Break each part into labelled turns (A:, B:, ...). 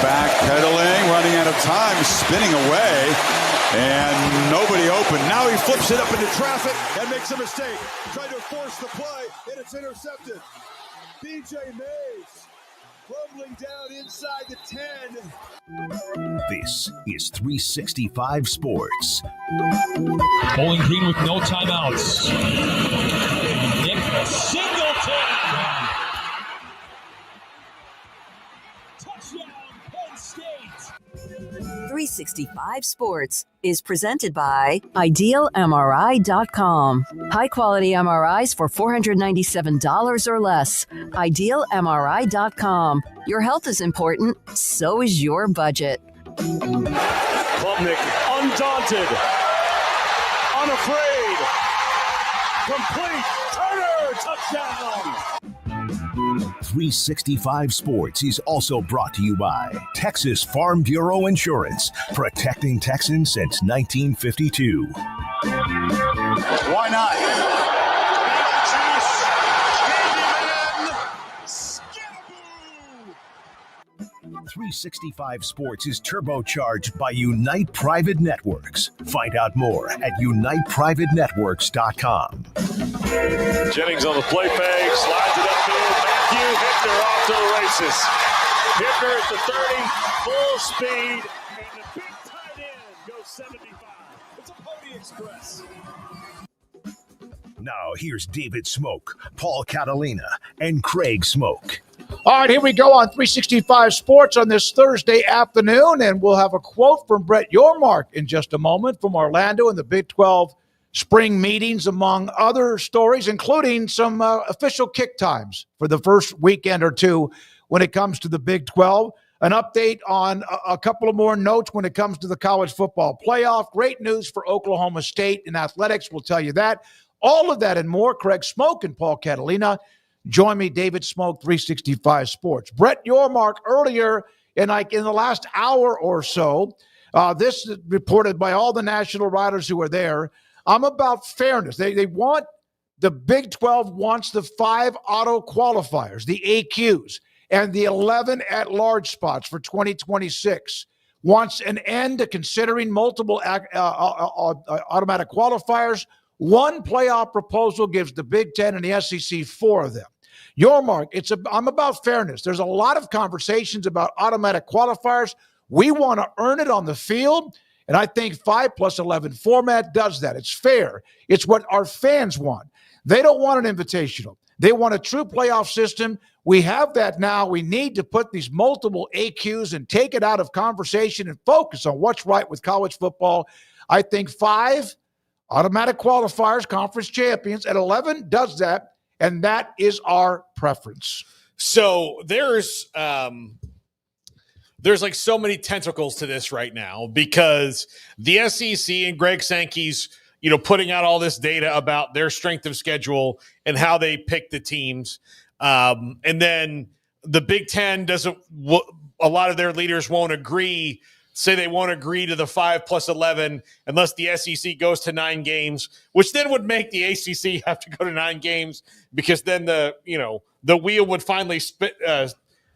A: Backpedaling, running out of time, spinning away, and nobody open. Now he flips it up into traffic and makes a mistake. Trying to force the play, and it's intercepted. BJ Mays rumbling down inside the 10.
B: This is 365 Sports.
C: Bowling Green with no timeouts. Nick Singleton. Touchdown, Penn State.
D: 365 Sports is presented by IdealMRI.com. High-quality MRIs for $497 or less. IdealMRI.com. Your health is important, so is your budget.
E: Klubnik, undaunted, unafraid, complete, Turner, touchdown!
B: 365 Sports is also brought to you by Texas Farm Bureau Insurance, protecting Texans since 1952.
A: Why not?
B: 365 Sports is turbocharged by Unite Private Networks. Find out more at uniteprivatenetworks.com.
E: Jennings on the play fake, slides it upfield. Matthew Hickner off to the races. Hickner at the 30, full speed, and the big tight end goes 75. It's a Pony Express.
B: Now here's David Smoak, Paul Catalina, and Craig Smoak.
F: All right, here we go on 365 Sports on this Thursday afternoon, and we'll have a quote from Brett Yormark in just a moment from Orlando and the Big 12 spring meetings, among other stories, including some official kick times for the first weekend or two when it comes to the Big 12. an update on a couple of more notes when it comes to the college football playoff. Great news for Oklahoma State in athletics. We'll tell you that. All of that and more. Craig Smoak and Paul Catalina. Join me, David Smoak, 365 Sports. Brett Yormark earlier in the last hour or so, this is reported by all the national writers who were there. I'm about fairness. They want the Big 12 wants the 5 auto qualifiers, the AQs, and the 11 at-large spots for 2026. Wants an end to considering multiple automatic qualifiers. One playoff proposal gives the Big 10 and the SEC 4 of them. Yormark, I'm about fairness. There's a lot of conversations about automatic qualifiers. We want to earn it on the field, and I think 5+11 format does that. It's fair. It's what our fans want. They don't want an invitational. They want a true playoff system. We have that now. We need to put these multiple AQs and take it out of conversation and focus on what's right with college football. I think 5 automatic qualifiers, conference champions, at 11 does that, and that is our preference.
G: So there's like so many tentacles to this right now because the SEC and Greg Sankey's putting out all this data about their strength of schedule and how they pick the teams. And then the Big Ten a lot of their leaders won't agree, say they won't agree to the 5+11 unless the SEC goes to 9 games, which then would make the ACC have to go to 9 games because then the wheel would finally spin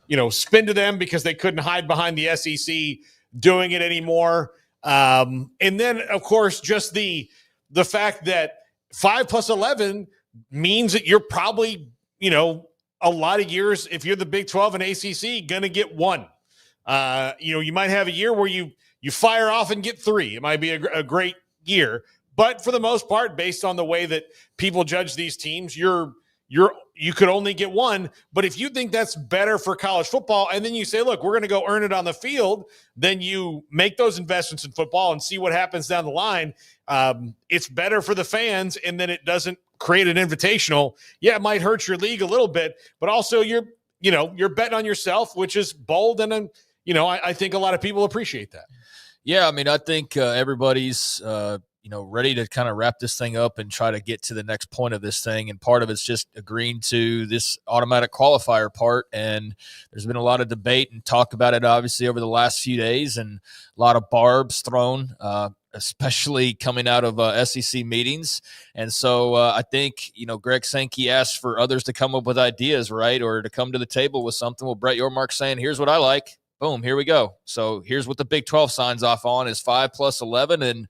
G: to them because they couldn't hide behind the SEC doing it anymore. And then, of course, just the fact that 5+11 means that you're probably, a lot of years, if you're the Big 12 and ACC, going to get 1. You might have a year where you fire off and get 3. It might be a great year. But for the most part, based on the way that people judge these teams, you could only get 1. But if you think that's better for college football, and then you say, look, we're going to go earn it on the field, then you make those investments in football and see what happens down the line. It's better for the fans, and then it doesn't create an invitational. Yeah, it might hurt your league a little bit, but also you're betting on yourself, which is bold. And I think a lot of people appreciate that.
H: Yeah. I mean, I think everybody's, ready to kind of wrap this thing up and try to get to the next point of this thing. And part of it's just agreeing to this automatic qualifier part. And there's been a lot of debate and talk about it, obviously, over the last few days, and a lot of barbs thrown, especially coming out of SEC meetings. And so I think, Greg Sankey asked for others to come up with ideas, right? Or to come to the table with something. Well, Brett Yormark saying, here's what I like. Boom, here we go. So here's what the Big 12 signs off on is 5+11. And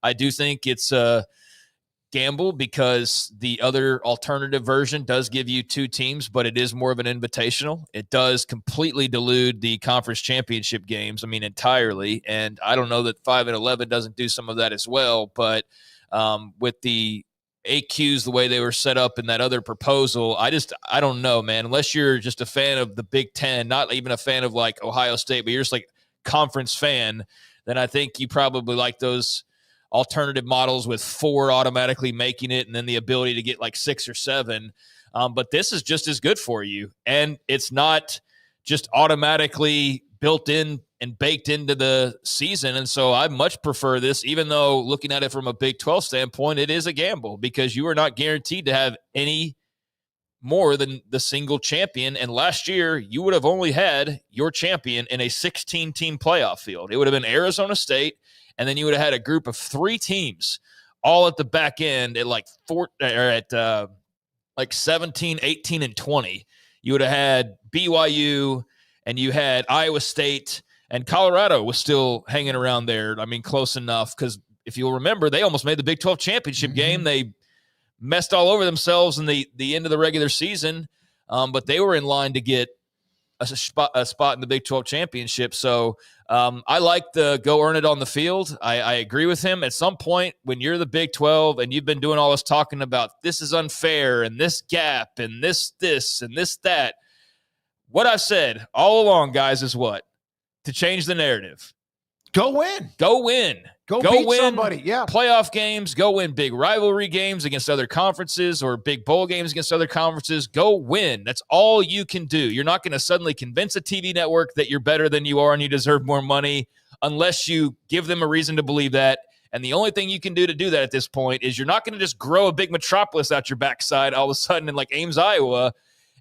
H: I do think it's a gamble because the other alternative version does give you 2 teams, but it is more of an invitational. It does completely dilute the conference championship games, entirely. And I don't know that 5 and 11 doesn't do some of that as well. But with the AQs, the way they were set up in that other proposal, I don't know, man. Unless you're just a fan of the Big Ten, not even a fan of like Ohio State, but you're just like conference fan, then I think you probably like those alternative models with 4 automatically making it and then the ability to get like 6 or 7. But this is just as good for you. And it's not just automatically built in and baked into the season. And so I much prefer this, even though looking at it from a Big 12 standpoint, it is a gamble because you are not guaranteed to have any more than the single champion. And last year, you would have only had your champion in a 16-team playoff field. It would have been Arizona State, and then you would have had a group of 3 teams all at the back end at like 17, 18, and 20. You would have had BYU, and you had Iowa State, and Colorado was still hanging around there. Close enough, because if you'll remember, they almost made the Big 12 championship game. They messed all over themselves in the end of the regular season, but they were in line to get a spot in the Big 12 championship. So I like the go earn it on the field. I agree with him. At some point, when you're the Big 12 and you've been doing all this talking about this is unfair and this gap and this and this that, what I've said all along, guys, is what? To change the narrative.
F: Go win.
H: Go win.
F: Go
H: Go
F: beat
H: win
F: somebody. Yeah.
H: playoff games. Go win big rivalry games against other conferences or big bowl games against other conferences. Go win. That's all you can do. You're not going to suddenly convince a TV network that you're better than you are and you deserve more money unless you give them a reason to believe that. And the only thing you can do to do that at this point is you're not going to just grow a big metropolis out your backside all of a sudden in like Ames, Iowa,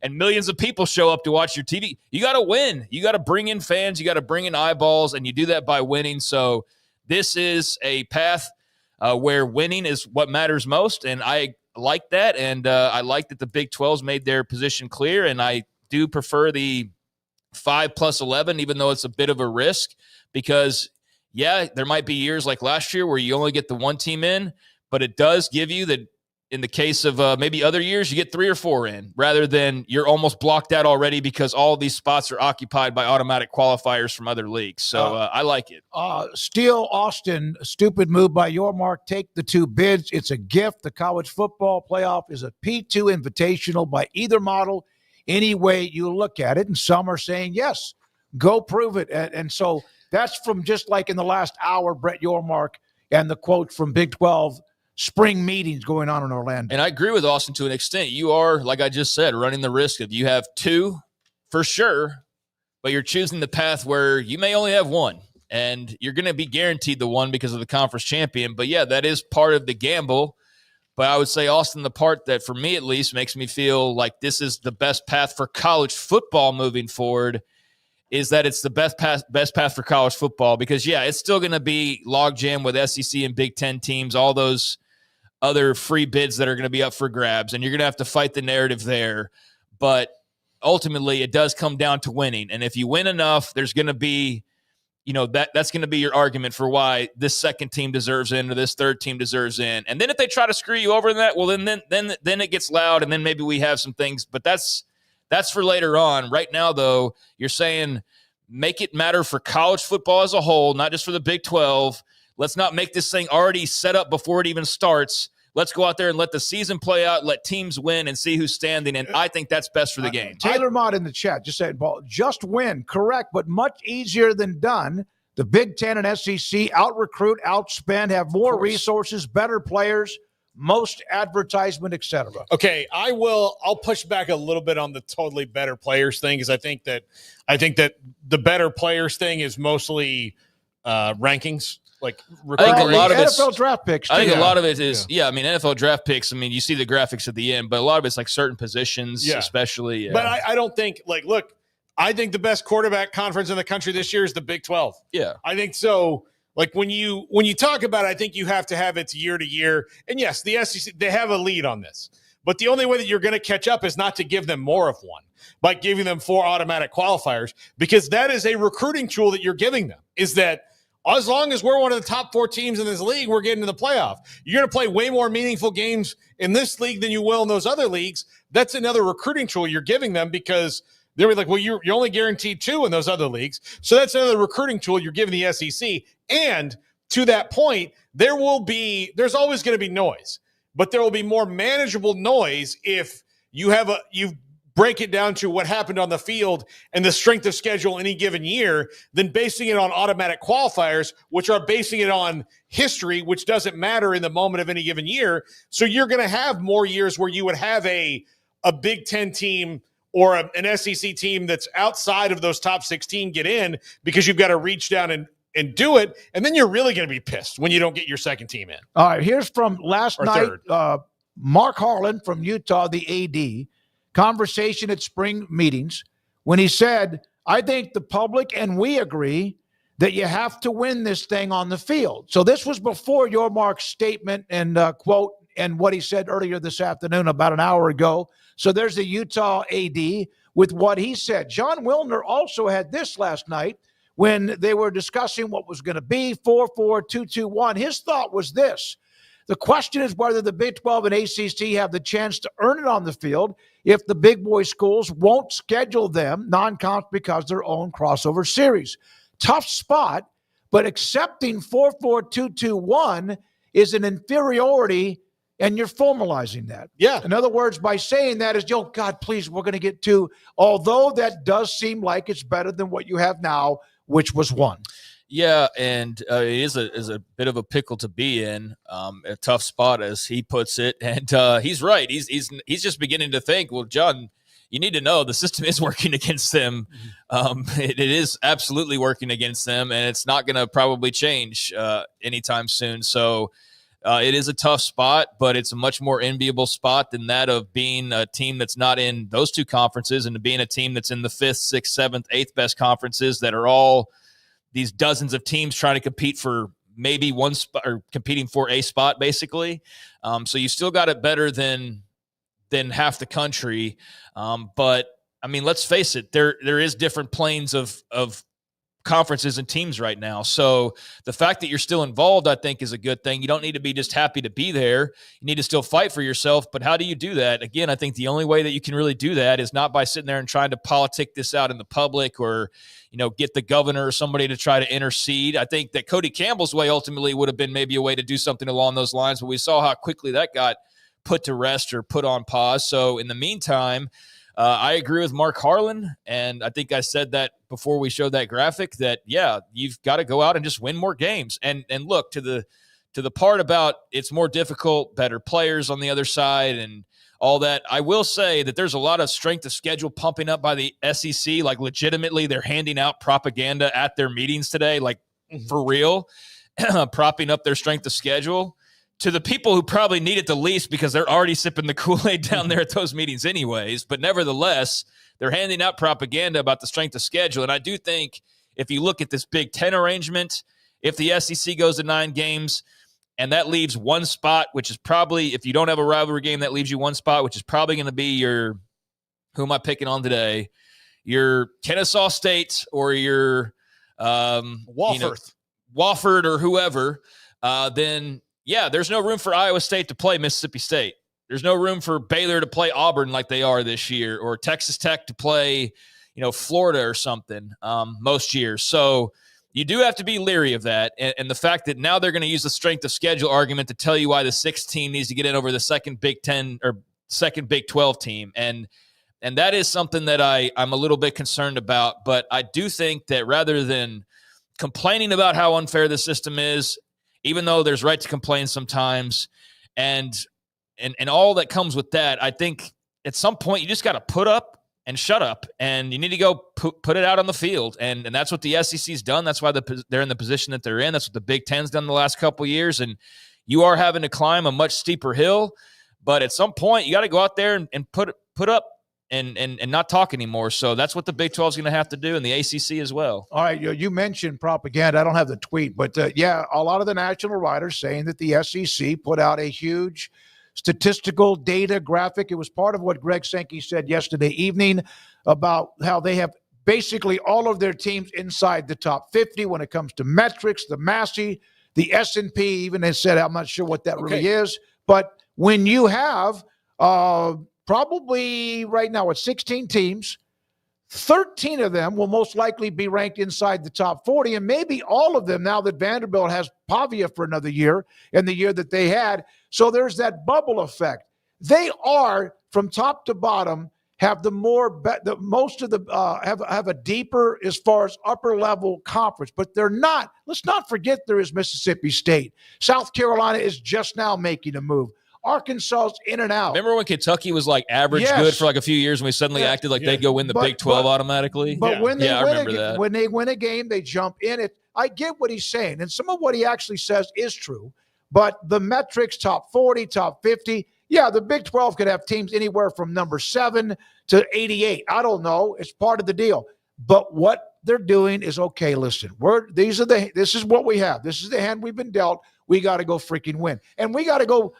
H: and millions of people show up to watch your TV. You got to win. You got to bring in fans. You got to bring in eyeballs, and you do that by winning. So this is a path where winning is what matters most, and I like that. And I like that the Big 12's made their position clear, and I do prefer the 5+11, even though it's a bit of a risk because, yeah, there might be years like last year where you only get the one team in, but it does give you that. In the case of maybe other years, you get 3 or 4 in rather than you're almost blocked out already because all these spots are occupied by automatic qualifiers from other leagues. So I like it.
F: Steele Austin, stupid move by your mark. Take the 2 bids. It's a gift. The college football playoff is a P2 invitational by either model, any way you look at it. And some are saying, yes, go prove it. And so that's from just like in the last hour, Brett Yormark, and the quote from Big 12 spring meetings going on in Orlando.
H: And I agree with Austin to an extent. You are, like I just said, running the risk of you have 2 for sure, but you're choosing the path where you may only have 1, and you're going to be guaranteed the 1 because of the conference champion. But, yeah, that is part of the gamble. But I would say, Austin, the part that, for me at least, makes me feel like this is the best path for college football moving forward is that it's the best path for college football because, yeah, it's still going to be logjam with SEC and Big Ten teams, all those other free bids that are going to be up for grabs, and you're going to have to fight the narrative there. But ultimately, it does come down to winning. And if you win enough, there's going to be, that's going to be your argument for why this second team deserves in or this third team deserves in. And then if they try to screw you over in that, well, then it gets loud, and then maybe we have some things. But that's for later on. Right now, though, you're saying make it matter for college football as a whole, not just for the Big 12. Let's not make this thing already set up before it even starts. Let's go out there and let the season play out, let teams win, and see who's standing. And I think that's best for the game.
F: Taylor Mott in the chat just said, just win. Correct, but much easier than done. The Big Ten and SEC out-recruit, outspend, have more resources, better players, most advertisement, etc.
G: Okay, I'll push back a little bit on the totally better players thing because I think that the better players thing is mostly rankings. Like
H: I think a lot of
F: NFL draft picks.
H: I think a lot of it is, NFL draft picks. I mean, you see the graphics at the end, but a lot of it's like certain positions, especially. Yeah.
G: But I don't think look, I think the best quarterback conference in the country this year is the Big 12.
H: Yeah,
G: I think so. Like when you talk about it, I think you have to have it year to year. And yes, the SEC, they have a lead on this. But the only way that you're going to catch up is not to give them more of one by giving them 4 automatic qualifiers, because that is a recruiting tool that you're giving them, is that as long as we're one of the top 4 teams in this league, we're getting to the playoff. You're going to play way more meaningful games in this league than you will in those other leagues. That's another recruiting tool you're giving them because they're like, well, you're only guaranteed 2 in those other leagues. So that's another recruiting tool you're giving the SEC. And to that point, there's always going to be noise, but there will be more manageable noise if you break it down to what happened on the field and the strength of schedule any given year than basing it on automatic qualifiers, which are basing it on history, which doesn't matter in the moment of any given year. So you're going to have more years where you would have a Big Ten team or an SEC team that's outside of those top 16 get in because you've got to reach down and do it. And then you're really going to be pissed when you don't get your second team in.
F: All right, here's from last night, Mark Harlan from Utah, the AD, conversation at spring meetings when he said, I think the public and we agree that you have to win this thing on the field. So this was before your Mark's statement and quote and what he said earlier this afternoon about an hour ago. So there's the Utah AD with what he said. John Wilner also had this last night when they were discussing what was going to be 4-4-2-2-1. His thought was this: the question is whether the Big 12 and ACC have the chance to earn it on the field if the big boy schools won't schedule them non-conf because their own crossover series. Tough spot, but accepting 4-4-2-2-1 is an inferiority, and you're formalizing that.
G: Yeah.
F: In other words, by saying that is, God, please, we're going to get 2, although that does seem like it's better than what you have now, which was 1.
H: Yeah, and it is a bit of a pickle to be in, a tough spot as he puts it, and he's right. He's just beginning to think, well, John, you need to know the system is working against them. It is absolutely working against them, and it's not going to probably change anytime soon. So it is a tough spot, but it's a much more enviable spot than that of being a team that's not in those two conferences and being a team that's in the 5th, 6th, 7th, 8th best conferences that are all these dozens of teams trying to compete for maybe one spot or competing for a spot, basically. So you still got it better than half the country. But I mean, let's face it, there is different planes of conferences and teams right now. So the fact that you're still involved, I think, is a good thing. You don't need to be just happy to be there. You need to still fight for yourself. But how do you do that? Again, I think the only way that you can really do that is not by sitting there and trying to politic this out in the public or, get the governor or somebody to try to intercede. I think that Cody Campbell's way ultimately would have been maybe a way to do something along those lines, but we saw how quickly that got put to rest or put on pause. So in the meantime, I agree with Mark Harlan, and I think I said that before we showed that graphic that, yeah, you've got to go out and just win more games. And look, to the part about it's more difficult, better players on the other side and all that, I will say that there's a lot of strength of schedule pumping up by the SEC. Like, legitimately, they're handing out propaganda at their meetings today, like for real, propping up their strength of schedule to the people who probably need it the least because they're already sipping the Kool-Aid down there at those meetings anyways. But nevertheless, they're handing out propaganda about the strength of schedule. And I do think if you look at this Big Ten arrangement, if the SEC goes to 9 games and that leaves one spot, which is probably, if you don't have a rivalry game, that leaves you one spot, which is probably going to be your, who am I picking on today? Your Kennesaw State or your Wofford or whoever, then yeah, there's no room for Iowa State to play Mississippi State. There's no room for Baylor to play Auburn like they are this year, or Texas Tech to play, Florida or something most years. So you do have to be leery of that. And the fact that now they're going to use the strength of schedule argument to tell you why the 6th team needs to get in over the second Big 10 or second Big 12 team. And that is something that I'm a little bit concerned about. But I do think that rather than complaining about how unfair the system is, even though there's right to complain sometimes, and all that comes with that, I think at some point you just got to put up and shut up, and you need to go put it out on the field. And that's what the SEC's done. That's why they're in the position that they're in. That's what the Big Ten's done the last couple of years. And you are having to climb a much steeper hill, but at some point you got to go out there and put up and not talk anymore. So that's what the Big 12 is going to have to do, and the ACC as well.
F: All right, you mentioned propaganda. I don't have the tweet, but yeah, a lot of the national writers saying that the SEC put out a huge statistical data graphic. It was part of what Greg Sankey said yesterday evening about how they have basically all of their teams inside the top 50 when it comes to metrics, the Massey, the S&P, even they said, I'm not sure what that really is. But when you have probably right now it's 16 teams, 13 of them will most likely be ranked inside the top 40, and maybe all of them now that Vanderbilt has Pavia for another year and the year that they had. So there's that bubble effect. They are, from top to bottom, have have a deeper as far as upper level conference, but they're not. Let's not forget there is Mississippi State. South Carolina is just now making a move. Arkansas's in and out.
H: Remember when Kentucky was like average good for like a few years and we suddenly acted like they'd go win the Big 12 automatically?
F: But when they win a game, they jump in it. I get what he's saying, and some of what he actually says is true. But the metrics, top 40, top 50, yeah, the Big 12 could have teams anywhere from number 7 to 88. I don't know. It's part of the deal. But what they're doing is, okay, listen, this is what we have. This is the hand we've been dealt. We got to go freaking win. And we got to go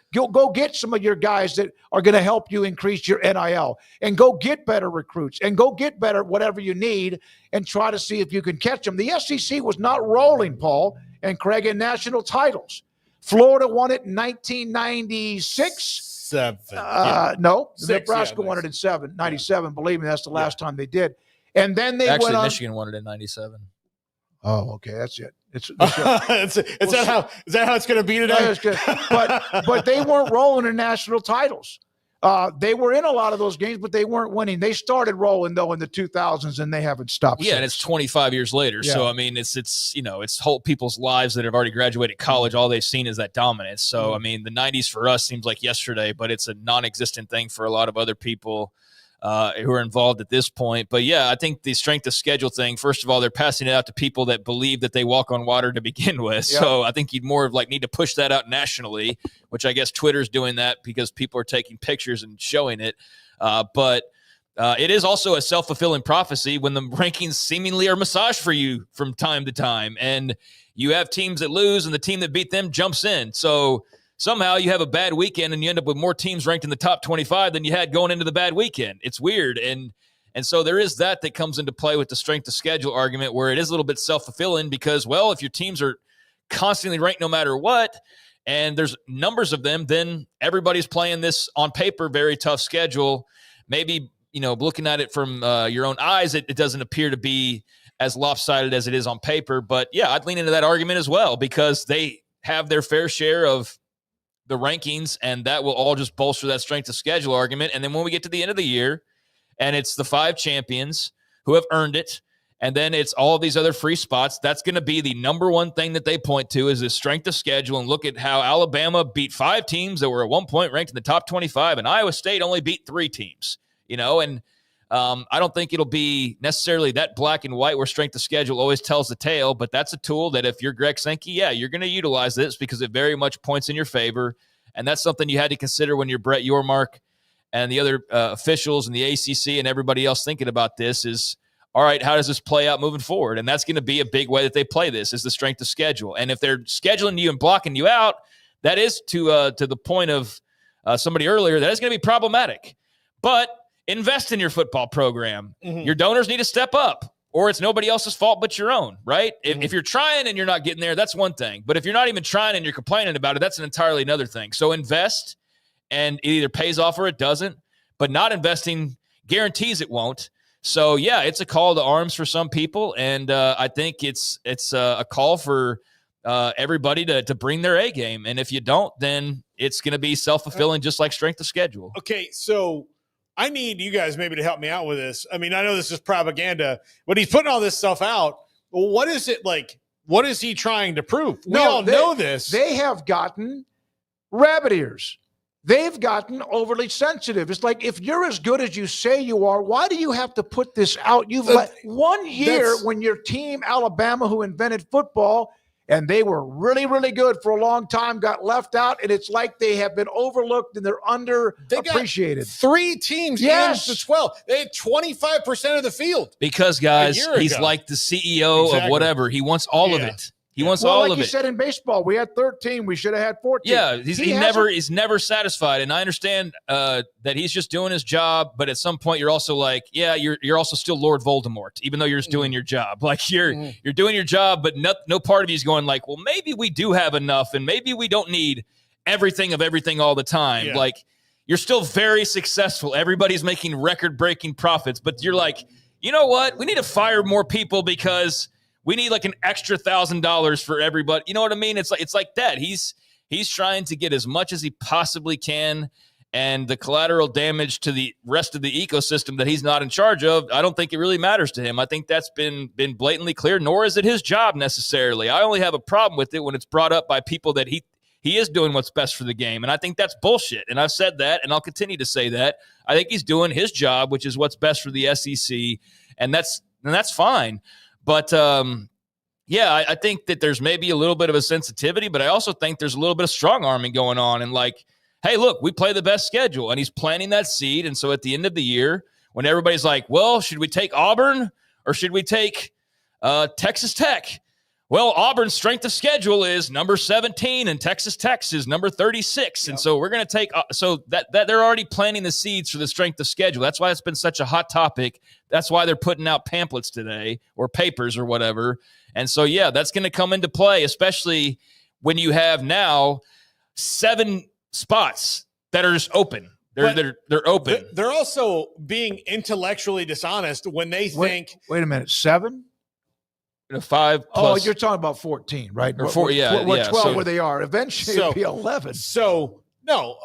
F: get some of your guys that are going to help you increase your NIL, and go get better recruits, and go get better whatever you need, and try to see if you can catch them. The SEC was not rolling, Paul and Craig, in national titles. Florida won it in 1996. No, Nebraska won it in 97. Believe me, that's the last time they did. And then they went on.
H: Michigan won it in 97.
F: Oh, okay, that's it. Is
G: that how it's going to be today?
F: But they weren't rolling in national titles. They were in a lot of those games, but they weren't winning. They started rolling, though, in the 2000s, and they haven't stopped
H: Yeah,
F: since.
H: and it's 25 years later.
F: Yeah.
H: So, I mean, it's whole people's lives that have already graduated college. All they've seen is that dominance. So, I mean, the 90s for us seems like yesterday, but it's a non-existent thing for a lot of other people who are involved at this point. But, yeah, I think the strength of schedule thing, first of all, they're passing it out to people that believe that they walk on water to begin with.
F: Yeah.
H: So I think you'd more of need to push that out nationally, which I guess Twitter's doing that because people are taking pictures and showing it. But it is also a self-fulfilling prophecy when the rankings seemingly are massaged for you from time to time. And you have teams that lose and the team that beat them jumps in. So somehow you have a bad weekend and you end up with more teams ranked in the top 25 than you had going into the bad weekend. It's weird. And so there is that comes into play with the strength of schedule argument where it is a little bit self-fulfilling because, well, if your teams are constantly ranked no matter what, and there's numbers of them, then everybody's playing this on paper, very tough schedule. Maybe, looking at it from your own eyes, it doesn't appear to be as lopsided as it is on paper. But, yeah, I'd lean into that argument as well because they have their fair share of the rankings, and that will all just bolster that strength of schedule argument. And then when we get to the end of the year, and it's the 5 champions who have earned it, and then it's all of these other free spots, that's going to be the number one thing that they point to is the strength of schedule. And look at how Alabama beat 5 teams that were at one point ranked in the top 25, and Iowa State only beat 3 teams, and I don't think it'll be necessarily that black and white where strength of schedule always tells the tale, but that's a tool that if you're Greg Sankey, yeah, you're going to utilize this because it very much points in your favor. And that's something you had to consider when you're Brett Yormark and the other officials and the ACC and everybody else thinking about this is, all right, how does this play out moving forward? And that's going to be a big way that they play this is the strength of schedule. And if they're scheduling you and blocking you out, that is to the point of somebody earlier, that is going to be problematic. But invest in your football program. Mm-hmm. Your donors need to step up, or it's nobody else's fault but your own, right? Mm-hmm. If you're trying and you're not getting there, that's one thing. But if you're not even trying and you're complaining about it, that's an entirely another thing. So invest, and it either pays off or it doesn't. But not investing guarantees it won't. So, yeah, it's a call to arms for some people, and I think it's a call for everybody to bring their A game. And if you don't, then it's going to be self-fulfilling just like strength of schedule.
G: Okay, so I need you guys maybe to help me out with this. I mean, I know this is propaganda, but he's putting all this stuff out. Well, what is it like? What is he trying to prove? We all know this.
F: They have gotten rabbit ears. They've gotten overly sensitive. It's like, if you're as good as you say you are, why do you have to put this out? You've let 1 year when your team, Alabama, who invented football, and they were really, really good for a long time, got left out, and it's like they have been overlooked and they're underappreciated.
G: They got 3 teams in the 12. They had 25% of the field.
H: Because, guys, he's like the CEO of whatever. He wants all of it. He wants all of it.
F: Like you said in baseball, we had 13. We should have had 14.
H: Yeah, he's never satisfied. And I understand that he's just doing his job, but at some point you're also like, yeah, you're also still Lord Voldemort, even though you're just doing your job. Like you're doing your job, but no part of you is going like, well, maybe we do have enough, and maybe we don't need everything of everything all the time. Yeah. Like you're still very successful. Everybody's making record-breaking profits, but you're like, you know what? We need to fire more people because we need like an extra $1,000 for everybody. You know what I mean? It's like that. He's trying to get as much as he possibly can, and the collateral damage to the rest of the ecosystem that he's not in charge of, I don't think it really matters to him. I think that's been blatantly clear, nor is it his job necessarily. I only have a problem with it when it's brought up by people that he is doing what's best for the game, and I think that's bullshit. And I've said that, and I'll continue to say that. I think he's doing his job, which is what's best for the SEC, and that's fine. But, yeah, I think that there's maybe a little bit of a sensitivity, but I also think there's a little bit of strong-arming going on. And like, hey, look, we play the best schedule. And he's planting that seed. And so at the end of the year, when everybody's like, well, should we take Auburn or should we take Texas Tech? Well, Auburn's strength of schedule is number 17 and Texas Tech's is number 36. Yep. And so we're going to take so that they're already planting the seeds for the strength of schedule. That's why it's been such a hot topic. That's why they're putting out pamphlets today or papers or whatever. And so, yeah, that's going to come into play, especially when you have now 7 spots that are just open. They're open.
G: They're also being intellectually dishonest when they think.
F: Wait a minute, 7?
H: 5 plus.
F: Oh, you're talking about 14, right?
H: Or 4, yeah.
F: We're 12
H: so,
F: where they are. Eventually it'll be 11.
G: So No.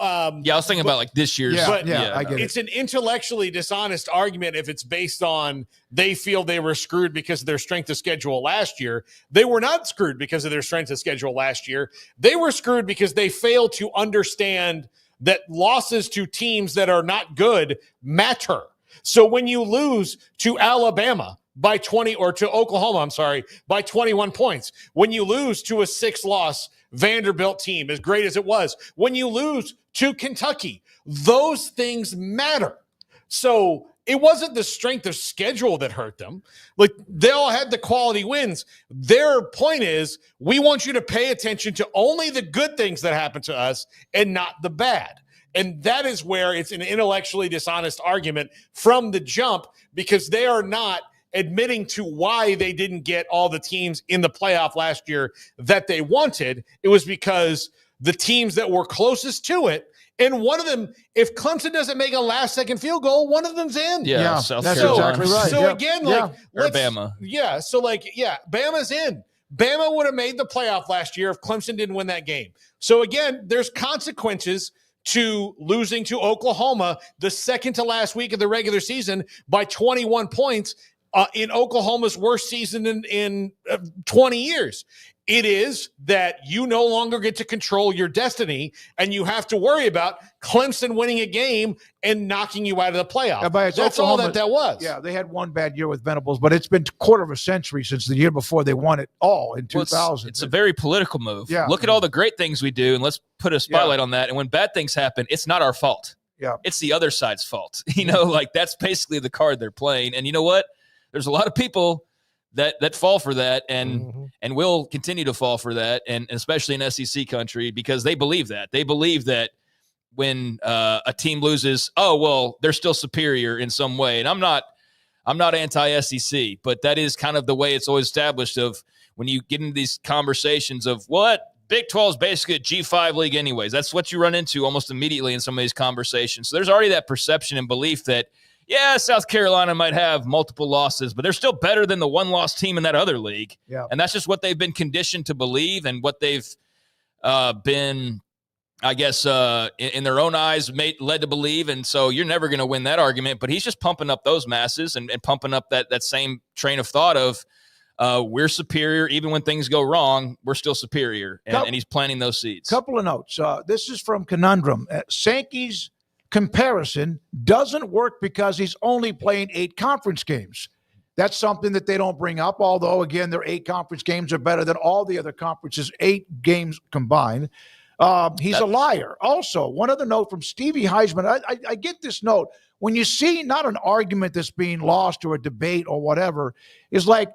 H: Yeah, I was thinking about like this year's.
F: Yeah,
G: but
F: I get it.
G: it's an intellectually dishonest argument if it's based on they feel they were screwed because of their strength of schedule last year. They were not screwed because of their strength of schedule last year. They were screwed because they failed to understand that losses to teams that are not good matter. So when you lose to Alabama by 20 or to Oklahoma, I'm sorry, by 21 points, when you lose to a 6-loss Vanderbilt team, as great as it was, when you lose to Kentucky, those things matter. So it wasn't the strength of schedule that hurt them. Like, they all had the quality wins. Their point is, we want you to pay attention to only the good things that happen to us and not the bad. And that is where it's an intellectually dishonest argument from the jump, because they are not admitting to why they didn't get all the teams in the playoff last year that they wanted. It was because the teams that were closest to it, and one of them, if Clemson doesn't make a last-second field goal, one of them's in.
H: Yeah,
F: South
H: South
F: Carolina.
H: Carolina.
F: Exactly right.
G: So
F: Yeah.
G: again,
F: Yeah.
G: like,
H: Or Bama.
G: Yeah, so like, yeah, Bama's in. Bama would have made the playoff last year if Clemson didn't win that game. So again, there's consequences to losing to Oklahoma the second to last week of the regular season by 21 points in Oklahoma's worst season in 20 years. It is that you no longer get to control your destiny, and you have to worry about Clemson winning a game and knocking you out of the playoff. That's all that was.
F: Yeah, they had one bad year with Venables, but it's been a quarter of a century since the year before they won it all in 2000.
H: It's a very political move.
F: Yeah.
H: Look at all the great things we do, and let's put a spotlight on that. And when bad things happen, it's not our fault.
F: Yeah.
H: It's the other side's fault. Like, that's basically the card they're playing. And you know what? There's a lot of people that fall for that and will continue to fall for that, and especially in SEC country, because they believe that. They believe that when a team loses, oh, well, they're still superior in some way. And I'm not anti-SEC, but that is kind of the way it's always established, of when you get into these conversations of what Big 12 is basically a G5 league anyways. That's what you run into almost immediately in some of these conversations. So there's already that perception and belief that, yeah, South Carolina might have multiple losses, but they're still better than the one-loss team in that other league.
F: Yeah.
H: And that's just what they've been conditioned to believe, and what they've been, I guess, in their own eyes, led to believe. And so you're never going to win that argument. But he's just pumping up those masses and pumping up that same train of thought of we're superior. Even when things go wrong, we're still superior. And he's planting those seeds.
F: Couple of notes. This is from Conundrum. Sankey's comparison doesn't work because he's only playing 8 conference games. That's something that they don't bring up, although, again, their 8 conference games are better than all the other conferences, 8 games combined. He's a liar. Also, one other note from Stevie Heisman. I get this note. When you see not an argument that's being lost or a debate or whatever, is like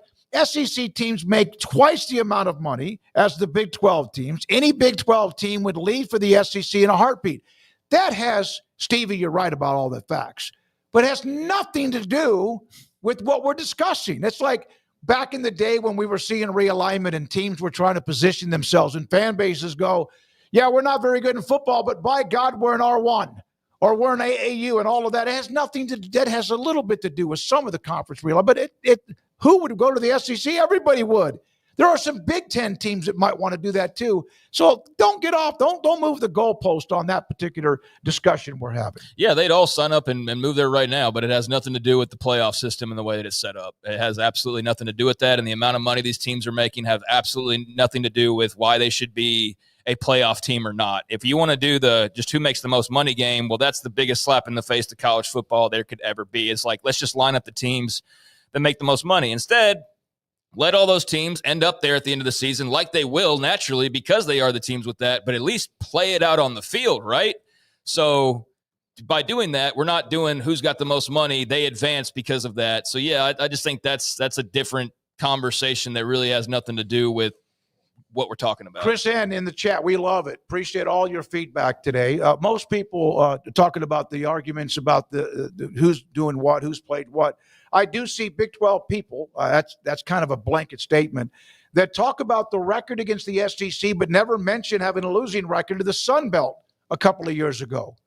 F: SEC teams make twice the amount of money as the Big 12 teams. Any Big 12 team would leave for the SEC in a heartbeat. That has, Stevie, you're right about all the facts, but it has nothing to do with what we're discussing. It's like back in the day when we were seeing realignment and teams were trying to position themselves, and fan bases go, yeah, we're not very good in football, but by God, we're in R1 or we're in AAU and all of that. It has nothing to, that has a little bit to do with some of the conference realignment, but who would go to the SEC? Everybody would. There are some Big Ten teams that might want to do that too. So don't get off. Don't move the goalpost on that particular discussion we're having.
H: Yeah, they'd all sign up and move there right now, but it has nothing to do with the playoff system and the way that it's set up. It has absolutely nothing to do with that, and the amount of money these teams are making have absolutely nothing to do with why they should be a playoff team or not. If you want to do the just who makes the most money game, well, that's the biggest slap in the face to college football there could ever be. It's like, let's just line up the teams that make the most money. Instead, let all those teams end up there at the end of the season, like they will naturally because they are the teams with that, but at least play it out on the field, right? So by doing that, we're not doing who's got the most money. They advance because of that. So, yeah, I just think that's a different conversation that really has nothing to do with what we're talking about.
F: Chris N. in the chat, we love it. Appreciate all your feedback today. Most people talking about the arguments about the who's doing what, who's played what. I do see Big 12 people, that's kind of a blanket statement, that talk about the record against the SEC but never mention having a losing record to the Sun Belt a couple of years ago.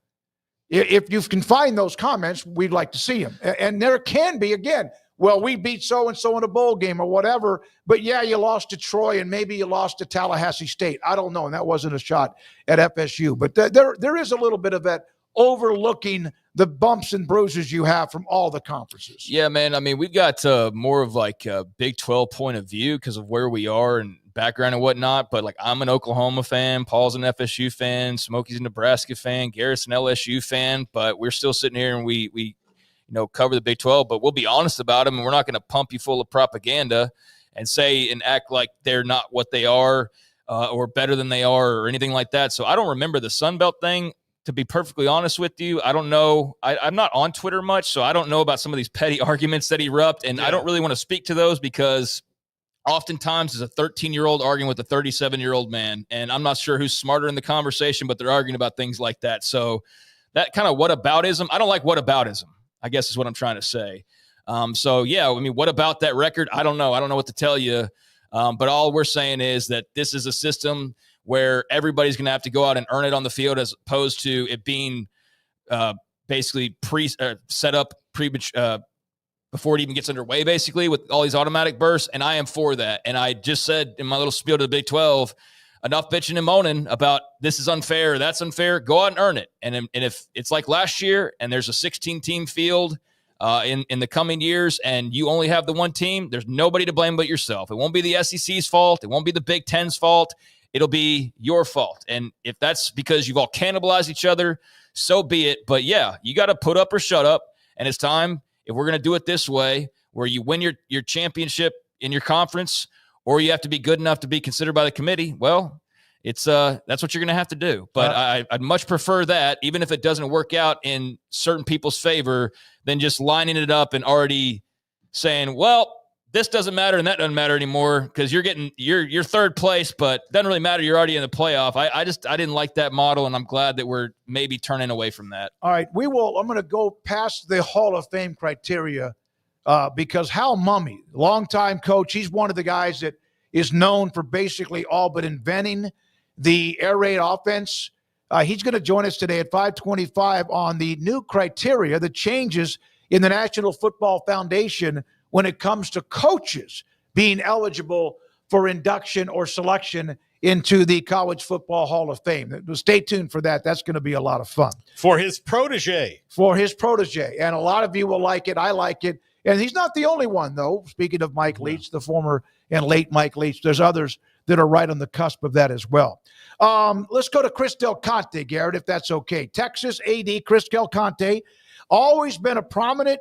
F: If you can find those comments, we'd like to see them. And there can be, again, well, we beat so-and-so in a bowl game or whatever, but yeah, you lost to Troy and maybe you lost to Tallahassee State. I don't know, and that wasn't a shot at FSU. But there is a little bit of that overlooking the bumps and bruises you have from all the conferences.
H: Yeah, man. I mean, we've got more of like a Big 12 point of view because of where we are and background and whatnot. But like, I'm an Oklahoma fan. Paul's an FSU fan. Smokey's a Nebraska fan. Garrett's an LSU fan. But we're still sitting here and we cover the Big 12. But we'll be honest about them, and we're not going to pump you full of propaganda and say and act like they're not what they are or better than they are or anything like that. So I don't remember the Sun Belt thing. To be perfectly honest with you, I don't know. I'm not on Twitter much, so I don't know about some of these petty arguments that erupt, and I don't really want to speak to those because oftentimes it's a 13-year-old arguing with a 37-year-old man, and I'm not sure who's smarter in the conversation, but they're arguing about things like that. So that kind of whataboutism, I don't like whataboutism, I guess is what I'm trying to say. So, yeah, I mean, what about that record? I don't know. I don't know what to tell you, but all we're saying is that this is a system where everybody's going to have to go out and earn it on the field as opposed to it being basically set up before it even gets underway, basically, with all these automatic bursts. And I am for that. And I just said in my little spiel to the Big 12, enough bitching and moaning about this is unfair, that's unfair, go out and earn it. And if it's like last year and there's a 16-team field in the coming years and you only have the one team, there's nobody to blame but yourself. It won't be the SEC's fault. It won't be the Big Ten's fault. It'll be your fault. And if that's because you've all cannibalized each other, so be it. But yeah, you got to put up or shut up. And it's time, if we're going to do it this way, where you win your championship in your conference, or you have to be good enough to be considered by the committee, well, it's that's what you're going to have to do. But I'd much prefer that, even if it doesn't work out in certain people's favor, than just lining it up and already saying, well, this doesn't matter and that doesn't matter anymore because you're getting your third place, but it doesn't really matter. You're already in the playoff. I didn't like that model, and I'm glad that we're maybe turning away from that.
F: All right, I'm going to go past the Hall of Fame criteria because Hal Mummy, longtime coach, he's one of the guys that is known for basically all but inventing the air raid offense. He's going to join us today at 5:25 on the new criteria, the changes in the National Football Foundation when it comes to coaches being eligible for induction or selection into the College Football Hall of Fame. Stay tuned for that. That's going to be a lot of fun.
G: For his protege.
F: And a lot of you will like it. I like it. And he's not the only one, though. Speaking of Mike Leach, the former and late Mike Leach, there's others that are right on the cusp of that as well. Let's go to Chris Del Conte, Garrett, if that's okay. Texas AD Chris Del Conte, always been a proponent,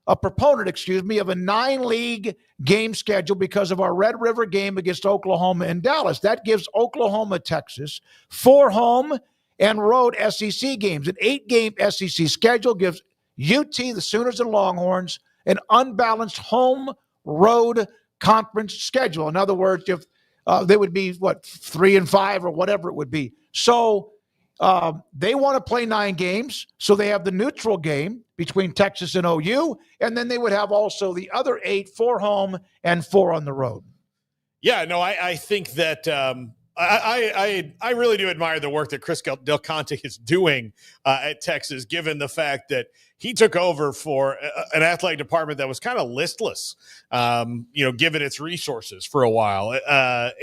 F: of a 9-league game schedule because of our Red River game against Oklahoma and Dallas. That gives Oklahoma, Texas 4 home and road SEC games. An 8-game SEC schedule gives UT, the Sooners and Longhorns, an unbalanced home-road conference schedule. In other words, if they would be, 3 and 5 or whatever it would be. So they want to play 9 games, so they have the neutral game between Texas and OU, and then they would have also the other 8, 4 home and 4 on the road.
G: Yeah, no, I think that I really do admire the work that Chris Del Conte is doing at Texas, given the fact that he took over for an athletic department that was kind of listless, given its resources for a while.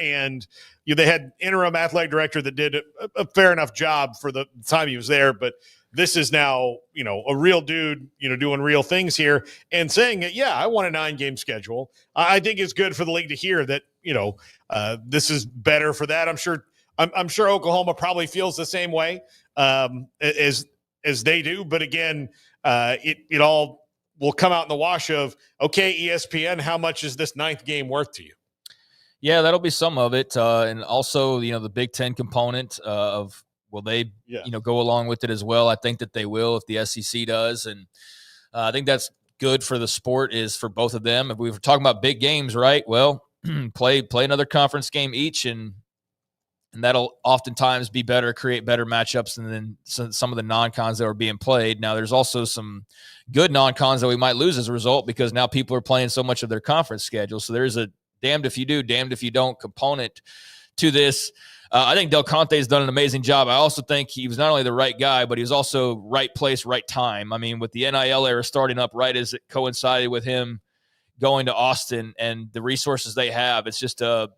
G: And they had interim athletic director that did a fair enough job for the time he was there, but this is now, a real dude, doing real things here and saying that, yeah, I want a 9-game schedule. I think it's good for the league to hear that, this is better for that. I'm sure Oklahoma probably feels the same way as they do. But again, it all will come out in the wash of, okay, ESPN, how much is this 9th game worth to you?
H: Yeah, that'll be some of it. And also, the Big Ten component of, will they, go along with it as well? I think that they will if the SEC does. And I think that's good for the sport is for both of them. If we were talking about big games, right? Well, play another conference game each, and that'll oftentimes be better, create better matchups than some of the non-cons that are being played. Now, there's also some good non-cons that we might lose as a result because now people are playing so much of their conference schedule. So there's a damned if you do, damned if you don't component to this. I think Del Conte has done an amazing job. I also think he was not only the right guy, but he was also right place, right time. I mean, with the NIL era starting up right as it coincided with him going to Austin and the resources they have. It's just a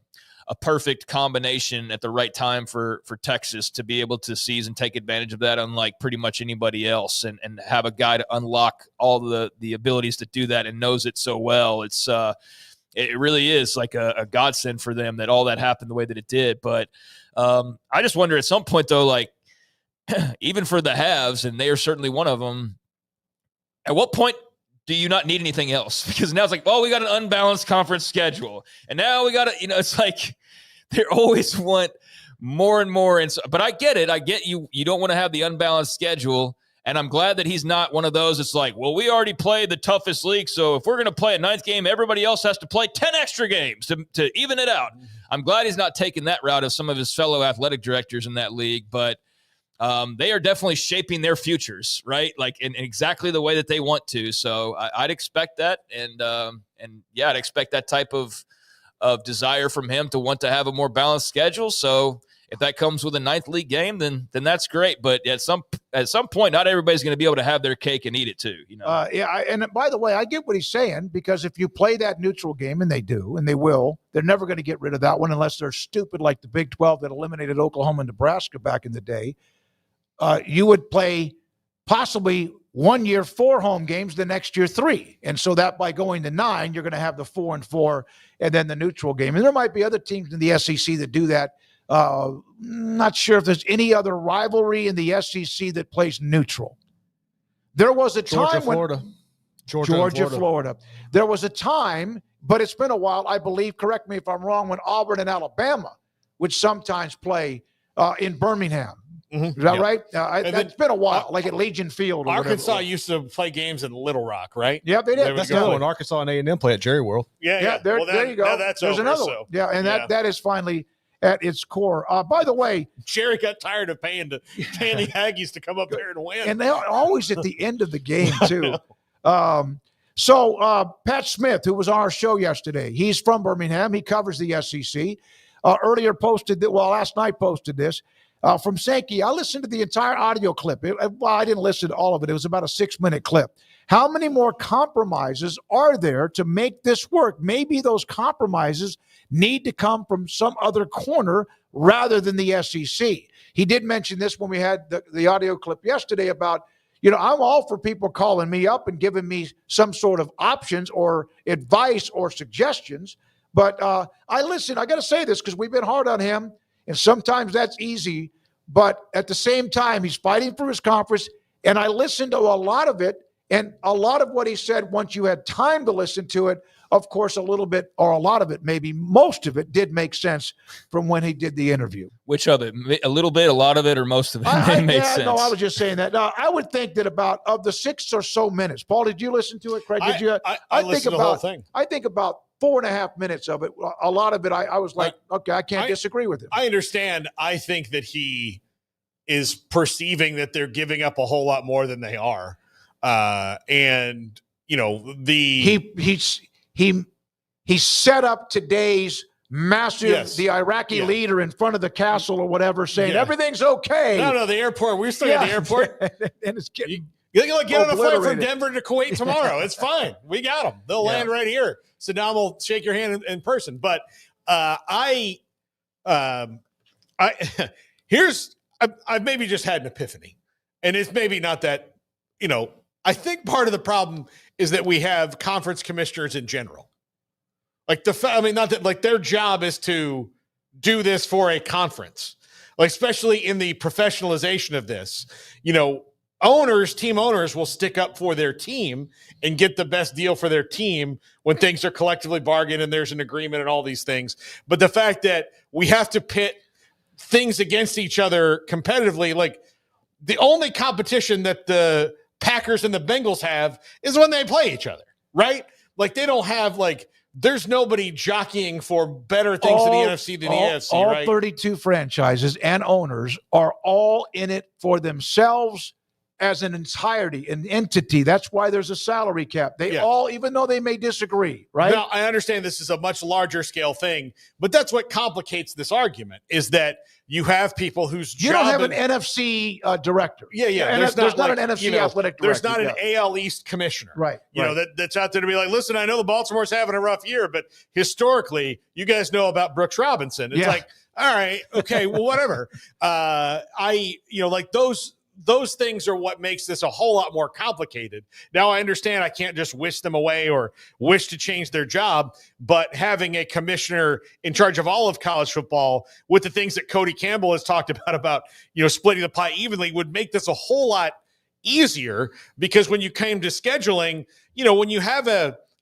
H: perfect combination at the right time for Texas to be able to seize and take advantage of that, unlike pretty much anybody else, and have a guy to unlock all the abilities to do that and knows it so well. It really is like a godsend for them that all that happened the way that it did. But I just wonder at some point, though, like even for the haves, and they are certainly one of them, at what point do you not need anything else? Because now it's like, well, we got an unbalanced conference schedule. And now we got to, it's like they always want more and more. And so, but I get it. I get you. You don't want to have the unbalanced schedule. And I'm glad that he's not one of those. It's like, well, we already played the toughest league. So if we're going to play a 9th game, everybody else has to play 10 extra games to even it out. I'm glad he's not taking that route of some of his fellow athletic directors in that league. But they are definitely shaping their futures, right? Like in exactly the way that they want to. So I'd expect that. And yeah, I'd expect that type of desire from him to want to have a more balanced schedule. So if that comes with a 9th league game, then that's great. But at some point, not everybody's going to be able to have their cake and eat it too.
F: And by the way, I get what he's saying, because if you play that neutral game, and they do, and they will, they're never going to get rid of that one unless they're stupid like the Big 12 that eliminated Oklahoma and Nebraska back in the day. You would play possibly 1 year 4 home games, the next year 3. And so that by going to 9, you're going to have the 4 and 4 and then the neutral game. And there might be other teams in the SEC that do that. Not sure if there's any other rivalry in the SEC that plays neutral. There was a time Georgia, Florida. There was a time, but it's been a while, I believe, correct me if I'm wrong, when Auburn and Alabama would sometimes play in Birmingham. Mm-hmm. Is that right? It's been a while, like at Legion Field.
G: Arkansas used to play games in Little Rock, right?
F: Yeah, they did.
I: That's another one. Arkansas and A&M play at Jerry World.
G: Yeah.
F: There you go.
G: There's
F: over, another one. Yeah, and that is finally at its core. By the way,
G: Jerry got tired of paying the Aggies to come up there and win.
F: And they're always at the end of the game, too. So Pat Smith, who was on our show yesterday, he's from Birmingham. He covers the SEC. Last night posted this. From Sankey, I listened to the entire audio clip. I didn't listen to all of it. It was about a 6-minute clip. How many more compromises are there to make this work? Maybe those compromises need to come from some other corner rather than the SEC. He did mention this when we had the audio clip yesterday about, I'm all for people calling me up and giving me some sort of options or advice or suggestions. But I got to say this because we've been hard on him, and sometimes that's easy. But at the same time, he's fighting for his conference, and I listened to a lot of it, and a lot of what he said, once you had time to listen to it, of course, a little bit or a lot of it, maybe most of it, did make sense from when he did the interview.
H: Which of it? A little bit, a lot of it, or most of it made sense?
F: No, I was just saying that. Now, I would think that of the 6 or so minutes, Paul, did you listen to it? Craig, did you?
G: I listened to the whole thing.
F: I think about 4.5 minutes of it. A lot of it, I was like, okay, I can't disagree with him.
G: I understand. I think that he is perceiving that they're giving up a whole lot more than they are.
F: He set up today's massive, the Iraqi leader in front of the castle or whatever, saying everything's okay.
G: No, the airport. We're still at the airport.
F: And it's getting
G: get on a flight from Denver to Kuwait tomorrow. It's fine. We got them. They'll land right here. Saddam will shake your hand in person. But I've maybe just had an epiphany, and it's maybe not that. I think part of the problem is that we have conference commissioners in general. Not that like their job is to do this for a conference, like especially in the professionalization of this. Team owners will stick up for their team and get the best deal for their team when things are collectively bargained and there's an agreement and all these things. But the fact that we have to pit things against each other competitively, like the only competition that the Packers and the Bengals have is when they play each other, right? Like they don't have there's nobody jockeying for better things in the NFC than the AFC, right?
F: All 32 franchises and owners are all in it for themselves as an entirety, an entity. That's why there's a salary cap. They all, even though they may disagree, right?
G: Now, I understand this is a much larger scale thing, but that's what complicates this argument is that you have people whose
F: you don't have an NFC director.
G: Yeah.
F: There's not an NFC athletic director.
G: There's not an AL East commissioner.
F: Right.
G: You know, that's out there to be like, listen, I know the Baltimore's having a rough year, but historically, you guys know about Brooks Robinson. It's like, all right, okay, well, whatever. Those things are what makes this a whole lot more complicated. Now, I understand I can't just wish them away or wish to change their job, but having a commissioner in charge of all of college football with the things that Cody Campbell has talked about, splitting the pie evenly would make this a whole lot easier because when you came to scheduling, when you have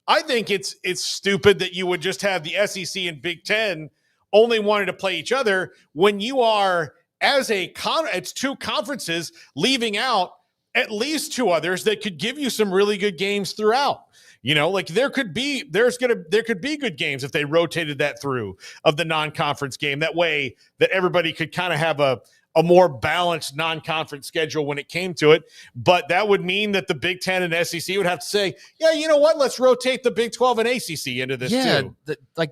G: I think it's stupid that you would just have the SEC and Big Ten only wanting to play each other when you are it's two conferences leaving out at least two others that could give you some really good games throughout. There could be good games if they rotated that through of the non-conference game. That way that everybody could kind of have a more balanced non-conference schedule when it came to it. But that would mean that the Big Ten and SEC would have to say, yeah, you know what? Let's rotate the Big 12 and ACC into this too.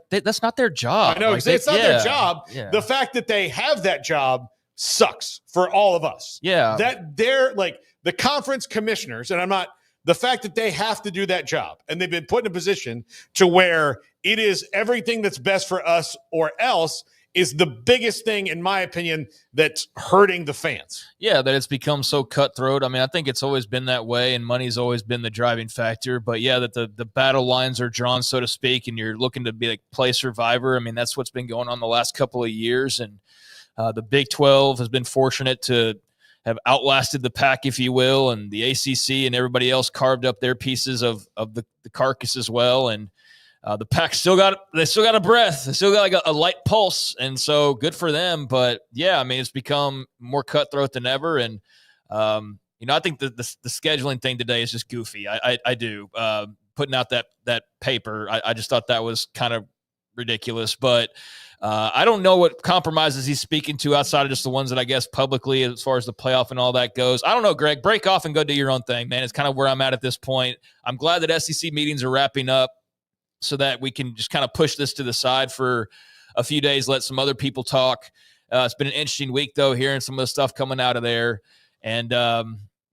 H: That's not their job.
G: I know, it's not their job. Yeah. The fact that they have that job sucks for all of us.
H: Yeah.
G: That they're the conference commissioners, and the fact that they have to do that job and they've been put in a position to where it is everything that's best for us or else is the biggest thing, in my opinion, that's hurting the fans.
H: Yeah, that it's become so cutthroat. I mean, I think it's always been that way, and money's always been the driving factor. But yeah, that the battle lines are drawn, so to speak, and you're looking to be play survivor. I mean, that's what's been going on the last couple of years, and the Big 12 has been fortunate to have outlasted the pack, if you will, and the ACC and everybody else carved up their pieces of the carcass as well. And the pack still got a breath. They still got a light pulse, and so good for them. But yeah, I mean, it's become more cutthroat than ever. And I think the scheduling thing today is just goofy. I do putting out that paper. I just thought that was kind of ridiculous, but. I don't know what compromises he's speaking to outside of just the ones that I guess publicly as far as the playoff and all that goes. I don't know, Greg. Break off and go do your own thing, man. It's kind of where I'm at this point. I'm glad that SEC meetings are wrapping up so that we can just kind of push this to the side for a few days, let some other people talk. It's been an interesting week, though, hearing some of the stuff coming out of there. And,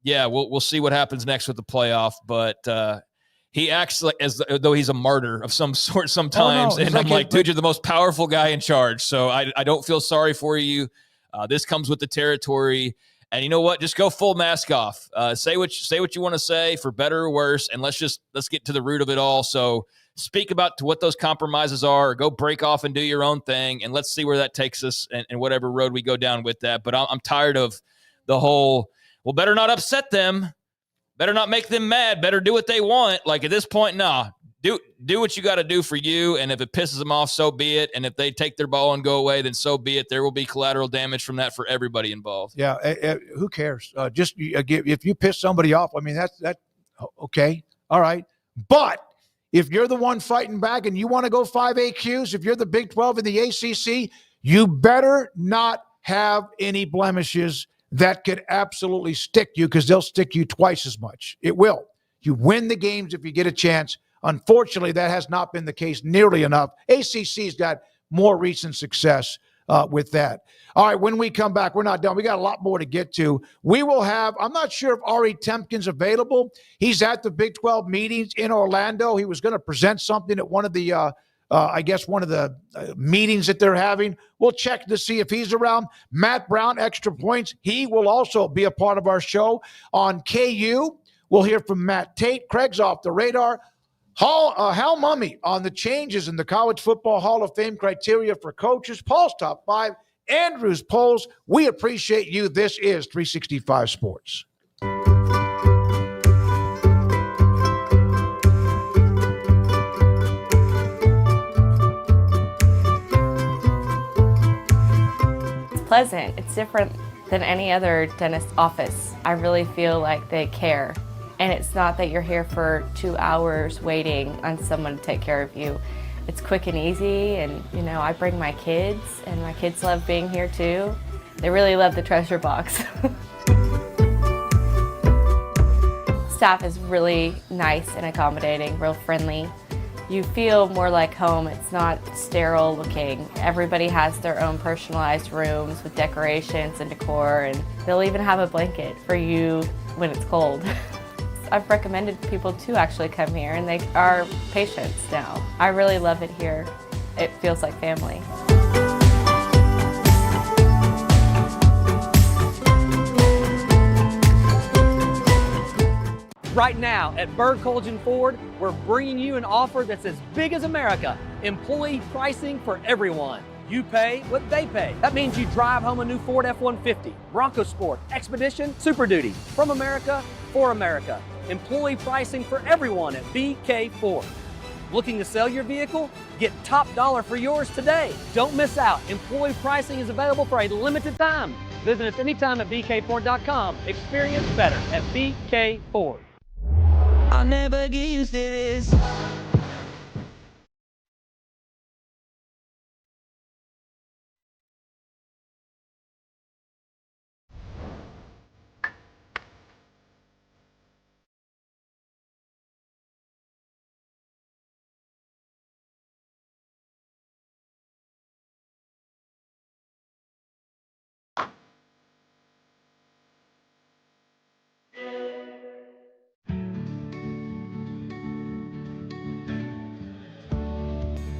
H: we'll see what happens next with the playoff. But he acts as though he's a martyr of some sort sometimes. And I'm like, dude, you're the most powerful guy in charge. So I don't feel sorry for you. This comes with the territory. And you know what? Just go full mask off. Say what you want to say for better or worse. And let's get to the root of it all. So speak about what those compromises are, or go break off and do your own thing. And let's see where that takes us and whatever road we go down with that. But I'm tired of the whole, well, better not upset them. Better not make them mad. Better do what they want. Like at this point, nah. Do what you got to do for you, and if it pisses them off, so be it. And if they take their ball and go away, then so be it. There will be collateral damage from that for everybody involved.
F: Yeah, who cares? If you piss somebody off, I mean that's okay, all right. But if you're the one fighting back and you want to go 5 AQs, if you're the Big 12 and the ACC, you better not have any blemishes that could absolutely stick you, because they'll stick you twice as much. It will. You win the games if you get a chance. Unfortunately, that has not been the case nearly enough. ACC's got more recent success with that. All right, when we come back, we're not done. We got a lot more to get to. We will have, I'm not sure if Ari Temkin's available. He's at the Big 12 meetings in Orlando. He was going to present something at one of the meetings that they're having. We'll check to see if he's around. Matt Brown, Extra Points. He will also be a part of our show on KU. We'll hear from Matt Tate. Craig's off the radar. Hal Mummy on the changes in the College Football Hall of Fame criteria for coaches. Paul's Top 5. Andrew's polls. We appreciate you. This is 365 Sports.
J: Pleasant. It's different than any other dentist office. I really feel like they care. And it's not that you're here for 2 hours waiting on someone to take care of you. It's quick and easy, and I bring my kids, and my kids love being here too. They really love the treasure box. Staff is really nice and accommodating, real friendly. You feel more like home. It's not sterile looking. Everybody has their own personalized rooms with decorations and decor, and they'll even have a blanket for you when it's cold. I've recommended people to actually come here, and they are patients now. I really love it here. It feels like family.
K: Right now at Berg Colgan Ford, we're bringing you an offer that's as big as America. Employee pricing for everyone. You pay what they pay. That means you drive home a new Ford F-150, Bronco Sport, Expedition, Super Duty. From America, for America. Employee pricing for everyone at BK Ford. Looking to sell your vehicle? Get top dollar for yours today. Don't miss out. Employee pricing is available for a limited time. Visit us anytime at bkford.com. Experience better at BK Ford.
L: I'll never get used to this.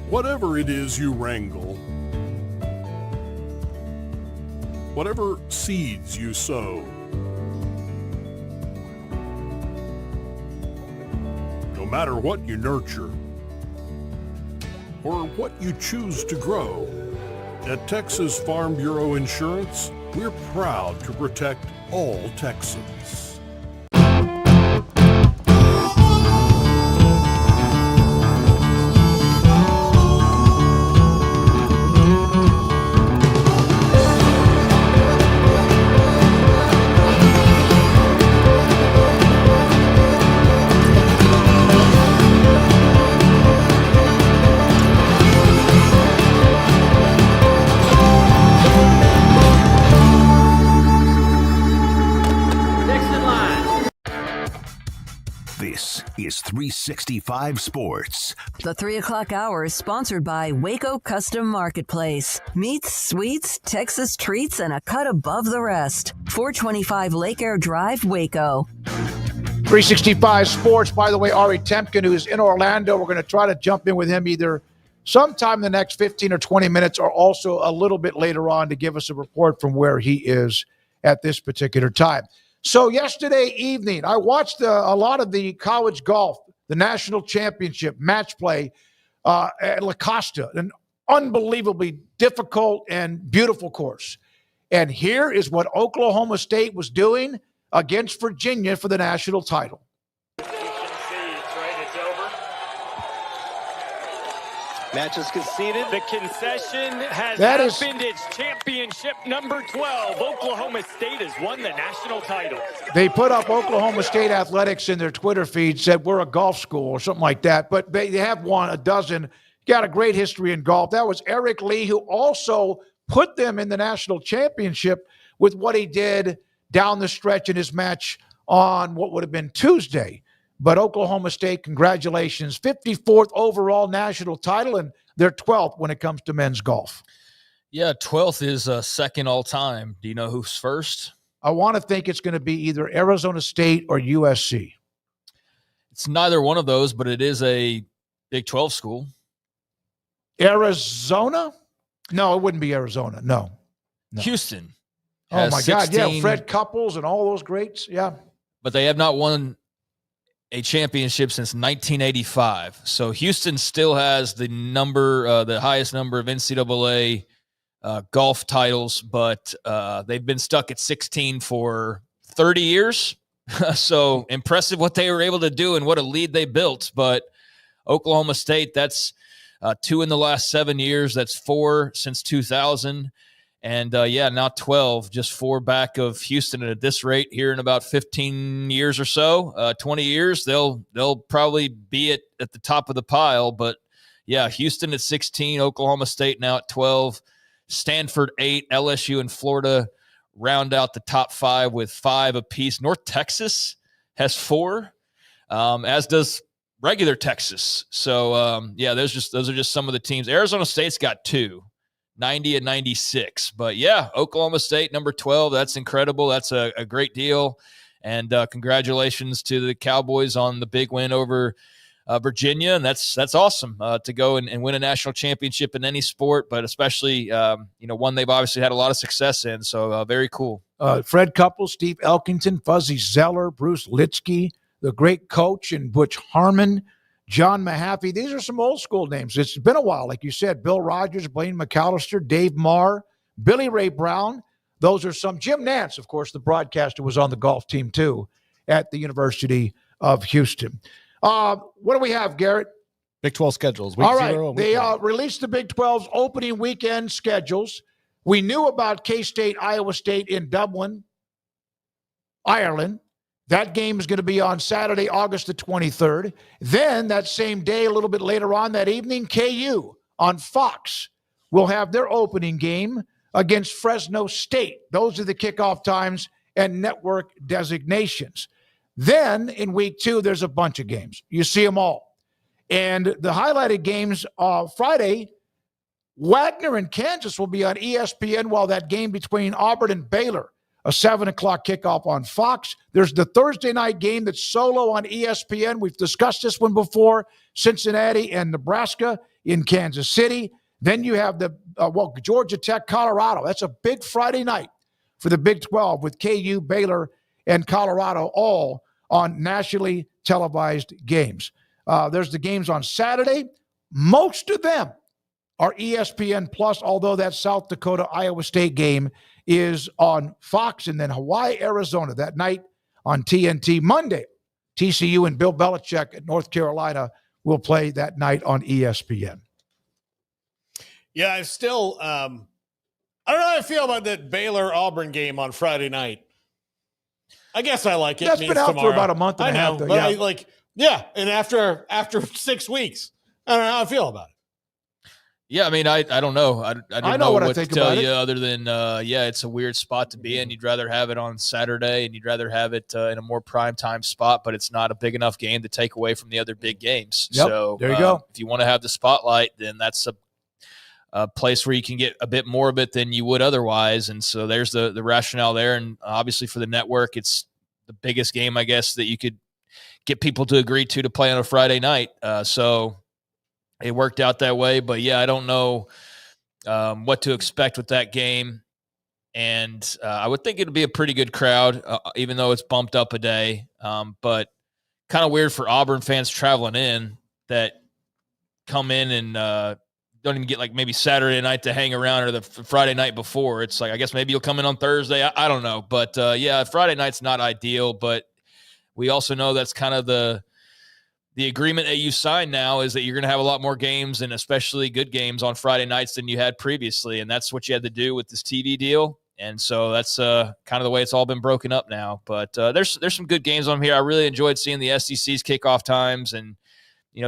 M: Whatever it is you wrangle, whatever seeds you sow, no matter what you nurture or what you choose to grow, at Texas Farm Bureau Insurance, we're proud to protect all Texans.
B: This is 365 Sports.
D: The 3 o'clock hour is sponsored by Waco Custom Marketplace. Meats, sweets, Texas treats, and a cut above the rest. 425 Lake Air Drive, Waco.
F: 365 Sports. By the way, Ari Temkin, who is in Orlando, we're going to try to jump in with him either sometime in the next 15 or 20 minutes or also a little bit later on to give us a report from where he is at this particular time. So yesterday evening, I watched a lot of the college golf, the national championship match play at La Costa, an unbelievably difficult and beautiful course. And here is what Oklahoma State was doing against Virginia for the national title.
N: Match is conceded. The concession has happened. It's championship number 12. Oklahoma State has won the national title.
F: They put up Oklahoma State Athletics in their Twitter feed, said we're a golf school or something like that. But they have won a dozen. Got a great history in golf. That was Eric Lee, who also put them in the national championship with what he did down the stretch in his match on what would have been Tuesday. But Oklahoma State, congratulations, 54th overall national title, and they're 12th when it comes to men's golf.
H: Yeah, 12th is second all time. Do you know who's first?
F: I want to think it's going to be either Arizona State or USC.
H: It's neither one of those, but it is a Big 12 school.
F: Arizona? No, it wouldn't be Arizona. No.
H: Houston.
F: Oh, my God. Yeah, Fred Couples and all those greats. Yeah.
H: But they have not won a championship since 1985. So Houston still has the highest number of NCAA golf titles, but they've been stuck at 16 for 30 years. So impressive what they were able to do and what a lead they built. But Oklahoma State, that's 2 in the last 7 years. That's 4 since 2000. And, now 12, just 4 back of Houston. And at this rate, here in about 15 years or so, 20 years, they'll probably be at the top of the pile. But, yeah, Houston at 16, Oklahoma State now at 12, Stanford 8, LSU and Florida round out the top 5 with 5 apiece. North Texas has 4, as does regular Texas. So, those are just some of the teams. Arizona State's got 2, 90 and 96. But, yeah, Oklahoma State, number 12, that's incredible. That's a great deal. And congratulations to the Cowboys on the big win over Virginia. And that's awesome to go and win a national championship in any sport, but especially, one they've obviously had a lot of success in. So very cool.
F: Fred Couples, Steve Elkington, Fuzzy Zeller, Bruce Litsky, the great coach, and Butch Harmon, John Mahaffey. These are some old school names. It's been a while, like you said. Bill Rogers, Blaine McAllister, Dave Marr, Billy Ray Brown. Those are some. Jim Nance, of course, the broadcaster, was on the golf team too at the University of Houston. What do we have, Garrett?
I: Big 12 schedules.
F: All right. They released the Big 12's opening weekend schedules. We knew about K-State, Iowa State in Dublin, Ireland. That game is going to be on Saturday, August the 23rd. Then that same day, a little bit later on that evening, KU on Fox will have their opening game against Fresno State. Those are the kickoff times and network designations. Then in week 2, there's a bunch of games. You see them all. And the highlighted games Friday, Wagner and Kansas will be on ESPN, while that game between Auburn and Baylor, a 7 o'clock kickoff on Fox. There's the Thursday night game that's solo on ESPN. We've discussed this one before, Cincinnati and Nebraska in Kansas City. Then you have the Georgia Tech, Colorado. That's a big Friday night for the Big 12 with KU, Baylor, and Colorado all on nationally televised games. There's the games on Saturday. Most of them are ESPN Plus, although that South Dakota, Iowa State game is on Fox. And then Hawaii, Arizona that night on TNT. Monday, TCU and Bill Belichick at North Carolina will play that night on ESPN.
G: Yeah, I still I don't know how I feel about that Baylor-Auburn game on Friday night. I guess I like it.
F: That's been out
G: tomorrow.
F: for about a month and a half.
G: But and after 6 weeks, I don't know how I feel about it.
H: Yeah, I mean, I don't know. I don't know what to tell you other than, it's a weird spot to be in. You'd rather have it on Saturday, and you'd rather have it in a more prime time spot, but it's not a big enough game to take away from the other big games.
F: Yep,
H: so
F: there you go.
H: If you want to have the spotlight, then that's a place where you can get a bit more of it than you would otherwise. And so there's the rationale there. And obviously for the network, it's the biggest game, I guess, that you could get people to agree to play on a Friday night. So it worked out that way. But, yeah, I don't know what to expect with that game. And I would think it'd be a pretty good crowd, even though it's bumped up a day. But kind of weird for Auburn fans traveling in that come in and don't even get like maybe Saturday night to hang around or the Friday night before. It's like, I guess maybe you'll come in on Thursday. I don't know. But, Friday night's not ideal. But we also know that's kind of the agreement that you signed now is that you're going to have a lot more games and especially good games on Friday nights than you had previously. And that's what you had to do with this TV deal. And so that's kind of the way it's all been broken up now. But there's some good games on here. I really enjoyed seeing the SEC's kickoff times and,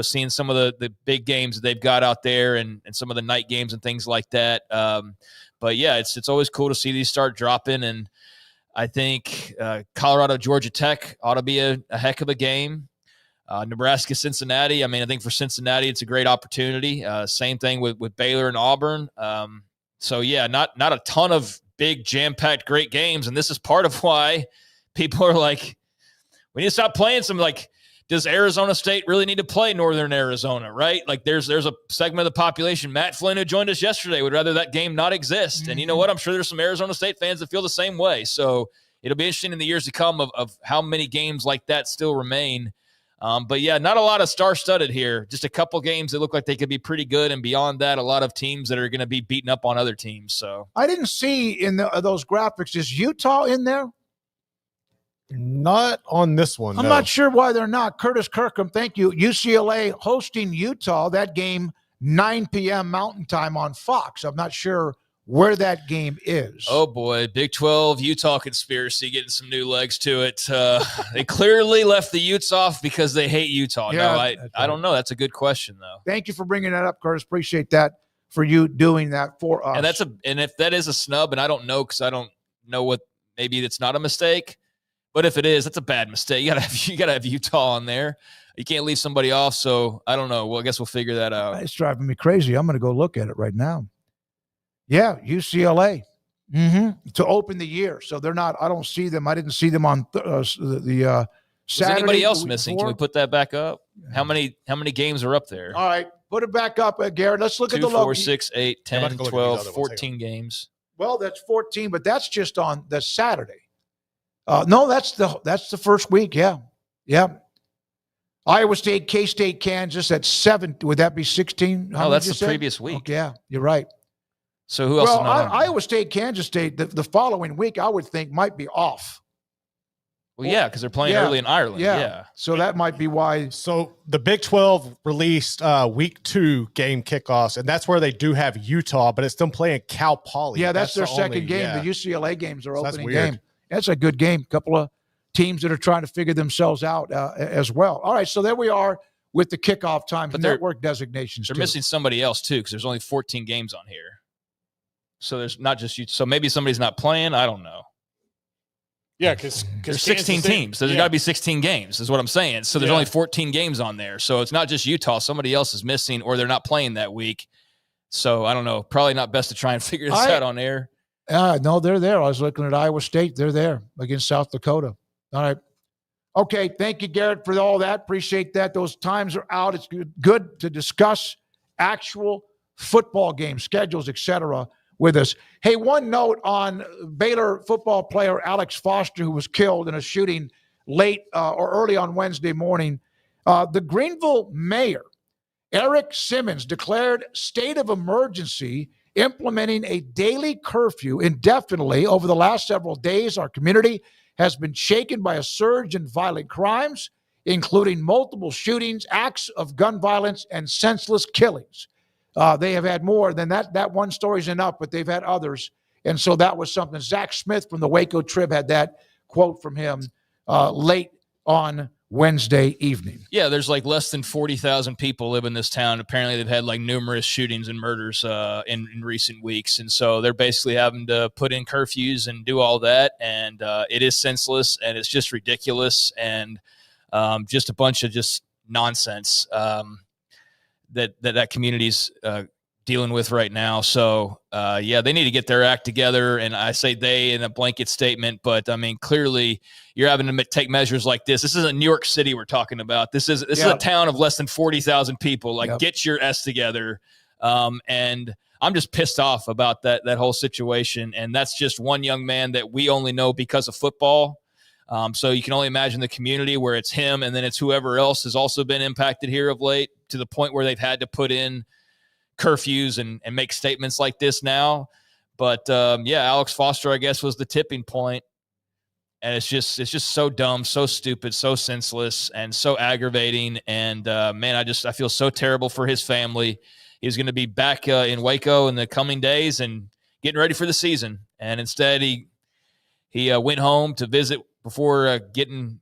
H: seeing some of the big games that they've got out there and some of the night games and things like that. But, yeah, it's always cool to see these start dropping. And I think Colorado, Georgia Tech ought to be a heck of a game. Nebraska, Cincinnati. I mean, I think for Cincinnati, it's a great opportunity. Same thing with Baylor and Auburn. So, yeah, not a ton of big, jam-packed, great games. And this is part of why people are like, we need to stop playing some, like, does Arizona State really need to play Northern Arizona, right? Like, there's a segment of the population, Matt Flynn, who joined us yesterday, would rather that game not exist. And you know what? I'm sure there's some Arizona State fans that feel the same way. So it'll be interesting in the years to come of how many games like that still remain. But, yeah, not a lot of star-studded here. Just a couple games that look like they could be pretty good. And beyond that, a lot of teams that are going to be beating up on other teams. So
F: I didn't see in those graphics, is Utah in there?
I: Not on this one.
F: I'm not sure why they're not. Curtis Kirkham, thank you. UCLA hosting Utah, that game 9 p.m. Mountain Time on Fox. I'm not sure where that game is.
H: Oh, boy. Big 12 Utah conspiracy getting some new legs to it. They clearly left the Utes off because they hate Utah.
F: Yeah,
H: I don't know. That's a good question, though.
F: Thank you for bringing that up, Curtis. Appreciate that for you doing that for us.
H: And if that is a snub, and I don't know because I don't know what – maybe it's not a mistake. But if it is, that's a bad mistake. You gotta have Utah on there. You can't leave somebody off. So I don't know. Well, I guess we'll figure that out.
F: It's driving me crazy. I'm going to go look at it right now. Yeah, UCLA to open the year. So they're not. I don't see them. I didn't see them on the Saturday.
H: Is anybody else missing? Can we put that back up? How many games are up there?
F: All right, put it back up, Garrett. Let's look
H: 2,
F: at the
H: 4, 6, 8, 10, 12, 14 games.
F: Well, that's 14, but that's just on the Saturday. No, that's the first week. Yeah. Iowa State, K-State, Kansas at 7. Would that be 16?
H: No, that's the previous week.
F: Okay, yeah, you're right.
H: So who else?
F: Well, Iowa State, Kansas State, the following week, I would think might be off.
H: Well, yeah, because they're playing early in Ireland. Yeah.
F: So that might be why.
I: So the Big 12 released week 2 game kickoffs, and that's where they do have Utah, but it's them playing Cal Poly.
F: Yeah, that's their second game. Yeah. The UCLA games are opening game. That's a good game. Couple of teams that are trying to figure themselves out as well. All right, so there we are with the kickoff time, but network designations.
H: They're missing somebody else too, because there's only 14 games on here. So there's not just you. So maybe somebody's not playing. I don't know.
G: Yeah, because
H: there's 16 teams. So there's got to be 16 games is what I'm saying. So there's only 14 games on there. So it's not just Utah. Somebody else is missing or they're not playing that week. So I don't know. Probably not best to try and figure this out on air.
F: No, they're there. I was looking at Iowa State. They're there against South Dakota. All right. Okay. Thank you, Garrett, for all that. Appreciate that. Those times are out. It's good to discuss actual football game schedules, etc., with us. Hey, one note on Baylor football player Alex Foster, who was killed in a shooting late or early on Wednesday morning. The Greenville mayor, Eric Simmons, declared state of emergency, implementing a daily curfew indefinitely. Over the last several days, our community has been shaken by a surge in violent crimes, including multiple shootings, acts of gun violence, and senseless killings. They have had more than that. That one story's enough, but they've had others. And so that was something. Zach Smith from the Waco Trib had that quote from him late on Wednesday evening.
H: Yeah, there's like less than 40,000 people live in this town. Apparently they've had like numerous shootings and murders in recent weeks. And so they're basically having to put in curfews and do all that. And it is senseless and it's just ridiculous and just a bunch of just nonsense that community's dealing with right now. So, they need to get their act together. And I say they in a blanket statement, but I mean, clearly you're having to take measures like this. This isn't New York City we're talking about. This is a town of less than 40,000 people. Like, get your S together. And I'm just pissed off about that whole situation. And that's just one young man that we only know because of football. So you can only imagine the community where it's him and then it's whoever else has also been impacted here of late, to the point where they've had to put in curfews and make statements like this now. But Alex Foster, I guess, was the tipping point. And it's just so dumb, so stupid, so senseless, and so aggravating. And I feel so terrible for his family. He's going to be back in Waco in the coming days and getting ready for the season. And instead he went home to visit before getting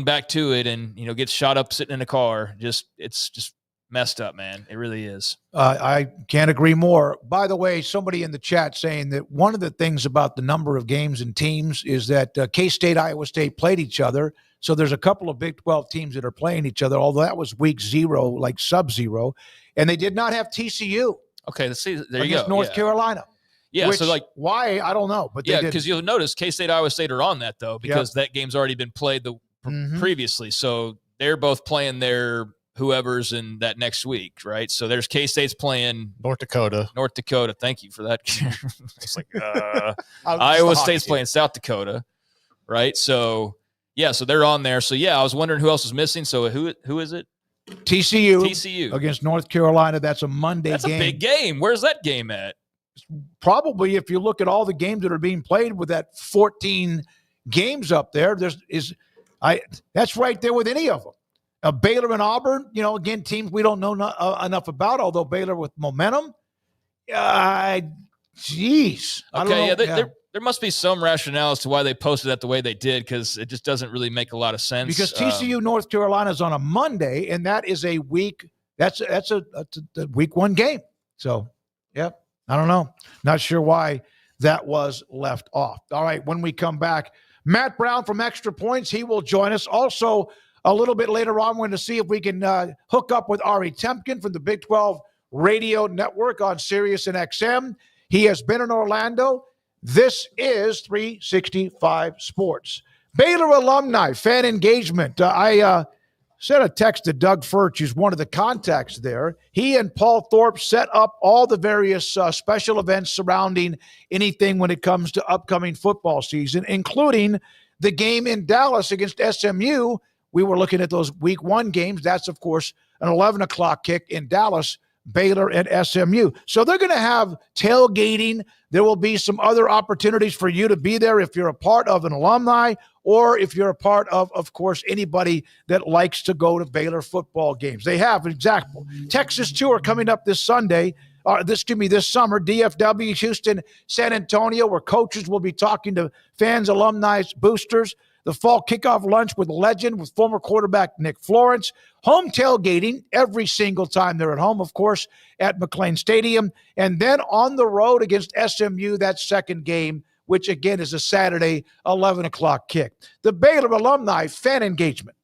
H: back to it, and gets shot up sitting in a car. It's just messed up, man. It really is.
F: I can't agree more. By the way, somebody in the chat saying that one of the things about the number of games and teams is that K-State, Iowa State played each other. So there's a couple of Big 12 teams that are playing each other, although that was week 0, like sub-zero. And they did not have TCU.
H: Okay, let's see. There you go.
F: North Carolina.
H: Yeah,
F: which,
H: so like
F: why? I don't know. But
H: because you'll notice K-State, Iowa State are on that, though, because that game's already been played previously. So they're both playing their whoever's in that next week, right? So there's K-State's playing
I: North Dakota.
H: Thank you for that. It's like Iowa State's playing South Dakota, right? So so they're on there. So I was wondering who else is missing. So who is it?
F: TCU against North Carolina. That's a Monday game.
H: That's a big game. Where's that game at?
F: Probably, if you look at all the games that are being played with that 14 games up there, that's right there with any of them. Baylor and Auburn, again, teams we don't know enough about, although Baylor with momentum. Geez.
H: Okay, there must be some rationale as to why they posted that the way they did, because it just doesn't really make a lot of sense.
F: Because TCU North Carolina is on a Monday, and that is a week. That's a week 1 game. So, I don't know. Not sure why that was left off. All right, when we come back, Matt Brown from Extra Points, he will join us. Also, a little bit later on, we're going to see if we can hook up with Ari Temkin from the Big 12 Radio Network on Sirius and XM. He has been in Orlando. This is 365 Sports. Baylor alumni fan engagement. I sent a text to Doug Furch, who's one of the contacts there. He and Paul Thorpe set up all the various special events surrounding anything when it comes to upcoming football season, including the game in Dallas against SMU. We were looking at those week 1 games. That's, of course, an 11 o'clock kick in Dallas, Baylor and SMU. So they're going to have tailgating. There will be some other opportunities for you to be there if you're a part of an alumni or if you're a part of course, anybody that likes to go to Baylor football games. They have an example. Texas Tour coming up this Sunday. This summer, DFW, Houston, San Antonio, where coaches will be talking to fans, alumni, boosters. The fall kickoff lunch with legend with former quarterback Nick Florence. Home tailgating every single time they're at home, of course, at McLean Stadium. And then on the road against SMU, that second game, which again is a Saturday 11 o'clock kick. The Baylor alumni fan engagement.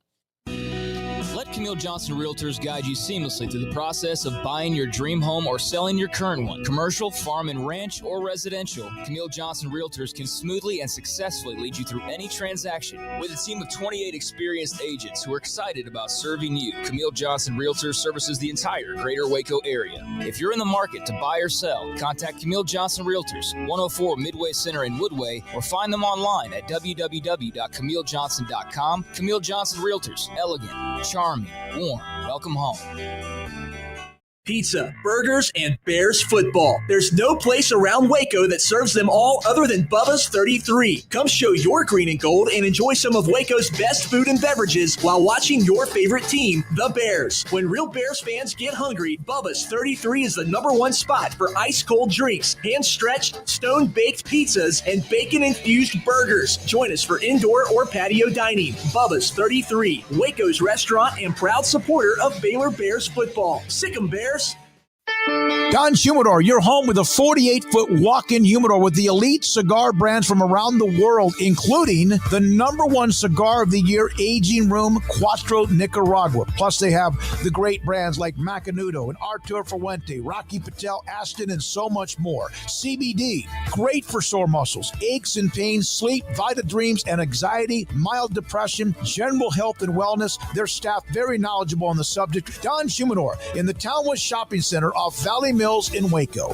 O: Let Camille Johnson Realtors guide you seamlessly through the process of buying your dream home or selling your current one. Commercial, farm and ranch, or residential, Camille Johnson Realtors can smoothly and successfully lead you through any transaction. With a team of 28 experienced agents who are excited about serving you, Camille Johnson Realtors services the entire greater Waco area. If you're in the market to buy or sell, contact Camille Johnson Realtors, 104 Midway Center in Woodway, or find them online at www.camillejohnson.com. Camille Johnson Realtors, elegant, charming, warm. Welcome home.
P: Pizza, burgers, and Bears football. There's no place around Waco that serves them all other than Bubba's 33. Come show your green and gold and enjoy some of Waco's best food and beverages while watching your favorite team, the Bears. When real Bears fans get hungry, Bubba's 33 is the #1 spot for ice-cold drinks, hand-stretched, stone-baked pizzas, and bacon-infused burgers. Join us for indoor or patio dining. Bubba's 33, Waco's restaurant and proud supporter of Baylor Bears football. Sick 'em, Bears.
F: Don's Humidor, your home with a 48-foot walk-in humidor with the elite cigar brands from around the world, including the #1 cigar of the year, Aging Room Cuatro Nicaragua. Plus, they have the great brands like Macanudo and Artur Fuente, Rocky Patel, Aston, and so much more. CBD, great for sore muscles, aches and pains, sleep, Vita Dreams, and anxiety, mild depression, general health and wellness. Their staff very knowledgeable on the subject. Don's Humidor in the Townwest Shopping Center off Valley Mills in Waco.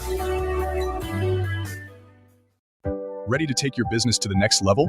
Q: Ready to take your business to the next level?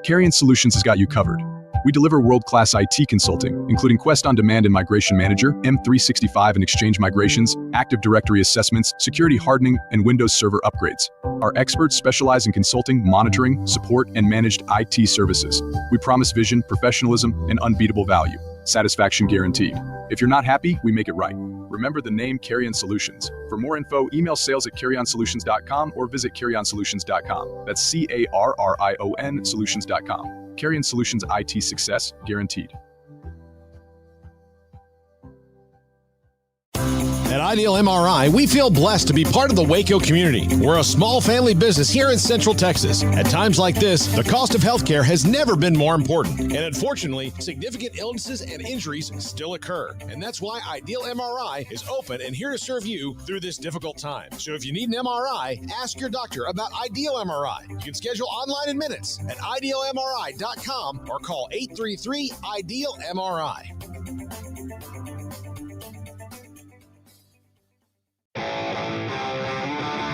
Q: Carrion Solutions has got you covered. We deliver world-class IT consulting, including Quest On Demand and Migration Manager, M365 and Exchange migrations, Active Directory assessments, security hardening, and Windows Server upgrades. Our experts specialize in consulting, monitoring, support, and managed IT services. We promise vision, professionalism, and unbeatable value. Satisfaction guaranteed. If you're not happy, we make it right. Remember the name Carrion Solutions. For more info, email sales@carrionsolutions.com or visit carrionsolutions.com. That's CARRION solutions.com. Carrion Solutions, IT success guaranteed.
R: At Ideal MRI, we feel blessed to be part of the Waco community. We're a small family business here in Central Texas. At times like this, the cost of healthcare has never been more important. And unfortunately, significant illnesses and injuries still occur. And that's why Ideal MRI is open and here to serve you through this difficult time. So if you need an MRI, ask your doctor about Ideal MRI. You can schedule online in minutes at idealmri.com or call 833-IDEAL-MRI.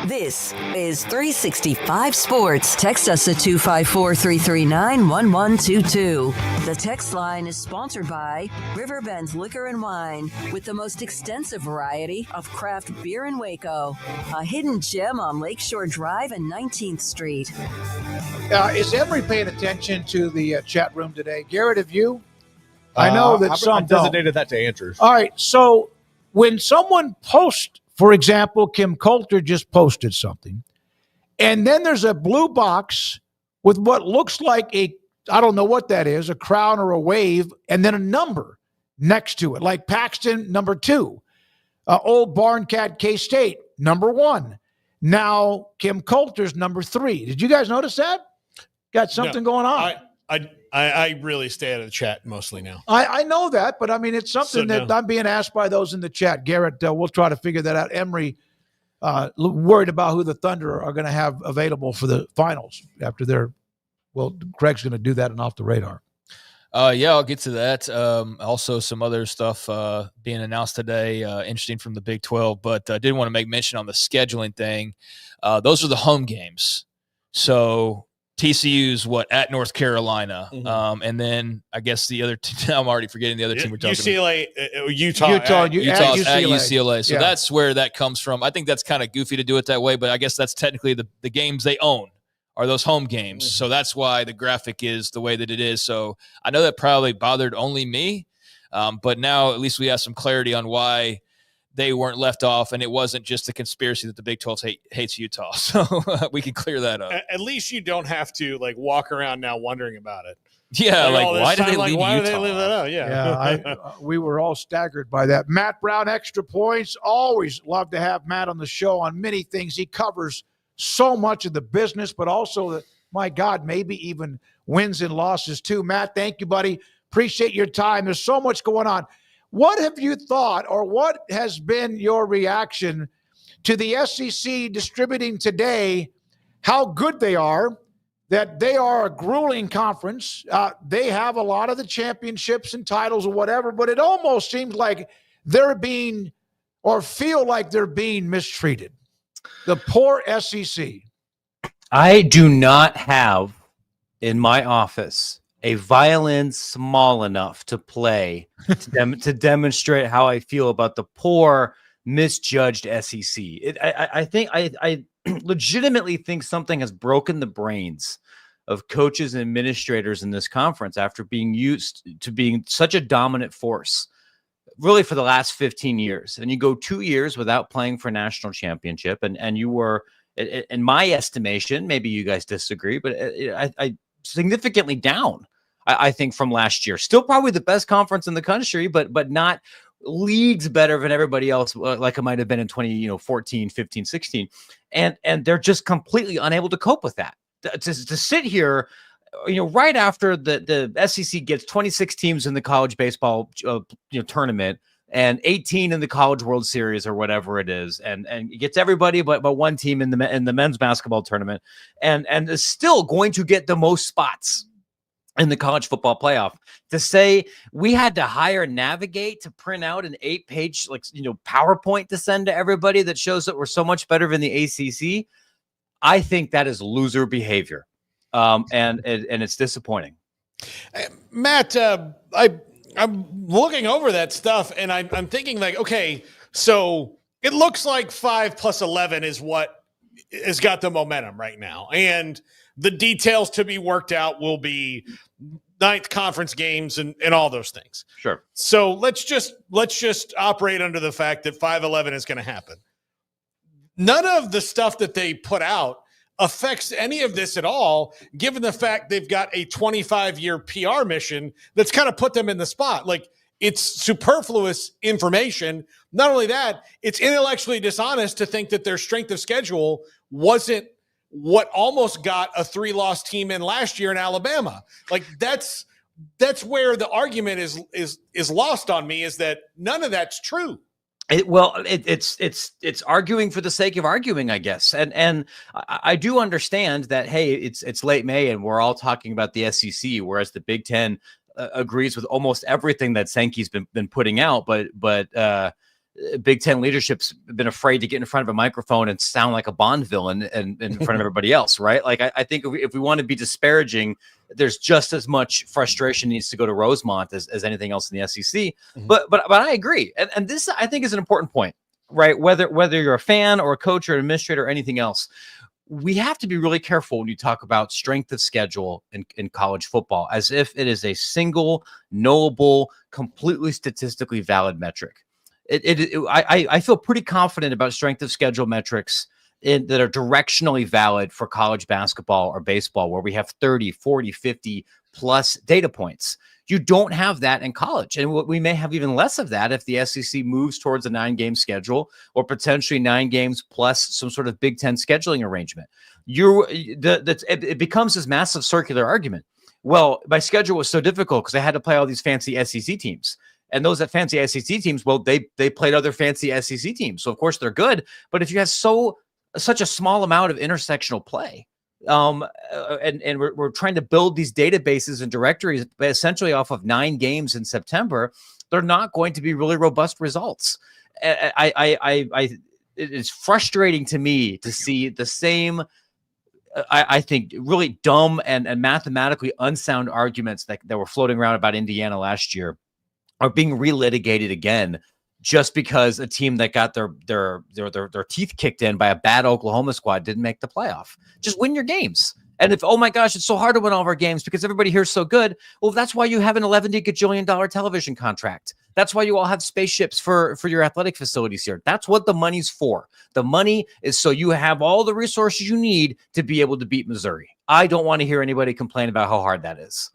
D: This is 365 Sports. Text us at 254-339-1122. The text line is sponsored by Riverbend Liquor and Wine, with the most extensive variety of craft beer in Waco. A hidden gem on Lakeshore Drive and 19th Street.
F: Is Emory paying attention to the chat room today? Garrett, have you? I know that some
I: I designated that to answers.
F: All right, so when someone posts, for example, Kim Coulter just posted something, and then there's a blue box with what looks like I don't know what that is, a crown or a wave, and then a number next to it, like Paxton, #2. Old Barncat K-State, #1. Now, Kim Coulter's #3. Did you guys notice that? got something going on.
G: I really stay out of the chat mostly now.
F: I know that, but I mean, it's something that I'm being asked by those in the chat. Garrett, we'll try to figure that out. Emery, worried about who the Thunder are going to have available for the finals after Craig's going to do that and off the radar.
H: Yeah, I'll get to that. Also, some other stuff being announced today, interesting from the Big 12. But I did want to make mention on the scheduling thing. Those are the home games. So TCU's at North Carolina, and then I guess the other. I'm already forgetting the other team we're talking
G: UCLA,
H: about.
G: Utah
H: Utah's at UCLA. So
F: Yeah.
H: that's where that comes from. I think that's kind of goofy to do it that way, but I guess that's technically the games they own are those home games. So that's why the graphic is the way that it is. So I know that probably bothered only me, but now at least we have some clarity on why they weren't left off, and it wasn't just a conspiracy that the Big 12 hates Utah. So we can clear that up.
G: At least you don't have to walk around now wondering about it.
H: Yeah, why did they leave Utah?
G: Why did they leave that out?
F: Yeah, we were all staggered by that. Matt Brown, Extra Points. Always love to have Matt on the show on many things. He covers so much of the business, but also, my God, maybe even wins and losses too. Matt, thank you, buddy. Appreciate your time. There's so much going on. What have you thought, or what has been your reaction to the SEC distributing today how good they are, that they are a grueling conference? They have a lot of the championships and titles or whatever, but it almost seems like they're being, or feel like they're being mistreated. The poor SEC.
S: I do not have in my office a violin small enough to play to demonstrate how I feel about the poor, misjudged SEC. I legitimately think something has broken the brains of coaches and administrators in this conference after being used to being such a dominant force really for the last 15 years. And you go 2 years without playing for a national championship. And you were, in my estimation, maybe you guys disagree, but I significantly down, I think, from last year. Still probably the best conference in the country, but not leagues better than everybody else, like it might have been in 2014, 15, 16. And they're just completely unable to cope with that. To sit here, right after the SEC gets 26 teams in the college baseball tournament and 18 in the College World Series or whatever it is, and it gets everybody but one team in the men's basketball tournament, and is still going to get the most spots in the college football playoff. To say we had to hire Navigate to print out an 8-page PowerPoint to send to everybody that shows that we're so much better than the ACC, I think that is loser behavior. And it's disappointing.
G: Matt, I'm looking over that stuff and I'm thinking okay, so it looks like 5 plus 11 is what has got the momentum right now. And the details to be worked out will be ninth conference games and all those things.
S: Sure.
G: So let's just operate under the fact that 5-11 is going to happen. None of the stuff that they put out affects any of this at all, given the fact they've got a 25-year PR mission that's kind of put them in the spot. It's superfluous information. Not only that, it's intellectually dishonest to think that their strength of schedule wasn't what almost got a 3-loss team in last year in Alabama. That's where the argument is lost on me, is that none of that's true.
S: It's arguing for the sake of arguing, I guess. And I do understand that, hey, it's late May and we're all talking about the SEC, whereas the Big Ten agrees with almost everything that Sankey's been putting out. But Big Ten leadership's been afraid to get in front of a microphone and sound like a Bond villain and in front of everybody else, right? I think if we want to be disparaging, there's just as much frustration needs to go to Rosemont as anything else in the SEC. Mm-hmm. But I agree, and this I think is an important point, right? Whether you're a fan or a coach or an administrator or anything else, we have to be really careful when you talk about strength of schedule in college football, as if it is a single, knowable, completely statistically valid metric. I feel pretty confident about strength of schedule metrics that are directionally valid for college basketball or baseball, where we have 30, 40, 50 plus data points. You don't have that in college. And we may have even less of that if the SEC moves towards a 9-game schedule, or potentially 9 games plus some sort of Big Ten scheduling arrangement. it becomes this massive circular argument. Well, my schedule was so difficult because I had to play all these fancy SEC teams. And those that fancy SEC teams, well, they played other fancy SEC teams. So, of course, they're good. But if you have such a small amount of intersectional play, and we're trying to build these databases and directories essentially off of 9 games in September, they're not going to be really robust results. It's frustrating to me to see the same, I think, really dumb and mathematically unsound arguments that were floating around about Indiana last year are being relitigated again just because a team that got their teeth kicked in by a bad Oklahoma squad didn't make the playoff. Just win your games. And if, oh my gosh, it's so hard to win all of our games because everybody here is so good. Well, that's why you have an $11 gajillion television contract. That's why you all have spaceships for your athletic facilities here. That's what the money's for. The money is so you have all the resources you need to be able to beat Missouri. I don't want to hear anybody complain about how hard that is.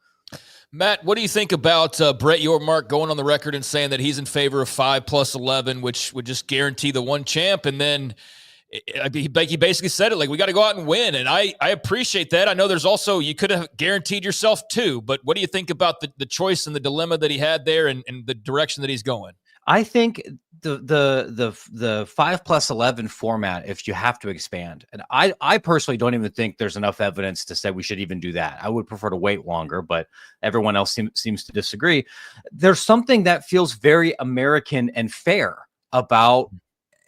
H: Matt, what do you think about Brett Yormark going on the record and saying that he's in favor of 5 + 11, which would just guarantee the one champ? And then he basically said it like, we got to go out and win. And I appreciate that. I know there's also, you could have guaranteed yourself 2, but what do you think about the choice and the dilemma that he had there and the direction that he's going?
S: I think the 5 + 11 format, if you have to expand, and I personally don't even think there's enough evidence to say we should even do that. I would prefer to wait longer, but everyone else seems to disagree. There's something that feels very American and fair about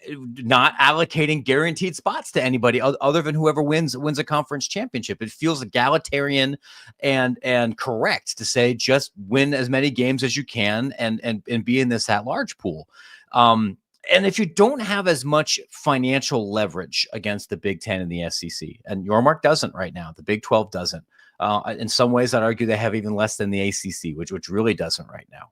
S: not allocating guaranteed spots to anybody other than whoever wins a conference championship. It feels egalitarian and correct to say just win as many games as you can and be in this at-large pool. And if you don't have as much financial leverage against the Big Ten and the SEC, and Yormark doesn't right now, the Big 12 doesn't. In some ways, I'd argue they have even less than the ACC, which really doesn't right now.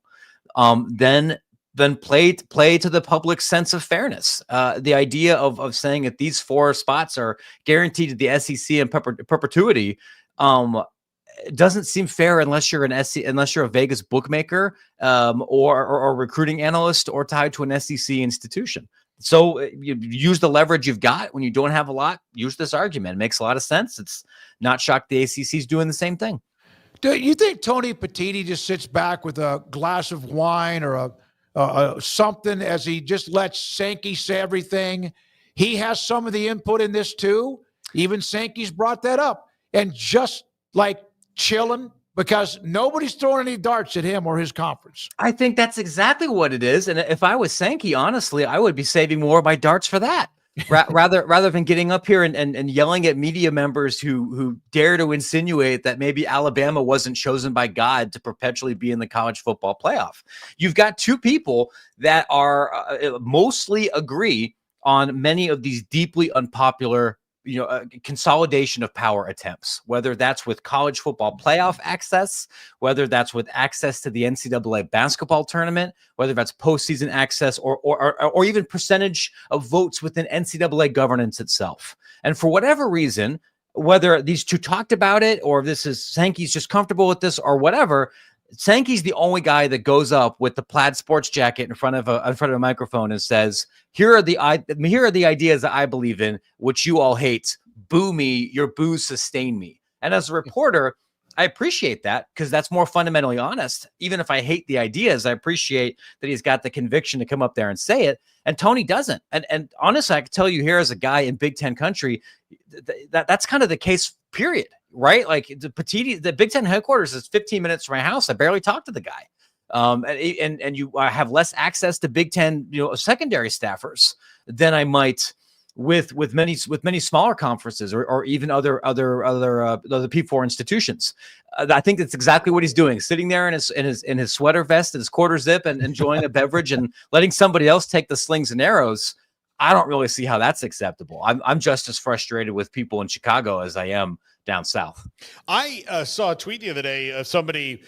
S: Then play to the public's sense of fairness. The idea of saying that these 4 spots are guaranteed to the SEC in perpetuity doesn't seem fair unless you're unless you're a Vegas bookmaker or a recruiting analyst or tied to an SEC institution. So you use the leverage you've got when you don't have a lot. Use this argument. It makes a lot of sense. It's not shocked the ACC is doing the same thing.
F: Do you think Tony Petitti just sits back with a glass of wine or something as he just lets Sankey say everything? He has some of the input in this too. Even Sankey's brought that up, and just like chilling because nobody's throwing any darts at him or his conference.
S: I think that's exactly what it is. And if I was Sankey, honestly, I would be saving more of my darts for that. rather than getting up here and yelling at media members who dare to insinuate that maybe Alabama wasn't chosen by God to perpetually be in the college football playoff. You've got 2 people that are mostly agree on many of these deeply unpopular consolidation of power attempts, whether that's with college football playoff access, whether that's with access to the NCAA basketball tournament, whether that's postseason access or even percentage of votes within NCAA governance itself. And for whatever reason, whether these 2 talked about it or this is Sankey's just comfortable with this or whatever, Sankey's the only guy that goes up with the plaid sports jacket in front of a microphone and says, here are the ideas that I believe in, which you all hate. Boo me, your boos sustain me. And as a reporter, I appreciate that because that's more fundamentally honest. Even if I hate the ideas, I appreciate that he's got the conviction to come up there and say it. And Tony doesn't. And honestly, I can tell you here as a guy in Big Ten country, that's kind of the case, period. Right? Like the Big Ten headquarters is 15 minutes from my house. I barely talk to the guy. And you have less access to Big Ten, secondary staffers than I might with many smaller conferences or even other P4 institutions. I think that's exactly what he's doing, sitting there in his sweater vest and his quarter zip and enjoying a beverage and letting somebody else take the slings and arrows. I don't really see how that's acceptable. I'm just as frustrated with people in Chicago as I am down south.
G: I saw a tweet the other day of somebody,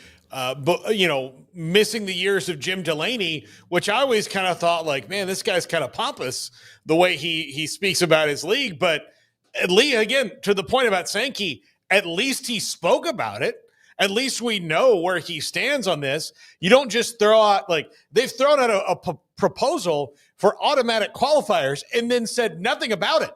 G: missing the years of Jim Delaney, which I always kind of thought like, man, this guy's kind of pompous the way he speaks about his league. But again, to the point about Sankey, at least he spoke about it. At least we know where he stands on this. You don't just throw out, like, they've thrown out a proposal for automatic qualifiers and then said nothing about it.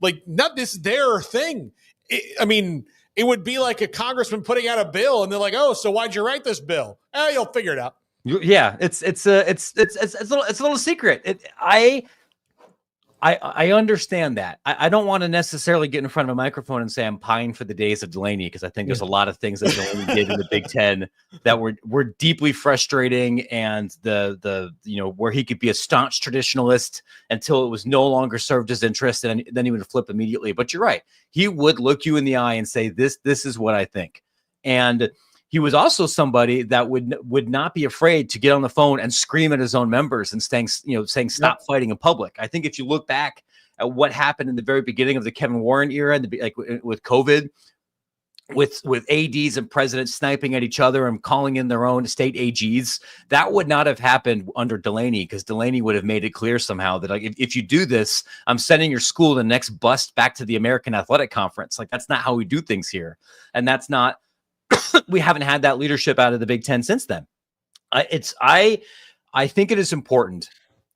G: like not this their thing. It would be like a congressman putting out a bill, and they're like, "Oh, so why'd you write this bill? Oh, you'll figure it out."
S: Yeah, it's a little secret. I understand that. I don't want to necessarily get in front of a microphone and say I'm pining for the days of Delaney, because I think there's a lot of things that Delaney did in the Big Ten that were deeply frustrating, and the where he could be a staunch traditionalist until it was no longer served his interest, and then he would flip immediately. But you're right. He would look you in the eye and say, this is what I think. And he was also somebody that would not be afraid to get on the phone and scream at his own members and saying stop fighting in public. I think if you look back at what happened in the very beginning of the Kevin Warren era, and with COVID, with ADs and presidents sniping at each other and calling in their own state AGs, that would not have happened under Delaney, because Delaney would have made it clear somehow that, like, if you do this, I'm sending your school the next bus back to the American Athletic Conference. Like, that's not how we do things here. And that's not, we haven't had that leadership out of the Big Ten since then. I think it is important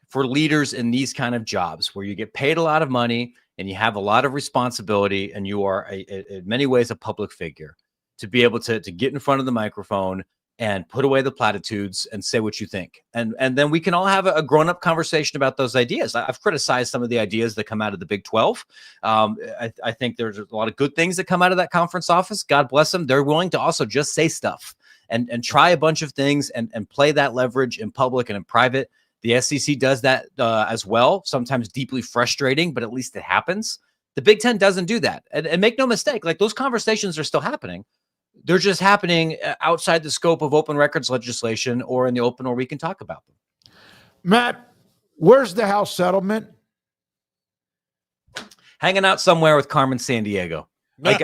S: for leaders in these kind of jobs where you get paid a lot of money and you have a lot of responsibility and you are in many ways a public figure, to be able to get in front of the microphone and put away the platitudes and say what you think. And then we can all have a grown-up conversation about those ideas. I've criticized some of the ideas that come out of the Big 12. I think there's a lot of good things that come out of that conference office. God bless them. They're willing to also just say stuff and try a bunch of things and play that leverage in public and in private. The SEC does that as well, sometimes deeply frustrating, but at least it happens. The Big Ten doesn't do that. And make no mistake, like, those conversations are still happening. They're just happening outside the scope of open records legislation, or in the open where we can talk about them.
F: Matt, where's the House settlement?
S: Hanging out somewhere with Carmen Sandiego. Like,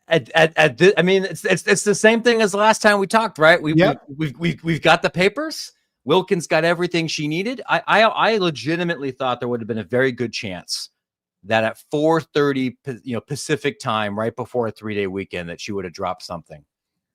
S: it's the same thing as the last time we talked, right? We've got the papers. Wilkins got everything she needed. I legitimately thought there would have been a very good chance that at 4:30, Pacific time, right before a 3-day weekend, that she would have dropped something.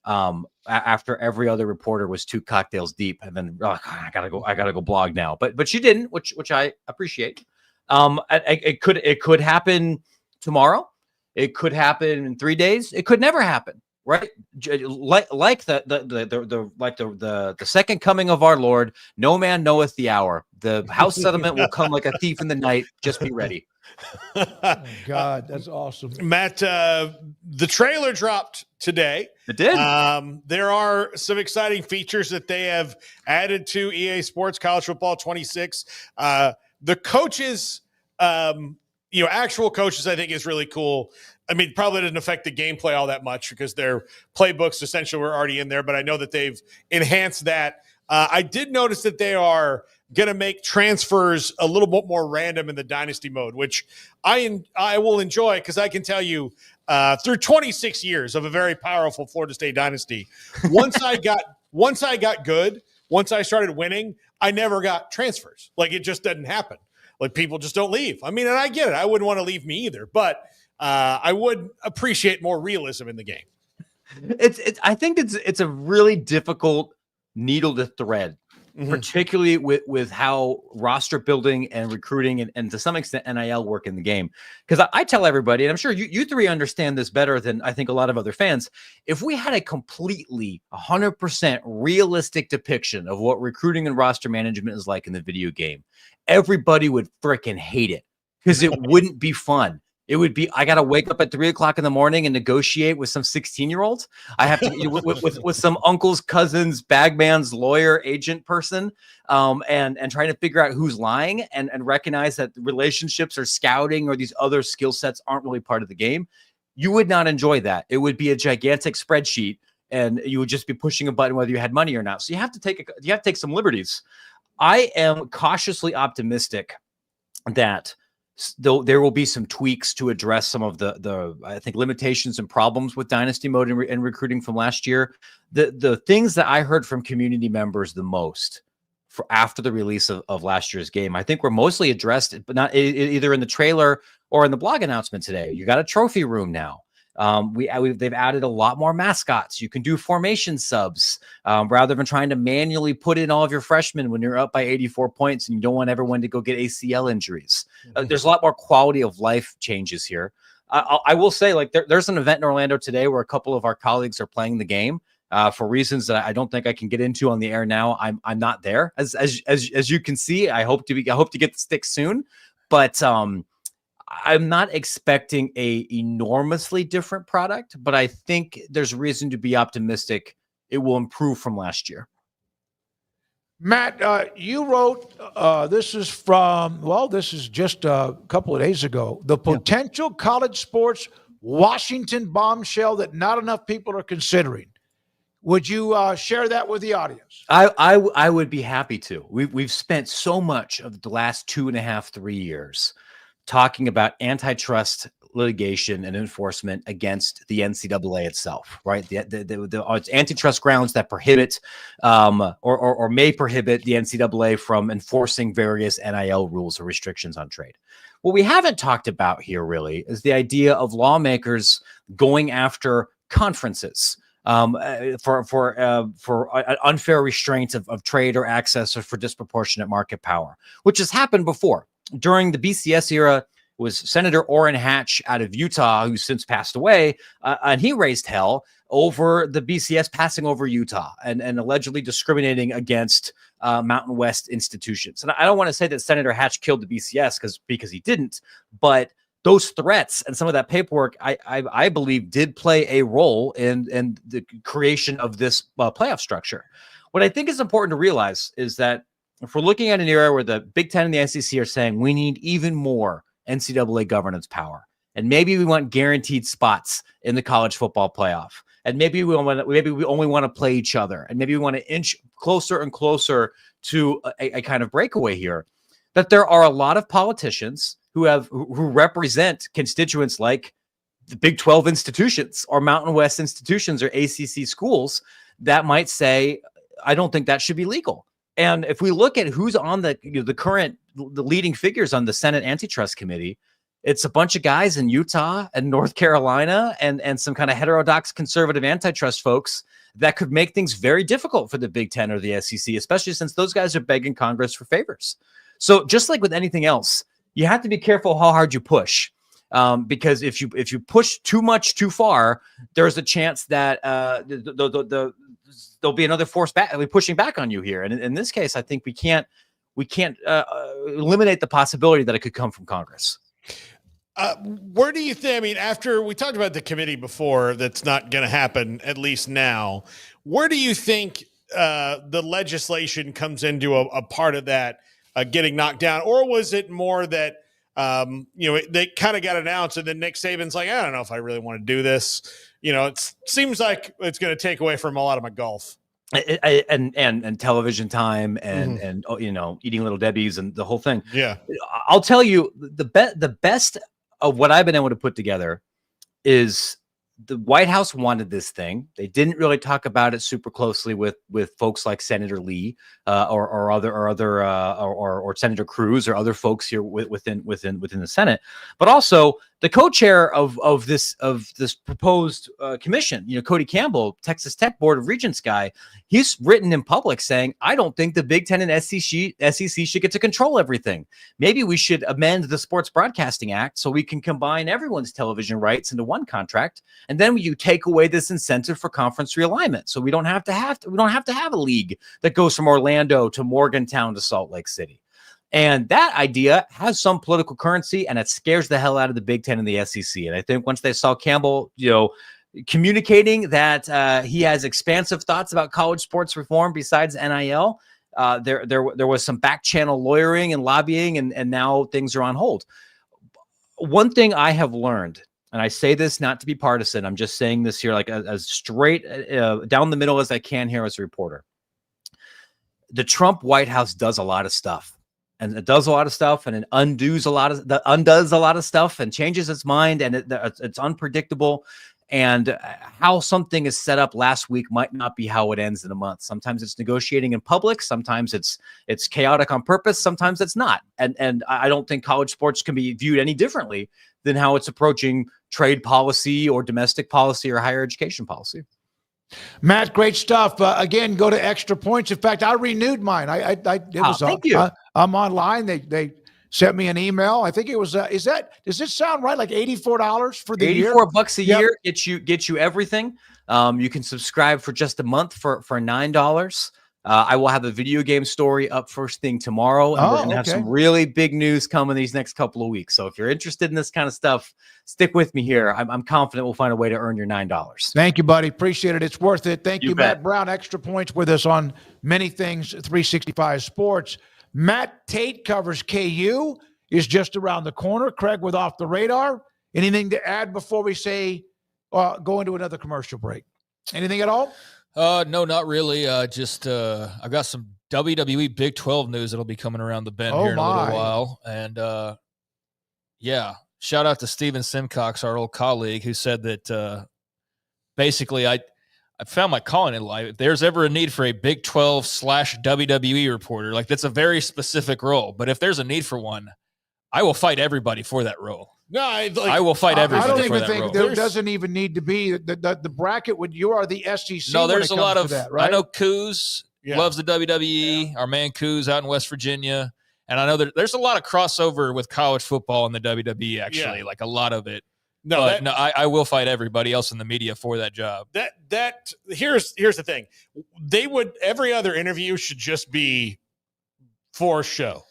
S: After every other reporter was 2 cocktails deep, and then I gotta go blog now. But she didn't, which I appreciate. It could happen tomorrow. It could happen in 3 days. It could never happen, right? Like the second coming of our Lord. No man knoweth the hour. The House settlement will come like a thief in the night. Just be ready.
F: Oh, God, that's awesome.
G: Matt, the trailer dropped today.
S: It did.
G: There are some exciting features that they have added to EA Sports College Football 26. The coaches, actual coaches, I think is really cool. I mean, probably didn't affect the gameplay all that much because their playbooks essentially were already in there, but I know that they've enhanced that. I did notice that they are going to make transfers a little bit more random in the dynasty mode, which I will enjoy, because I can tell you through 26 years of a very powerful Florida State dynasty, once I got good, once I started winning, I never got transfers. Like, it just doesn't happen. Like, people just don't leave. I mean, and I get it. I wouldn't want to leave me either, but I would appreciate more realism in the game.
S: I think it's a really difficult needle to thread, particularly with how roster building and recruiting and to some extent NIL work in the game. Because I tell everybody, and I'm sure you three understand this better than I think a lot of other fans, if we had a completely 100% realistic depiction of what recruiting and roster management is like in the video game, everybody would freaking hate it, because it wouldn't be fun. It would be, I got to wake up at 3:00 in the morning and negotiate with some 16-year-olds. I have to with some uncle's, cousin's, bagman's, lawyer, agent person, and trying to figure out who's lying and recognize that relationships or scouting or these other skill sets aren't really part of the game. You would not enjoy that. It would be a gigantic spreadsheet, and you would just be pushing a button whether you had money or not. So you have to take some liberties. I am cautiously optimistic that though there will be some tweaks to address some of the I think limitations and problems with dynasty mode and recruiting from last year. The things that I heard from community members the most for after the release of last year's game, I think were mostly addressed, but not either in the trailer or in the blog announcement today. You got a trophy room now. They've added a lot more mascots. You can do formation subs rather than trying to manually put in all of your freshmen when you're up by 84 points and you don't want everyone to go get ACL injuries. There's a lot more quality of life changes here. I will say, like, there's an event in Orlando today where a couple of our colleagues are playing the game for reasons that I don't think I can get into on the air now. I'm not there, as you can see. I hope to get the stick soon, but I'm not expecting a enormously different product, but I think there's reason to be optimistic it will improve from last year.
F: Matt, you wrote, this is just a couple of days ago, the potential college sports Washington bombshell that not enough people are considering. Would you share that with the audience?
S: I would be happy to. We've spent so much of the last 2.5, 3 years talking about antitrust litigation and enforcement against the NCAA itself, right? The antitrust grounds that prohibit or may prohibit the NCAA from enforcing various NIL rules or restrictions on trade. What we haven't talked about here really is the idea of lawmakers going after conferences for unfair restraints of trade or access, or for disproportionate market power, which has happened before. During the BCS era, was Senator Orrin Hatch out of Utah, who's since passed away, and he raised hell over the BCS passing over Utah and allegedly discriminating against Mountain West institutions. And I don't want to say that Senator Hatch killed the BCS because he didn't, but those threats and some of that paperwork, I believe, did play a role in the creation of this playoff structure. What I think is important to realize is that if we're looking at an era where the Big Ten and the SEC are saying we need even more NCAA governance power, and maybe we want guaranteed spots in the college football playoff, and maybe we only want to play each other, and maybe we want to inch closer and closer to a kind of breakaway here, that there are a lot of politicians who represent constituents like the Big 12 institutions or Mountain West institutions or ACC schools that might say, I don't think that should be legal. And if we look at who's on the leading figures on the Senate Antitrust Committee, it's a bunch of guys in Utah and North Carolina and some kind of heterodox conservative antitrust folks that could make things very difficult for the Big Ten or the SEC, especially since those guys are begging Congress for favors. So just like with anything else, you have to be careful how hard you push, because if you push too much too far, there's a chance that there'll be another force pushing back on you here. And in this case, I think we can't eliminate the possibility that it could come from Congress.
G: Where do you think, I mean, after we talked about the committee before, that's not going to happen, at least now, where do you think the legislation comes into a part of that getting knocked down? Or was it more that, they kind of got announced and then Nick Saban's like, I don't know if I really want to do this. It seems like it's going to take away from a lot of my golf.
S: And television time and eating Little Debbie's and the whole thing.
G: Yeah.
S: I'll tell you, the best of what I've been able to put together is the White House wanted this thing. They didn't really talk about it super closely with folks like Senator Lee or Senator Cruz or other folks here within the Senate, but also the co-chair of this proposed commission, Cody Campbell, Texas Tech Board of Regents guy, he's written in public saying, I don't think the Big Ten and SEC should get to control everything. Maybe we should amend the Sports Broadcasting Act so we can combine everyone's television rights into one contract, and then you take away this incentive for conference realignment, so we don't have to have a league that goes from Orlando to Morgantown to Salt Lake City. And that idea has some political currency, and it scares the hell out of the Big Ten and the SEC. And I think once they saw Campbell, communicating that he has expansive thoughts about college sports reform besides NIL, there was some back channel lawyering and lobbying, and now things are on hold. One thing I have learned, and I say this not to be partisan, I'm just saying this here like as straight down the middle as I can here as a reporter. The Trump White House does a lot of stuff. And it does a lot of stuff, and it undoes a lot of stuff, and changes its mind, and it's unpredictable. And how something is set up last week might not be how it ends in a month. Sometimes it's negotiating in public. Sometimes it's chaotic on purpose. Sometimes it's not. And I don't think college sports can be viewed any differently than how it's approaching trade policy or domestic policy or higher education policy.
F: Matt, great stuff. Again, go to Extra Points. In fact, I renewed mine.
S: Thank you.
F: I'm online. They sent me an email. I think it was. Does it sound right? Like $84 for the year?
S: $84 a year gets you everything. You can subscribe for just a month for $9. I will have a video game story up first thing tomorrow, and we're going to have some really big news coming these next couple of weeks. So if you're interested in this kind of stuff, stick with me here. I'm confident we'll find a way to earn your $9.
F: Thank you, buddy. Appreciate it. It's worth it. Thank you,
S: bet.
F: Matt Brown. Extra Points with us on many things, 365 Sports. Matt Tate covers KU, is just around the corner. Craig with Off the Radar. Anything to add before we say go into another commercial break? Anything at all?
H: No, not really. I've got some WWE Big 12 news that'll be coming around the bend here in a little while. And shout out to Steven Simcox, our old colleague, who said that basically I found my calling in life. If there's ever a need for a Big 12 / WWE reporter, like that's a very specific role. But if there's a need for one, I will fight everybody for that role.
G: No,
H: I will fight everybody for that role. I don't even think
F: there doesn't even need to be the bracket. You are the SEC.
H: No, there's a lot of
F: that, right?
H: I know Coos loves the WWE. Our man Coos out in West Virginia, and I know there's a lot of crossover with college football and the WWE. Actually, like a lot of it. I will fight everybody else in the media for that job.
G: Here's the thing. Every other interview should just be for show.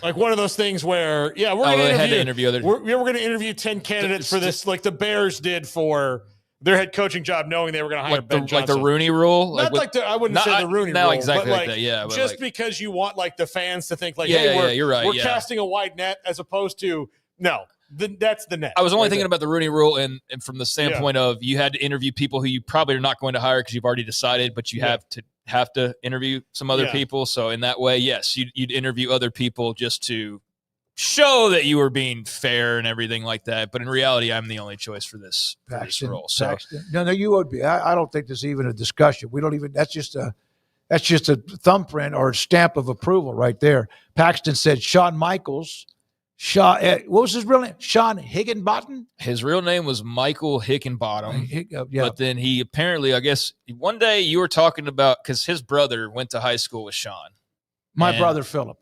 G: Like one of those things where, we're going to interview 10 candidates for this, like the Bears did for their head coaching job, knowing they were going to hire Ben Johnson.
H: Like the Rooney Rule?
G: I wouldn't say the Rooney Rule.
H: Exactly
G: but
H: like that,
G: just because you want like the fans to think like,
H: you're right.
G: We're casting a wide net as opposed to, that's the net.
H: I was only thinking about the Rooney Rule and from the standpoint of you had to interview people who you probably are not going to hire because you've already decided, but you have to interview some other people. So in that way, yes, you'd interview other people just to show that you were being fair and everything like that. But in reality, I'm the only choice for this role. So
F: no, you would be. I don't think there's even a discussion. We don't even. That's just a thumbprint or a stamp of approval right there. Paxton said Shawn Michaels. What was his real name? Sean Higginbottom?
H: His real name was Michael Hickenbottom. But then he apparently, I guess, one day you were talking about, because his brother went to high school with Sean.
F: My brother Philip,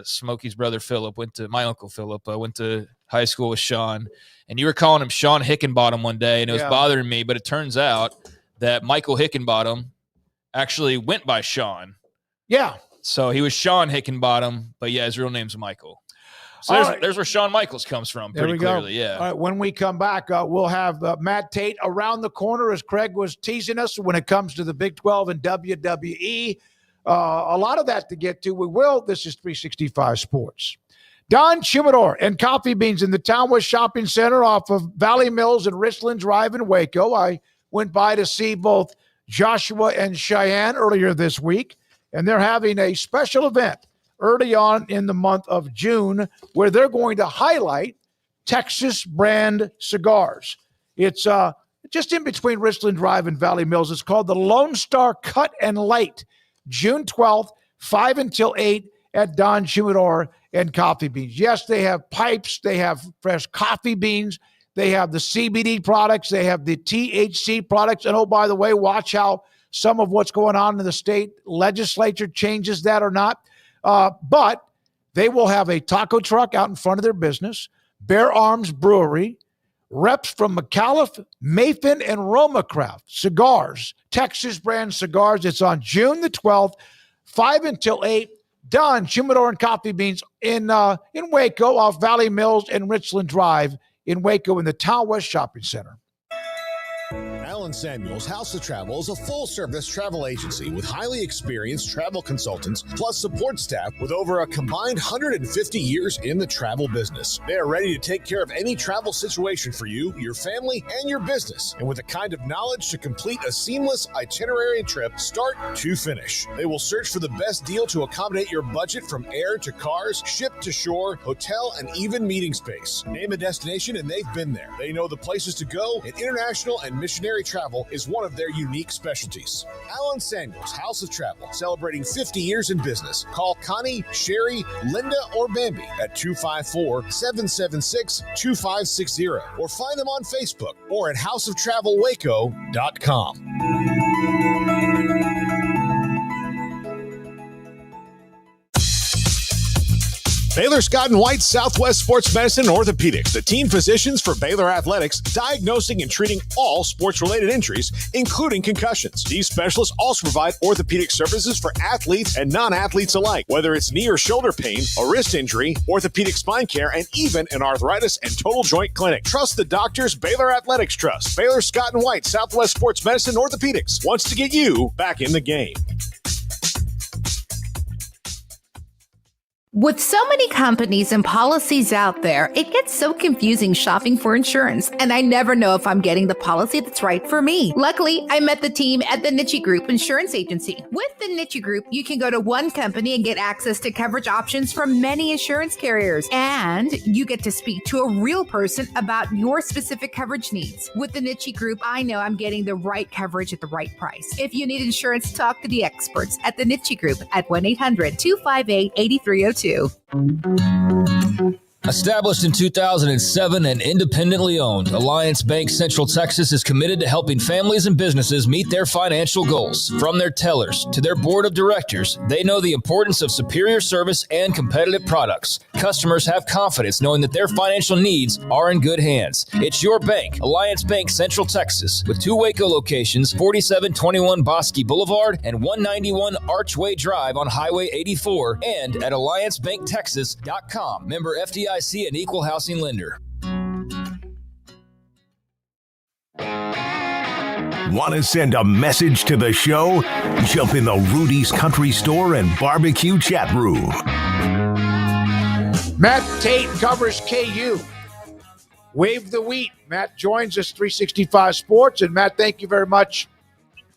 H: Smokey's brother Philip my Uncle Philip went to high school with Sean. And you were calling him Sean Hickenbottom one day, and it was bothering me. But it turns out that Michael Hickenbottom actually went by Sean.
F: Yeah.
H: So he was Sean Hickenbottom, but his real name's Michael. So there's where Shawn Michaels comes from pretty clearly, yeah. All
F: right, when we come back, we'll have Matt Tate around the corner, as Craig was teasing us, when it comes to the Big 12 and WWE. A lot of that to get to. We will. This is 365 Sports. Don Chimador and Coffee Beans in the Town West Shopping Center off of Valley Mills and Richland Drive in Waco. I went by to see both Joshua and Cheyenne earlier this week, and they're having a special event early on in the month of June, where they're going to highlight Texas brand cigars. It's just in between Richland Drive and Valley Mills. It's called the Lone Star Cut and Light, June 12th, 5 until 8 at Don Chimador and Coffee Beans. Yes, they have pipes. They have fresh coffee beans. They have the CBD products. They have the THC products. And, oh, by the way, watch how some of what's going on in the state legislature changes that or not. But they will have a taco truck out in front of their business, Bear Arms Brewery, reps from McAuliffe, Mayfin, and Roma Craft Cigars, Texas brand cigars. It's on June the 12th, 5 until 8. Don Chimador and Coffee Beans in Waco off Valley Mills and Richland Drive in Waco in the Town West Shopping Center.
R: Alan Samuels House of Travel is a full-service travel agency with highly experienced travel consultants plus support staff with over a combined 150 years in the travel business. They are ready to take care of any travel situation for you, your family, and your business, and with the kind of knowledge to complete a seamless itinerary trip start to finish. They will search for the best deal to accommodate your budget from air to cars, ship to shore, hotel, and even meeting space. Name a destination and they've been there. They know the places to go and international and missionary Sherry Travel is one of their unique specialties. Alan Samuels, House of Travel, celebrating 50 years in business. Call Connie, Sherry, Linda, or Bambi at 254-776-2560 or find them on Facebook or at houseoftravelwaco.com. Baylor Scott & White Southwest Sports Medicine and Orthopedics, the team physicians for Baylor Athletics, diagnosing and treating all sports-related injuries, including concussions. These specialists also provide orthopedic services for athletes and non-athletes alike, whether it's knee or shoulder pain, a wrist injury, orthopedic spine care, and even an arthritis and total joint clinic. Trust the doctors Baylor Athletics trust. Baylor Scott & White Southwest Sports Medicine and Orthopedics wants to get you back in the game.
T: With so many companies and policies out there, it gets so confusing shopping for insurance, and I never know if I'm getting the policy that's right for me. Luckily, I met the team at the Natty Group Insurance Agency. With the Natty Group, you can go to one company and get access to coverage options from many insurance carriers, and you get to speak to a real person about your specific coverage needs. With the Natty Group, I know I'm getting the right coverage at the right price. If you need insurance, talk to the experts at the Natty Group at 1-800-258-8302.
O: Established in 2007 and independently owned, Alliance Bank Central Texas is committed to helping families and businesses meet their financial goals. From their tellers to their board of directors, they know the importance of superior service and competitive products. Customers have confidence knowing that their financial needs are in good hands. It's your bank, Alliance Bank Central Texas, with 2 Waco locations, 4721 Bosque Boulevard and 191 Archway Drive on Highway 84, and at alliancebanktexas.com. Member FDIC, an equal housing lender.
B: Want to send a message to the show? Jump in the Rudy's Country Store and Barbecue chat room.
F: Matt Tate covers KU. Wave the wheat. Matt joins us, 365 Sports. And Matt, thank you very much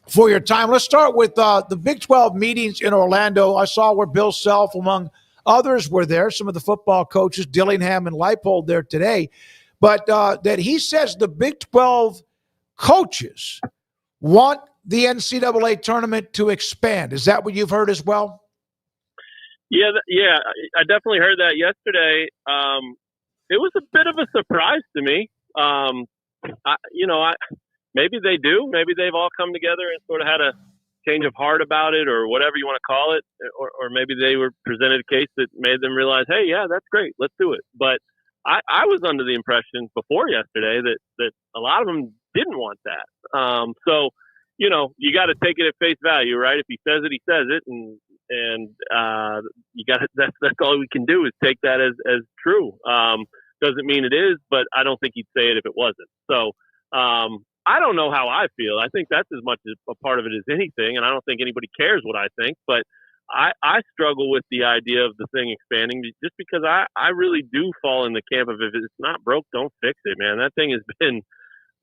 F: for your time. Let's start with the Big 12 meetings in Orlando. I saw where Bill Self, among others, were there. Some of the football coaches, Dillingham and Leipold, there today. But that he says the Big 12 coaches want the NCAA tournament to expand. Is that what you've heard as well?
U: Yeah, I definitely heard that yesterday. It was a bit of a surprise to me. Maybe they do. Maybe they've all come together and sort of had a change of heart about it, or whatever you want to call it, or maybe they were presented a case that made them realize, hey, yeah, that's great, let's do it. But I was under the impression before yesterday that a lot of them didn't want that. So, you got to take it at face value, right? If he says it, he says it, and you got to, that's all we can do is take that as true. Doesn't mean it is, but I don't think he'd say it if it wasn't. So, I don't know how I feel. I think that's as much a part of it as anything, and I don't think anybody cares what I think. But I struggle with the idea of the thing expanding just because I really do fall in the camp of if it's not broke, don't fix it, man. That thing has been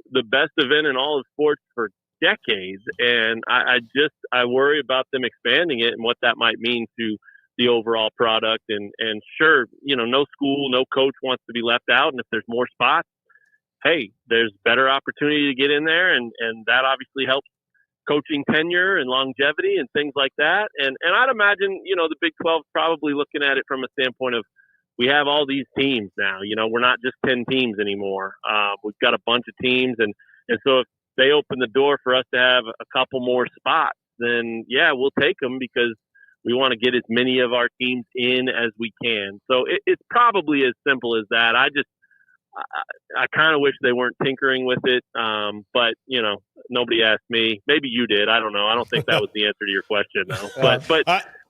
U: the best event in all of sports for decades, and I worry about them expanding it and what that might mean to the overall product. And sure, no school, no coach wants to be left out, and if there's more spots, hey, there's better opportunity to get in there, and that obviously helps coaching tenure and longevity and things like that. And I'd imagine, the Big 12 is probably looking at it from a standpoint of we have all these teams now. We're not just 10 teams anymore. We've got a bunch of teams, and so if they open the door for us to have a couple more spots, then yeah, we'll take them because we want to get as many of our teams in as we can. So it's probably as simple as that. I kind of wish they weren't tinkering with it, but nobody asked me. Maybe you did. I don't know. I don't think that was the answer to your question, though.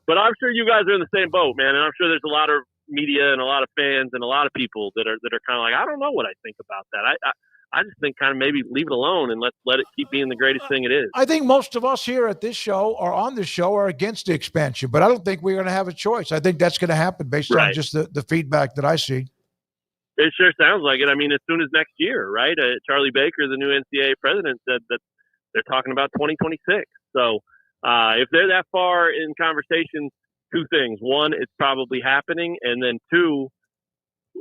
U: But I'm sure you guys are in the same boat, man. And I'm sure there's a lot of media and a lot of fans and a lot of people that are kind of like, I don't know what I think about that. I just think kind of maybe leave it alone and let it keep being the greatest thing it is.
F: I think most of us here at this show or on this show are against the expansion, but I don't think we're going to have a choice. I think that's going to happen based on just the feedback that I see.
U: It sure sounds like it. I mean, as soon as next year, right? Charlie Baker, the new NCAA president, said that they're talking about 2026. So if they're that far in conversation, 2 things. 1, it's probably happening. And then 2,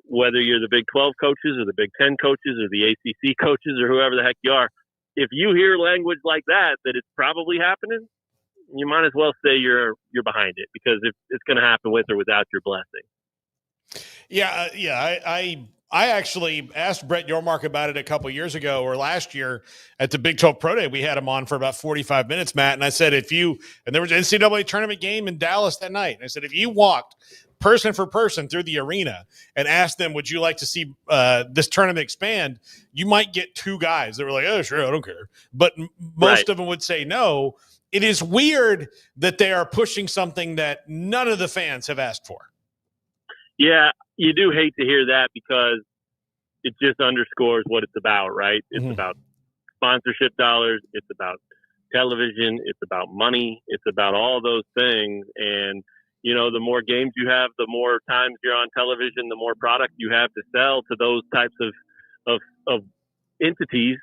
U: whether you're the Big 12 coaches or the Big 10 coaches or the ACC coaches or whoever the heck you are, if you hear language like that it's probably happening, you might as well say you're behind it, because it's going to happen with or without your blessing.
G: I actually asked Brett Yormark about it a couple years ago, or last year at the Big 12 Pro Day. We had him on for about 45 minutes, Matt. And I said, and there was an NCAA tournament game in Dallas that night. And I said, if you walked person for person through the arena and asked them, would you like to see this tournament expand? You might get two guys that were like, oh, sure, I don't care. But most of them would say no. It is weird that they are pushing something that none of the fans have asked for.
U: Yeah, you do hate to hear that, because it just underscores what it's about, right? It's about sponsorship dollars. It's about television. It's about money. It's about all those things. And, the more games you have, the more times you're on television, the more product you have to sell to those types of entities.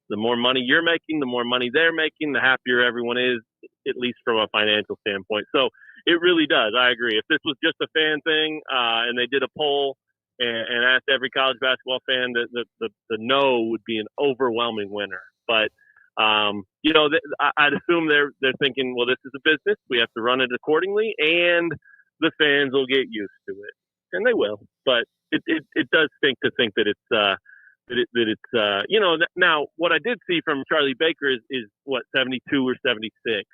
U: The more money you're making, the more money they're making, the happier everyone is, at least from a financial standpoint. So it really does. I agree. If this was just a fan thing and they did a poll and asked every college basketball fan, the no would be an overwhelming winner. But, I'd assume they're thinking, well, this is a business. We have to run it accordingly, and the fans will get used to it. And they will. But it does stink to think that now what I did see from Charlie Baker is what, 72 or 76.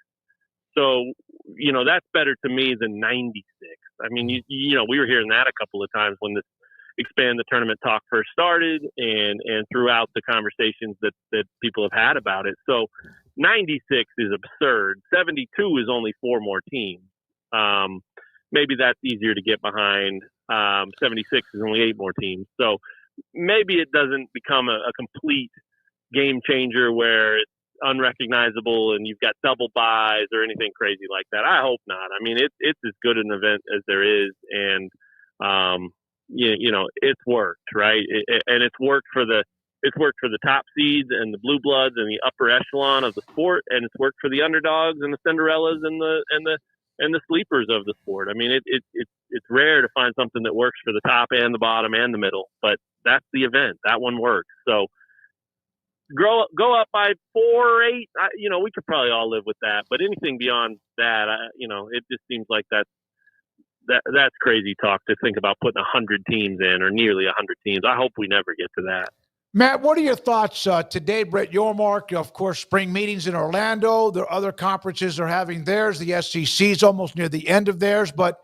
U: So, that's better to me than 96. I mean, we were hearing that a couple of times when this expand the tournament talk first started and throughout the conversations that people have had about it. So 96 is absurd. 72 is only 4 more teams. Maybe that's easier to get behind. 76 is only 8 more teams. So maybe it doesn't become a complete game changer where it's unrecognizable and you've got double buys or anything crazy like that. I hope not. I mean, it's as good an event as there is, and it's worked, right? And it's worked for the top seeds and the blue bloods and the upper echelon of the sport, and it's worked for the underdogs and the Cinderellas and the sleepers of the sport. I mean, it's rare to find something that works for the top and the bottom and the middle, but that's the event. That one works. So go up by 4 or 8. We could probably all live with that, but anything beyond that, it just seems like that's crazy talk to think about putting 100 teams in, or nearly 100 teams. I hope we never get to that.
F: Matt, what are your thoughts today? Brett Yormark, of course, spring meetings in Orlando. There are other conferences are having theirs. The SEC is almost near the end of theirs, but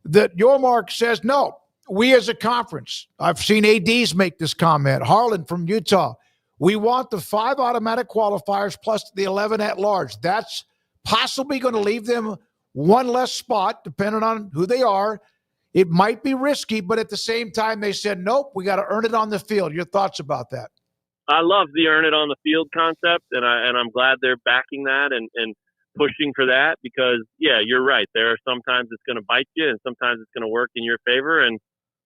F: Yormark says, no, we as a conference, I've seen ADs make this comment. Harlan from Utah, we want the 5 automatic qualifiers plus the 11 at large. That's possibly going to leave them one less spot, depending on who they are. It might be risky, but at the same time, they said, nope, we got to earn it on the field. Your thoughts about that?
U: I love the earn it on the field concept, and I'm glad they're backing that and pushing for that, because, yeah, you're right. There are sometimes it's going to bite you, and sometimes it's going to work in your favor, and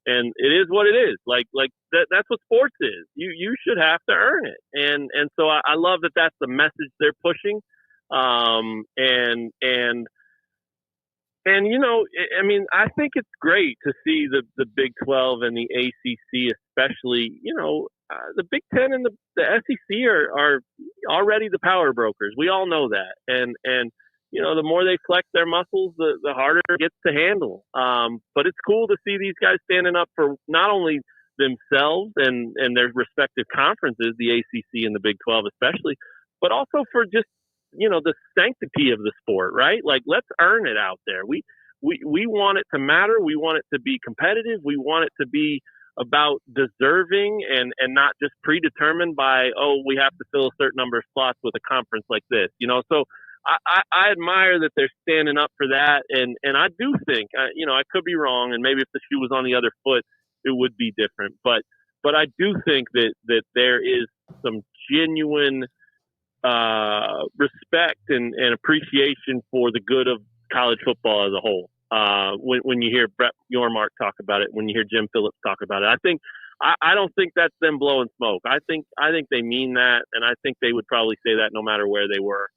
U: it is what it is. Like that's what sports is. You should have to earn it, and so I love that that's the message they're pushing, I mean, I think it's great to see the Big 12 and the ACC, especially, the Big 10 and the SEC are already the power brokers. We all know that. And the more they flex their muscles, the harder it gets to handle. But it's cool to see these guys standing up for not only themselves and their respective conferences, the ACC and the Big 12 especially, but also for just, the sanctity of the sport, right? Like, let's earn it out there. We want it to matter. We want it to be competitive. We want it to be about deserving and not just predetermined by, we have to fill a certain number of slots with a conference like this, So I admire that they're standing up for that. And I do think, I could be wrong. And maybe if the shoe was on the other foot, it would be different. But I do think that there is some genuine respect and appreciation for the good of college football as a whole. When you hear Brett Yormark talk about it, when you hear Jim Phillips talk about it, I don't think that's them blowing smoke. I think they mean that, and I think they would probably say that no matter where they were.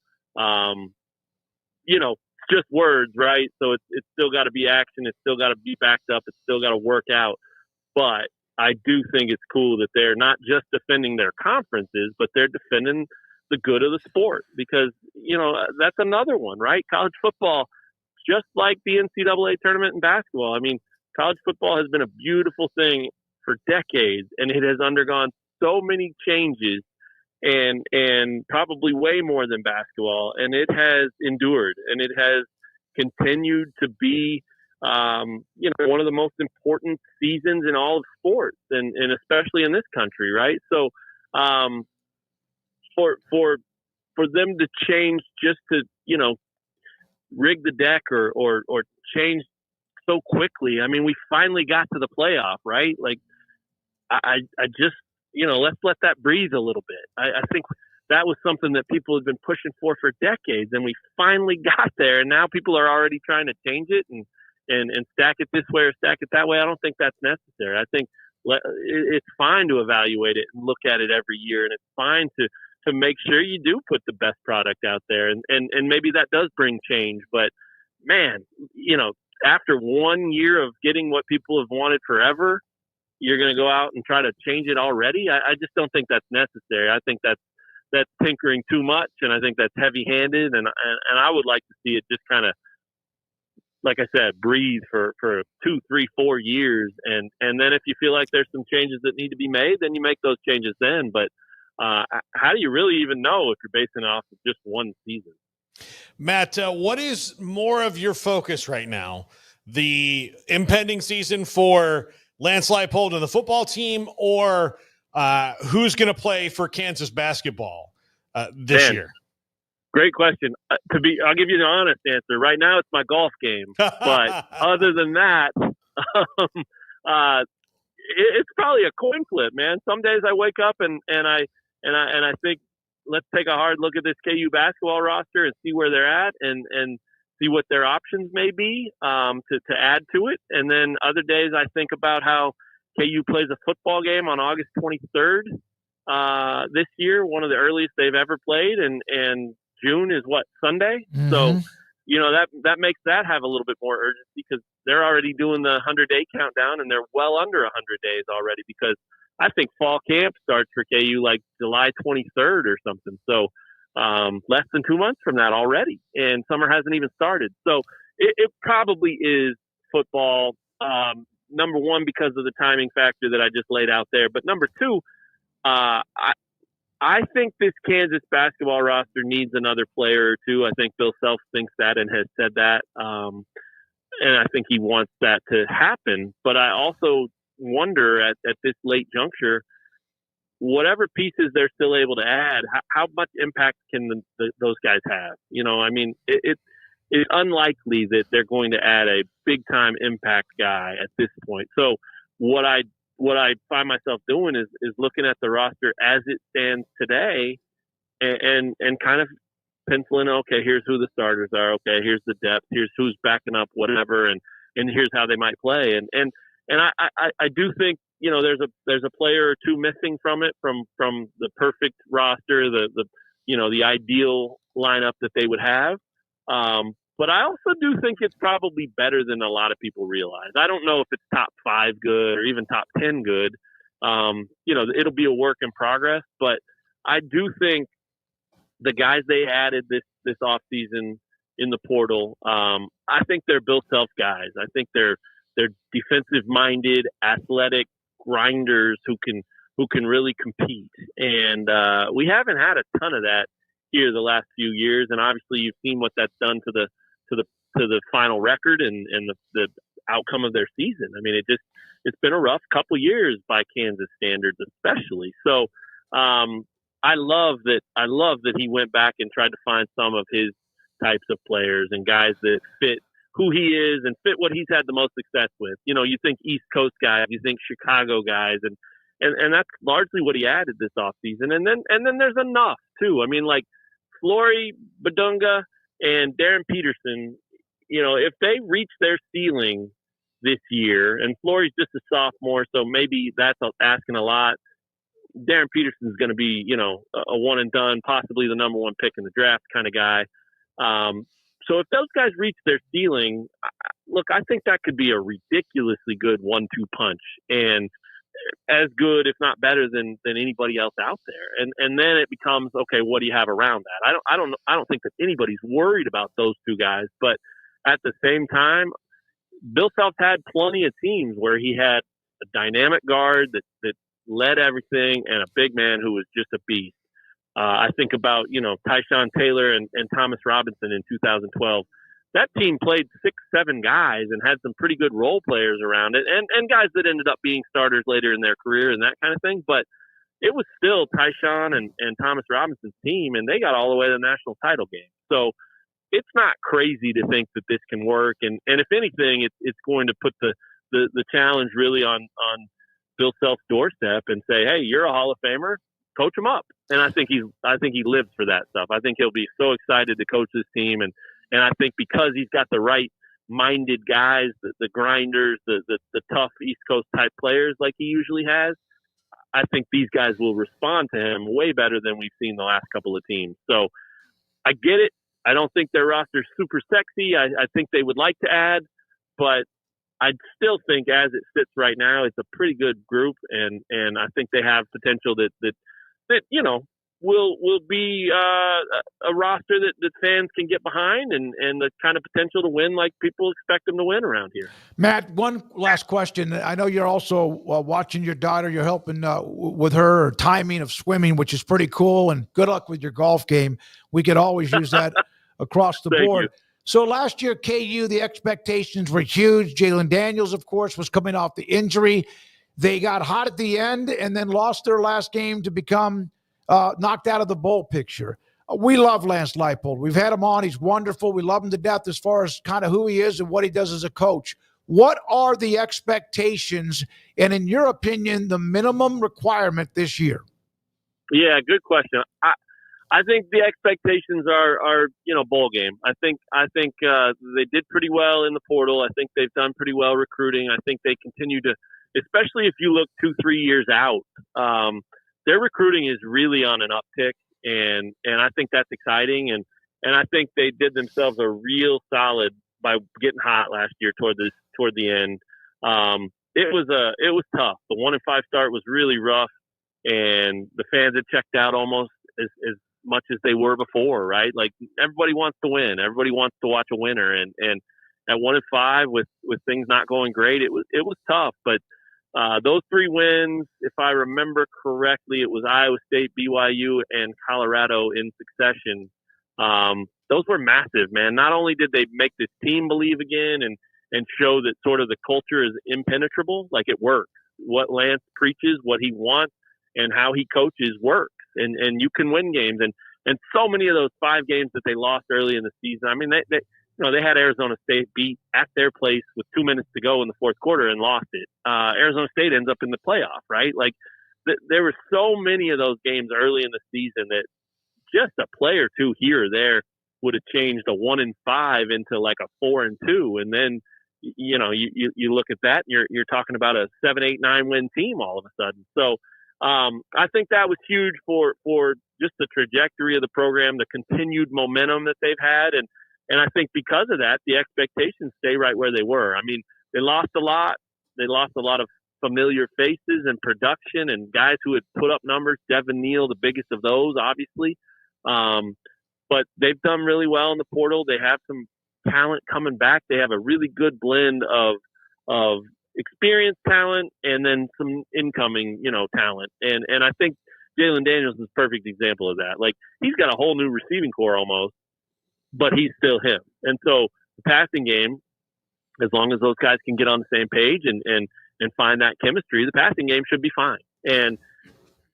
U: It's just words, right? So it's still got to be action. It's still got to be backed up. It's still got to work out. But I do think it's cool that they're not just defending their conferences, but they're defending the good of the sport, because, that's another one, right? College football, just like the NCAA tournament in basketball. I mean, college football has been a beautiful thing for decades, and it has undergone so many changes and probably way more than basketball. And it has endured, and it has continued to be, one of the most important seasons in all of sports, and especially in this country, right? So, for them to change just to, rig the deck or change so quickly. I mean, we finally got to the playoff, right? Like, I just, let's let that breathe a little bit. I think that was something that people have been pushing for decades, and we finally got there. And now people are already trying to change it and stack it this way or stack it that way. I don't think that's necessary. I think it's fine to evaluate it and look at it every year, and it's fine to make sure you do put the best product out there, and maybe that does bring change. But man, after 1 year of getting what people have wanted forever, you're going to go out and try to change it already? I just don't think that's necessary. I think that's tinkering too much, and I think that's heavy-handed, and I would like to see it just kind of, like I said, breathe for 2, 3, 4 years, and then if you feel like there's some changes that need to be made, then you make those changes then. But how do you really even know if you're basing it off of just one season?
G: Matt, what is more of your focus right now? The impending season for Lance Leipold and the football team, or who's going to play for Kansas basketball this year?
U: Great question. I'll give you the honest answer. Right now, it's my golf game. But other than that, it's probably a coin flip, man. Some days I wake up and I think, let's take a hard look at this KU basketball roster and see where they're at and see what their options may be to add to it. And then other days I think about how KU plays a football game on August 23rd this year, one of the earliest they've ever played, and June is Sunday? Mm-hmm. So, that makes that have a little bit more urgency, because they're already doing the 100-day countdown, and they're well under 100 days already, because I think fall camp starts for KU like July 23rd or something. So less than 2 months from that already, and summer hasn't even started. So it probably is football, number one, because of the timing factor that I just laid out there. But number two, I think this Kansas basketball roster needs another player or two. I think Bill Self thinks that and has said that. And I think he wants that to happen. But I also wonder at this late juncture, whatever pieces they're still able to add, how much impact can those guys have? It's unlikely that they're going to add a big-time impact guy at this point. So what I find myself doing is looking at the roster as it stands today and kind of penciling, okay, here's who the starters are. Okay, here's the depth. Here's who's backing up whatever, and here's how they might play. And I do think, there's a player or two missing from it, from the perfect roster, the ideal lineup that they would have. But I also do think it's probably better than a lot of people realize. I don't know if it's top 5 good or even top 10 good. It'll be a work in progress, but I do think the guys they added this offseason in the portal, I think they're Bill Self guys. I think they're defensive-minded, athletic grinders who can really compete. And we haven't had a ton of that here the last few years, and obviously you've seen what that's done to the final record and the outcome of their season. I mean, it's been a rough couple years by Kansas standards, especially. So I love that he went back and tried to find some of his types of players and guys that fit who he is and fit what he's had the most success with. You think East Coast guys, you think Chicago guys, and that's largely what he added this offseason. And then there's enough too. I mean, like Flory Badunga and Darren Peterson, if they reach their ceiling this year, and Flory's just a sophomore, so maybe that's asking a lot. Darren Peterson's going to be, a one and done, possibly the number 1 pick in the draft kind of guy. So if those guys reach their ceiling, look, I think that could be a ridiculously good 1-2 punch. And as good, if not better than anybody else out there. And then it becomes, okay, what do you have around that? I don't think that anybody's worried about those two guys, but at the same time, Bill Self's had plenty of teams where he had a dynamic guard that led everything and a big man who was just a beast. I think about, Tyshawn Taylor and Thomas Robinson in 2012. That team played 6-7 guys and had some pretty good role players around it and guys that ended up being starters later in their career and that kind of thing. But it was still Tyshawn and Thomas Robinson's team, and they got all the way to the national title game. So it's not crazy to think that this can work. And if anything, it's going to put the challenge really on Bill Self's doorstep and say, hey, you're a Hall of Famer, coach him up. And I think he lives for that stuff. I think he'll be so excited to coach this team. And I think because he's got the right minded guys, the grinders, the tough East Coast type players like he usually has, I think these guys will respond to him way better than we've seen the last couple of teams. So I get it. I don't think their roster's super sexy. I think they would like to add, but I still think as it sits right now, it's a pretty good group, and I think they have potential that will be a roster that fans can get behind and the kind of potential to win like people expect them to win around here.
F: Matt, one last question. I know you're also watching your daughter. You're helping with her timing of swimming, which is pretty cool, and good luck with your golf game. We could always use that across the
U: Thank
F: board.
U: you.
F: So last year, KU, the expectations were huge. Jalen Daniels, of course, was coming off the injury. They got hot at the end and then lost their last game to become knocked out of the bowl picture. We love Lance Leipold. We've had him on. He's wonderful. We love him to death as far as kind of who he is and what he does as a coach. What are the expectations and, in your opinion, the minimum requirement this year?
U: Yeah, good question. I think the expectations are bowl game. I think they did pretty well in the portal. I think they've done pretty well recruiting. I think they continue to, especially if you look 2-3 years out, their recruiting is really on an uptick, and I think that's exciting. And I think they did themselves a real solid by getting hot last year toward the end. It was tough. The 1-5 start was really rough, and the fans had checked out almost as much as they were before, right? Like everybody wants to win. Everybody wants to watch a winner. And at 1-5 with things not going great, it was tough. But those 3 wins, if I remember correctly, it was Iowa State, BYU, and Colorado in succession. Those were massive, man. Not only did they make this team believe again and show that sort of the culture is impenetrable, like it works. What Lance preaches, what he wants, and how he coaches works. And you can win games. And so many of those 5 games that they lost early in the season, I mean, they had Arizona State beat at their place with 2 minutes to go in the fourth quarter and lost it. Arizona State ends up in the playoff, right? Like there were so many of those games early in the season that just a play or two here or there would have changed a 1-5 into like a 4-2. And then, you look at that and you're talking about a 7, 8, 9 win team all of a sudden. So, I think that was huge for just the trajectory of the program, the continued momentum that they've had. And I think because of that, the expectations stay right where they were. I mean, they lost a lot. They lost a lot of familiar faces and production and guys who had put up numbers. Devin Neal, the biggest of those, obviously. But they've done really well in the portal. They have some talent coming back. They have a really good blend of experienced talent and then some incoming, talent. And I think Jalen Daniels is a perfect example of that. Like he's got a whole new receiving core almost, but he's still him. And so the passing game, as long as those guys can get on the same page and find that chemistry, the passing game should be fine. And,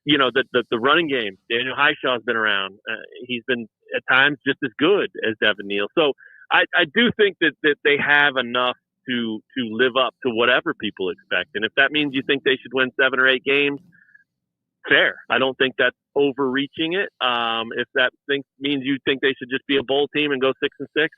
U: the running game, Daniel Highshaw's been around. He's been at times just as good as Devin Neal. So I do think that they have enough to live up to whatever people expect. And if that means you think they should win 7 or 8 games, fair. I don't think that's overreaching it. If that means you think they should just be a bowl team and go 6-6,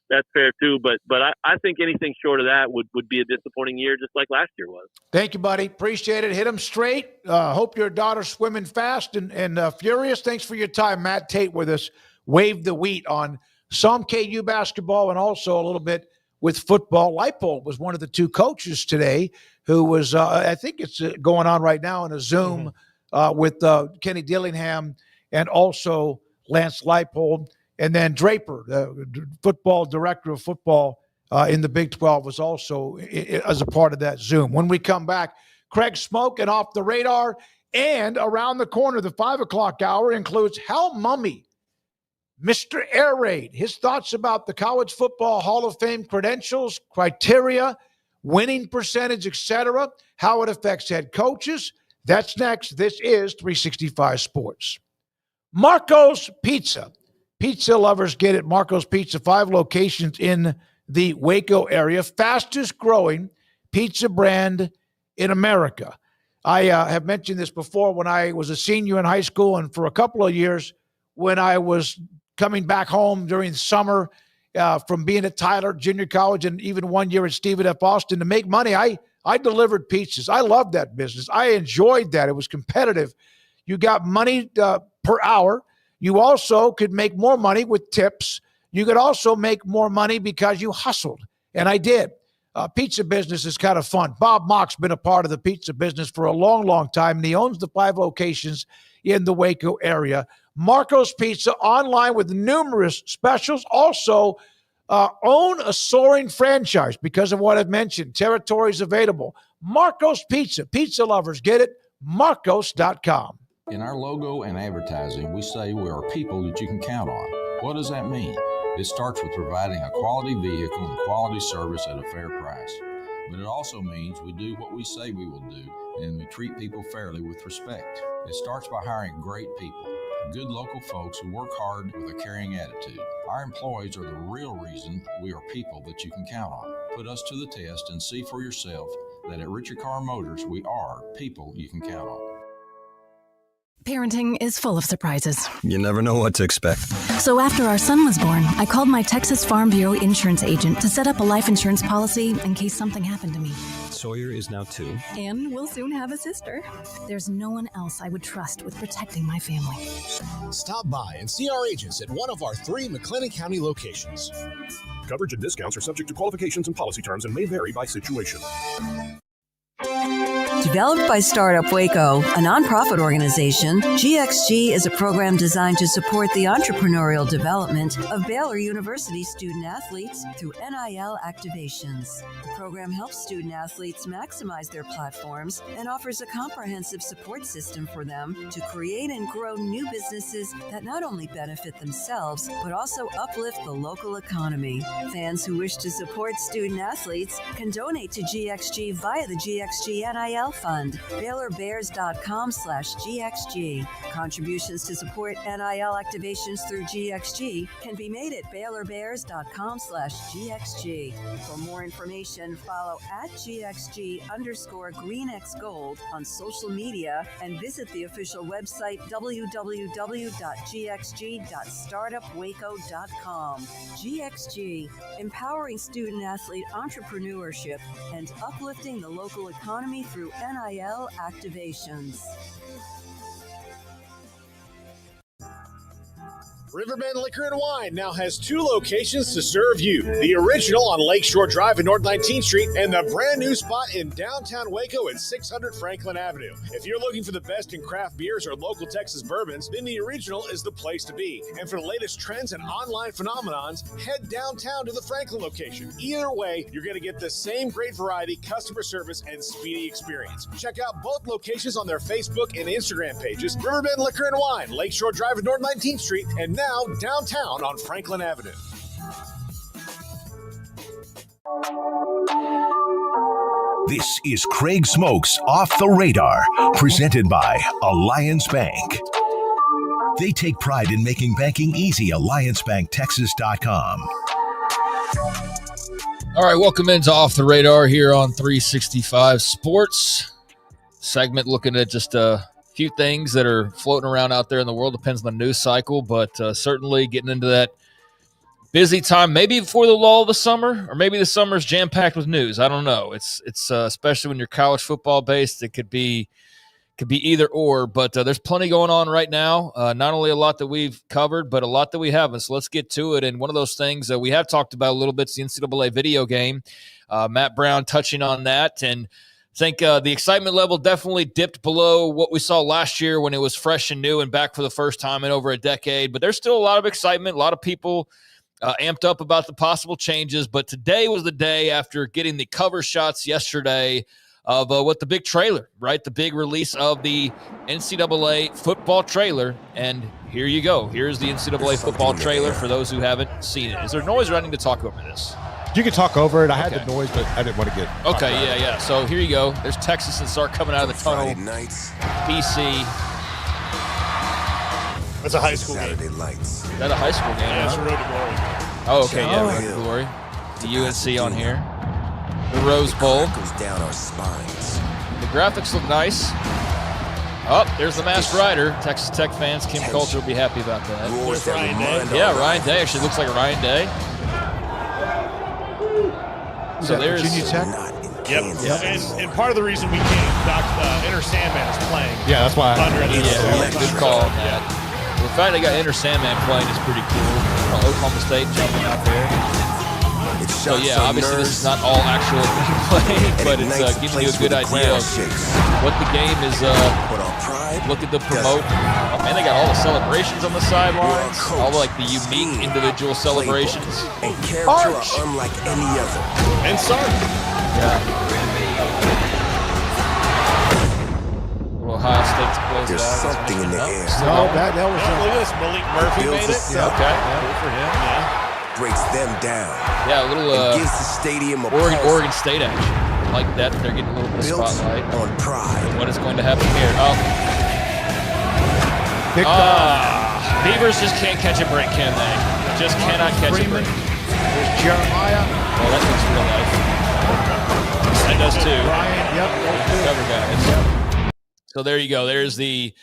U: that's fair too. But I think anything short of that would be a disappointing year, just like last year was.
F: Thank you, buddy. Appreciate it. Hit them straight. Hope your daughter's swimming fast and furious. Thanks for your time. Matt Tate with us. Wave the wheat on some KU basketball and also a little bit with football. Leipold was one of the two coaches today who was, I think it's going on right now in a Zoom with Kenny Dillingham and also Lance Leipold. And then Draper, the football director of football in the Big 12, was also as a part of that Zoom. When we come back, Craig Smoak and Off the Radar, and around the corner, the 5 o'clock hour includes Hal Mummy, Mr. Air Raid, his thoughts about the College Football Hall of Fame credentials, criteria, winning percentage, etc., how it affects head coaches. That's next. This is 365 Sports. Marco's Pizza. Pizza lovers get it. Marco's Pizza, 5 locations in the Waco area. Fastest growing pizza brand in America. I have mentioned this before when I was a senior in high school, and for a couple of years when I was coming back home during the summer from being at Tyler Junior College and even one year at Stephen F. Austin to make money, I delivered pizzas. I loved that business. I enjoyed that. It was competitive. You got money per hour. You also could make more money with tips. You could also make more money because you hustled, and I did. Pizza business is kind of fun. Bob Mock's been a part of the pizza business for a long, long time, and he owns the 5 locations in the Waco area. Marco's Pizza, online with numerous specials. Also, own a soaring franchise because of what I've mentioned. Territories available. Marco's Pizza. Pizza lovers get it. Marcos.com.
C: In our logo and advertising, we say we are people that you can count on. What does that mean? It starts with providing a quality vehicle and quality service at a fair price. But it also means we do what we say we will do, and we treat people fairly with respect. It starts by hiring great people, good local folks who work hard with a caring attitude. Our employees are the real reason we are people that you can count on. Put us to the test and see for yourself that at Richard Carr Motors, we are people you can count on.
V: Parenting is full of surprises.
W: You never know what to expect.
V: So after our son was born, I called my Texas Farm Bureau insurance agent to set up a life insurance policy in case something happened to me.
W: Sawyer is now 2.
V: And we'll soon have a sister. There's no one else I would trust with protecting my family.
R: Stop by and see our agents at one of our 3 McLennan County locations.
X: Coverage and discounts are subject to qualifications and policy terms and may vary by situation.
D: Developed by Startup Waco, a nonprofit organization, GXG is a program designed to support the entrepreneurial development of Baylor University student athletes through NIL activations. The program helps student athletes maximize their platforms and offers a comprehensive support system for them to create and grow new businesses that not only benefit themselves, but also uplift the local economy. Fans who wish to support student athletes can donate to GXG via the GXG NIL Fund, BaylorBears.com/GXG. Contributions to support NIL activations through GXG can be made at BaylorBears.com/GXG. For more information, follow at GXG_GreenXGold on social media and visit the official website www.gxg.startupwaco.com. GXG, empowering student athlete entrepreneurship and uplifting the local economy through NIL activations.
R: Riverbend Liquor and Wine now has 2 locations to serve you. The original on Lakeshore Drive and North 19th Street, and the brand new spot in downtown Waco at 600 Franklin Avenue. If you're looking for the best in craft beers or local Texas bourbons, then the original is the place to be. And for the latest trends and online phenomenons, head downtown to the Franklin location. Either way, you're going to get the same great variety, customer service, and speedy experience. Check out both locations on their Facebook and Instagram pages, Riverbend Liquor and Wine, Lakeshore Drive and North 19th Street, and now downtown on Franklin Avenue.
B: This is Craig Smoak's Off the Radar, presented by Alliance Bank. They take pride in making banking easy. AllianceBankTexas.com.
H: All right, welcome into Off the Radar here on 365 Sports. Segment looking at just few things that are floating around out there in the world. Depends on the news cycle, but certainly getting into that busy time, maybe before the lull of the summer, or maybe the summer's jam-packed with news. I don't know. It's especially when you're college football based, it could be Could be either or, but there's plenty going on right now. Not only a lot that we've covered, but a lot that we haven't. So let's get to it. And one of those things that we have talked about a little bit is the NCAA video game. Matt Brown touching on that. And I think the excitement level definitely dipped below what we saw last year when it was fresh and new and back for the first time in over a decade. But there's still a lot of excitement, a lot of people amped up about the possible changes. But today was the day after getting the cover shots yesterday of what the big trailer, right? The big release of the NCAA football trailer. And here you go. Here's the NCAA football trailer for those who haven't seen it. Is there noise or I need to talk over this?
I: You can talk over it. I had the noise, but I didn't want to get.
H: Okay, yeah. So here you go. There's Texas and Sark coming out of the tunnel. BC.
G: That's a high school game.
H: Is that a high school game?
G: Yeah, it's a Road to Glory.
H: Oh, okay, yeah, Road to Glory. The UNC on here. The Rose Bowl.
A: Down our spines.
H: The graphics look nice. Oh, there's the masked rider. Texas Tech fans, Kim Coulter will be happy about that.
G: Ryan Day.
H: Yeah, Ryan Day. Actually looks like a Ryan Day. So there's
F: Virginia Tech.
G: Yep. And part of the reason we came, Enter Sandman is playing.
I: Yeah, that's why.
H: Good call on that. The fact they got Enter Sandman playing is pretty cool. Oklahoma State jumping out there. So yeah, obviously this is not all actual gameplay, but it's giving you a good idea of what the game is looking to promote. Oh man, they got all the celebrations on the sidelines, all like the unique individual celebrations.
A: And character are unlike any other.
G: And Sark.
H: Ohio State's closed
A: There's
H: out.
A: something in the air.
F: No, that was.
G: Look at this. Malik Murphy made it.
H: Okay, good for him. Yeah.
A: Breaks them down.
H: Yeah, a little
A: gives the stadium a
H: Oregon State action. I like that. They're getting a little bit of spotlight
A: on pride.
H: What is going to happen here? Beavers just can't catch a break, can they? Just cannot catch a break.
F: There's Jeremiah.
H: Oh, that looks real life. That does too.
F: Brian, yep.
H: Cover guys. So there you go. There's the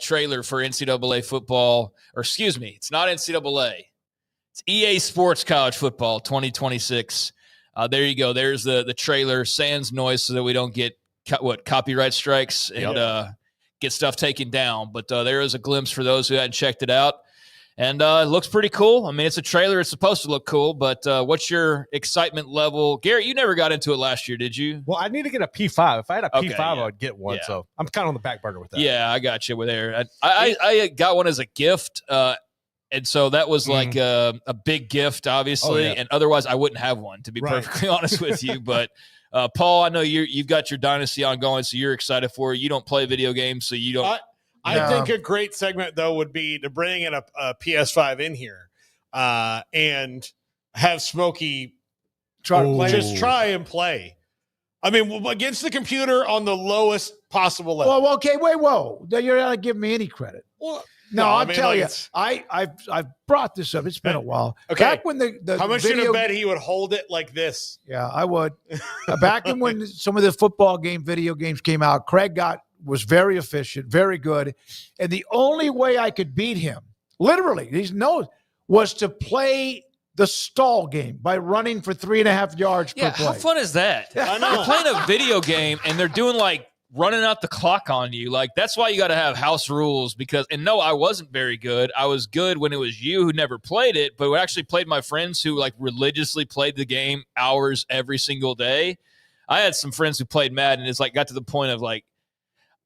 H: trailer for NCAA football. Or excuse me, it's not NCAA. It's EA Sports College Football 2026. There you go. There's the trailer. Sans noise so that we don't get copyright strikes and get stuff taken down. But there is a glimpse for those who hadn't checked it out. And it looks pretty cool. I mean, it's a trailer. It's supposed to look cool. But what's your excitement level? Garrett, you never got into it last year, did you?
I: Well, I need to get a P5. If I had a P5, I would get one.
H: Yeah.
I: So I'm kind of on the back burner with that.
H: Yeah, I got you with there. I got one as a gift. And so that was like a big gift, obviously. And otherwise, I wouldn't have one, to be perfectly honest with you. But, Paul, I know you've got your Dynasty ongoing, so you're excited for it. You don't play video games, so you don't.
G: I think a great segment, though, would be to bring in a PS5 in here and have Smokey try and play. I mean, against the computer on the lowest possible level.
F: Well, okay, whoa. You're not giving me any credit.
G: Well,
F: no, I'll tell you, I've brought this up. It's been a while.
G: Okay.
F: Back when the
G: how much should have bet he would hold it like this?
F: Yeah, I would. Back when some of the football video games came out, Craig was very efficient, very good. And the only way I could beat him, literally, was to play the stall game by running for 3.5 yards per play.
H: How fun is that?
G: I know.
H: You're playing a video game and they're doing like running out the clock on you. Like that's why you got to have house rules and no, I wasn't very good. I was good when it was you who never played it, but we actually played my friends who like religiously played the game hours every single day. I had some friends who played Madden and it's like got to the point of like,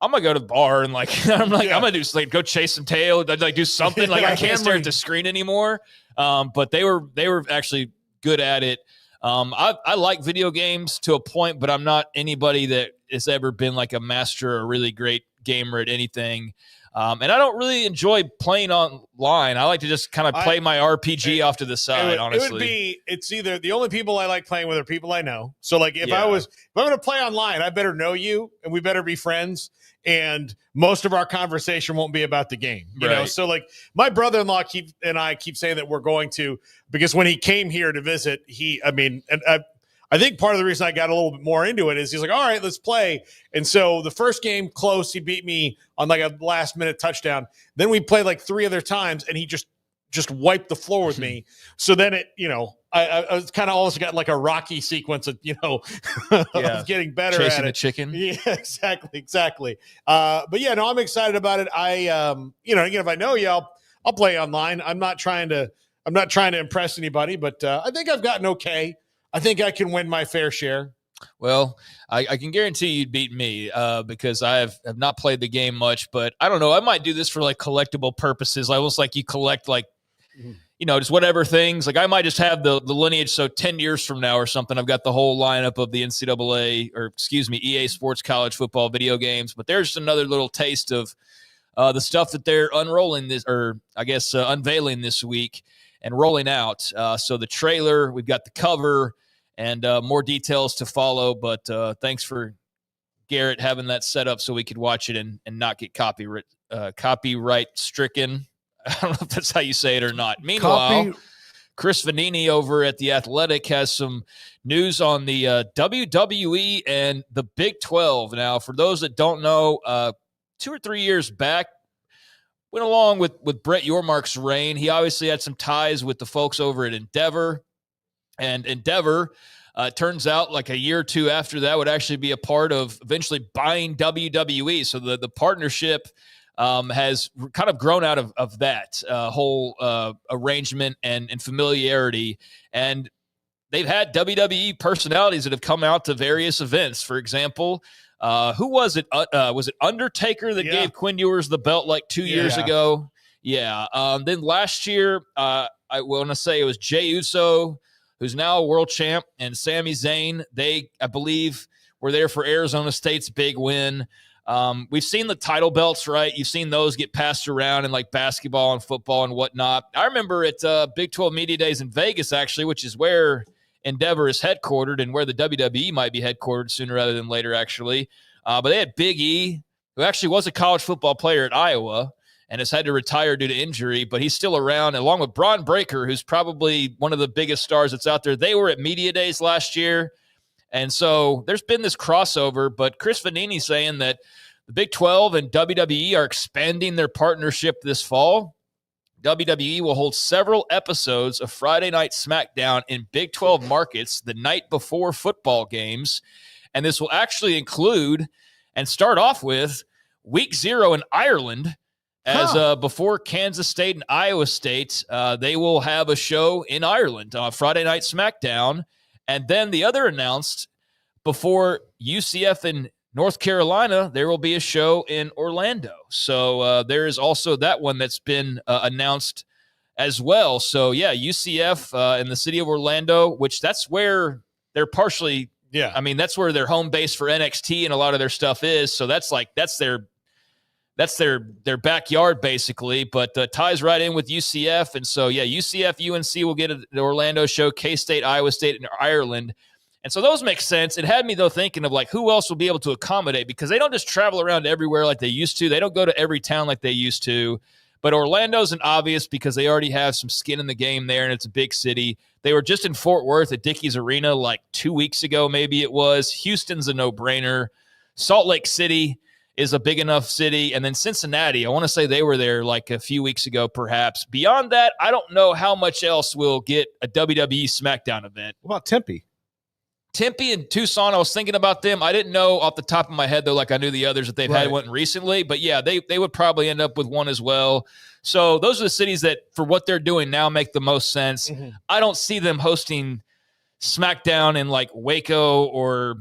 H: I'm gonna go to the bar and like I'm gonna do like go chase some tail, like do something. Like I can't stare at the screen anymore. But they were actually good at it. I like video games to a point, but I'm not anybody that has ever been like a master or a really great gamer at anything. And I don't really enjoy playing online. I like to just kind of play my RPG off to the side, honestly.
G: It's either the only people I like playing with are people I know. So like if I'm going to play online, I better know you and we better be friends. And most of our conversation won't be about the game, you know? So like my brother-in-law and I keep saying that we're going to, because when he came here to visit, I think part of the reason I got a little bit more into it is he's like, all right, let's play. And so the first game close, he beat me on like a last minute touchdown. Then we played like 3 other times and he just just wipe the floor with me. So then it, I was kind of almost got like a Rocky sequence of, of getting better
H: chasing
G: at it.
H: the chicken.
G: Yeah, exactly. But yeah, no, I'm excited about it. Again, if I know you, I'll play online. I'm not trying to impress anybody, but I think I've gotten okay. I think I can win my fair share.
H: Well, I can guarantee you'd beat me because I have not played the game much, but I don't know. I might do this for like collectible purposes. I almost like you collect like, just whatever things. Like I might just have the lineage. So 10 years from now or something, I've got the whole lineup of the NCAA or EA Sports college football video games. But there's another little taste of the stuff that they're unveiling this week and rolling out. So the trailer, we've got the cover, and more details to follow. But thanks for Garrett having that set up so we could watch it and not get copyright stricken. I don't know if that's how you say it or not. Meanwhile, Chris Vanini over at The Athletic has some news on the WWE and the Big 12. Now, for those that don't know, 2 or 3 years back, went along with Brett Yormark's reign. He obviously had some ties with the folks over at Endeavor. And Endeavor, turns out like a year or two after that, would actually be a part of eventually buying WWE. So the partnership has kind of grown out of that whole arrangement and familiarity. And they've had WWE personalities that have come out to various events. For example, who was it? Was it Undertaker that gave Quinn Ewers the belt like 2 years ago? Yeah. Then last year, I want to say it was Jey Uso, who's now a world champ, and Sami Zayn. They, I believe, were there for Arizona State's big win. We've seen the title belts, right? You've seen those get passed around in like basketball and football and whatnot. I remember at Big 12 Media Days in Vegas, actually, which is where Endeavor is headquartered and where the WWE might be headquartered sooner rather than later, actually. But they had Big E, who actually was a college football player at Iowa and has had to retire due to injury, but he's still around, along with Braun Breaker, who's probably one of the biggest stars that's out there. They were at Media Days last year. And so there's been this crossover, but Chris Vanini saying that the Big 12 and WWE are expanding their partnership this fall. WWE will hold several episodes of Friday Night SmackDown in Big 12 markets the night before football games. And this will actually include and start off with Week 0 in Ireland. As before Kansas State and Iowa State, they will have a show in Ireland on Friday Night SmackDown. And then the other announced before UCF in North Carolina, there will be a show in Orlando. So there is also that one that's been announced as well. So, yeah, UCF in the city of Orlando, which that's where they're partially – I mean, that's where their home base for NXT and a lot of their stuff is. So that's their backyard, basically, but ties right in with UCF. And so, yeah, UCF, UNC will get an Orlando show, K-State, Iowa State, and Ireland. And so those make sense. It had me, though, thinking of, like, who else will be able to accommodate, because they don't just travel around everywhere like they used to. They don't go to every town like they used to. But Orlando's an obvious because they already have some skin in the game there, and it's a big city. They were just in Fort Worth at Dickies Arena like 2 weeks ago, maybe it was. Houston's a no-brainer. Salt Lake City is a big enough city. And then Cincinnati, I want to say they were there like a few weeks ago, perhaps. Beyond that, I don't know how much else will get a WWE SmackDown event.
I: What about Tempe?
H: Tempe and Tucson, I was thinking about them. I didn't know off the top of my head, though, like I knew the others that they've had one recently. But, yeah, they would probably end up with one as well. So those are the cities that, for what they're doing now, make the most sense. Mm-hmm. I don't see them hosting SmackDown in, like, Waco or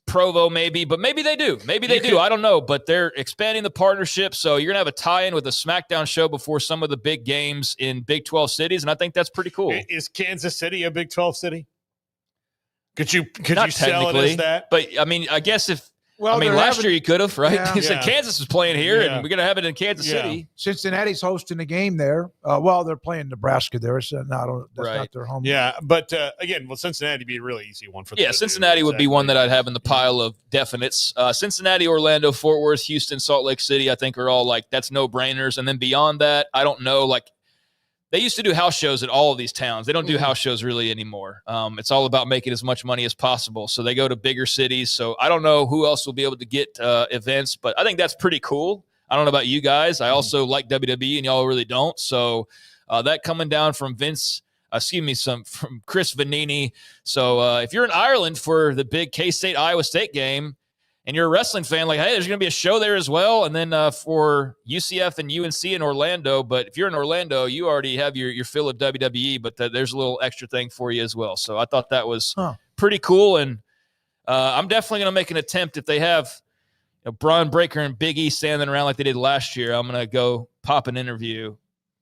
H: Provo, maybe. But maybe they do. Maybe they do. I don't know. But they're expanding the partnership. So you're going to have a tie-in with a SmackDown show before some of the big games in Big 12 cities. And I think that's pretty cool.
G: Is Kansas City a Big 12 city? Could you
H: Not
G: sell it as that?
H: But I mean, I guess last year you could have, right?
F: Yeah.
H: You said Kansas is playing here, and we're going to have it in Kansas City.
F: Cincinnati's hosting a game there. They're playing Nebraska there, so that's not their home.
G: Yeah, but again, Cincinnati would be a really easy one for them.
H: Yeah, Cincinnati would be one that I'd have in the pile of definites. Cincinnati, Orlando, Fort Worth, Houston, Salt Lake City, I think are all like that's no-brainers. And then beyond that, I don't know, like they used to do house shows at all of these towns. They don't do house shows really anymore. It's all about making as much money as possible. So they go to bigger cities. So I don't know who else will be able to get events, but I think that's pretty cool. I don't know about you guys. I also like WWE, and y'all really don't. So That coming down from from Chris Vanini. So if you're in Ireland for the big K-State Iowa State game and you're a wrestling fan, like, hey, there's going to be a show there as well. And then for UCF and UNC in Orlando. But if you're in Orlando, you already have your fill of WWE, but there's a little extra thing for you as well. So I thought that was pretty cool. And I'm definitely going to make an attempt if they have Braun Breaker and Big E standing around like they did last year. I'm going to go pop an interview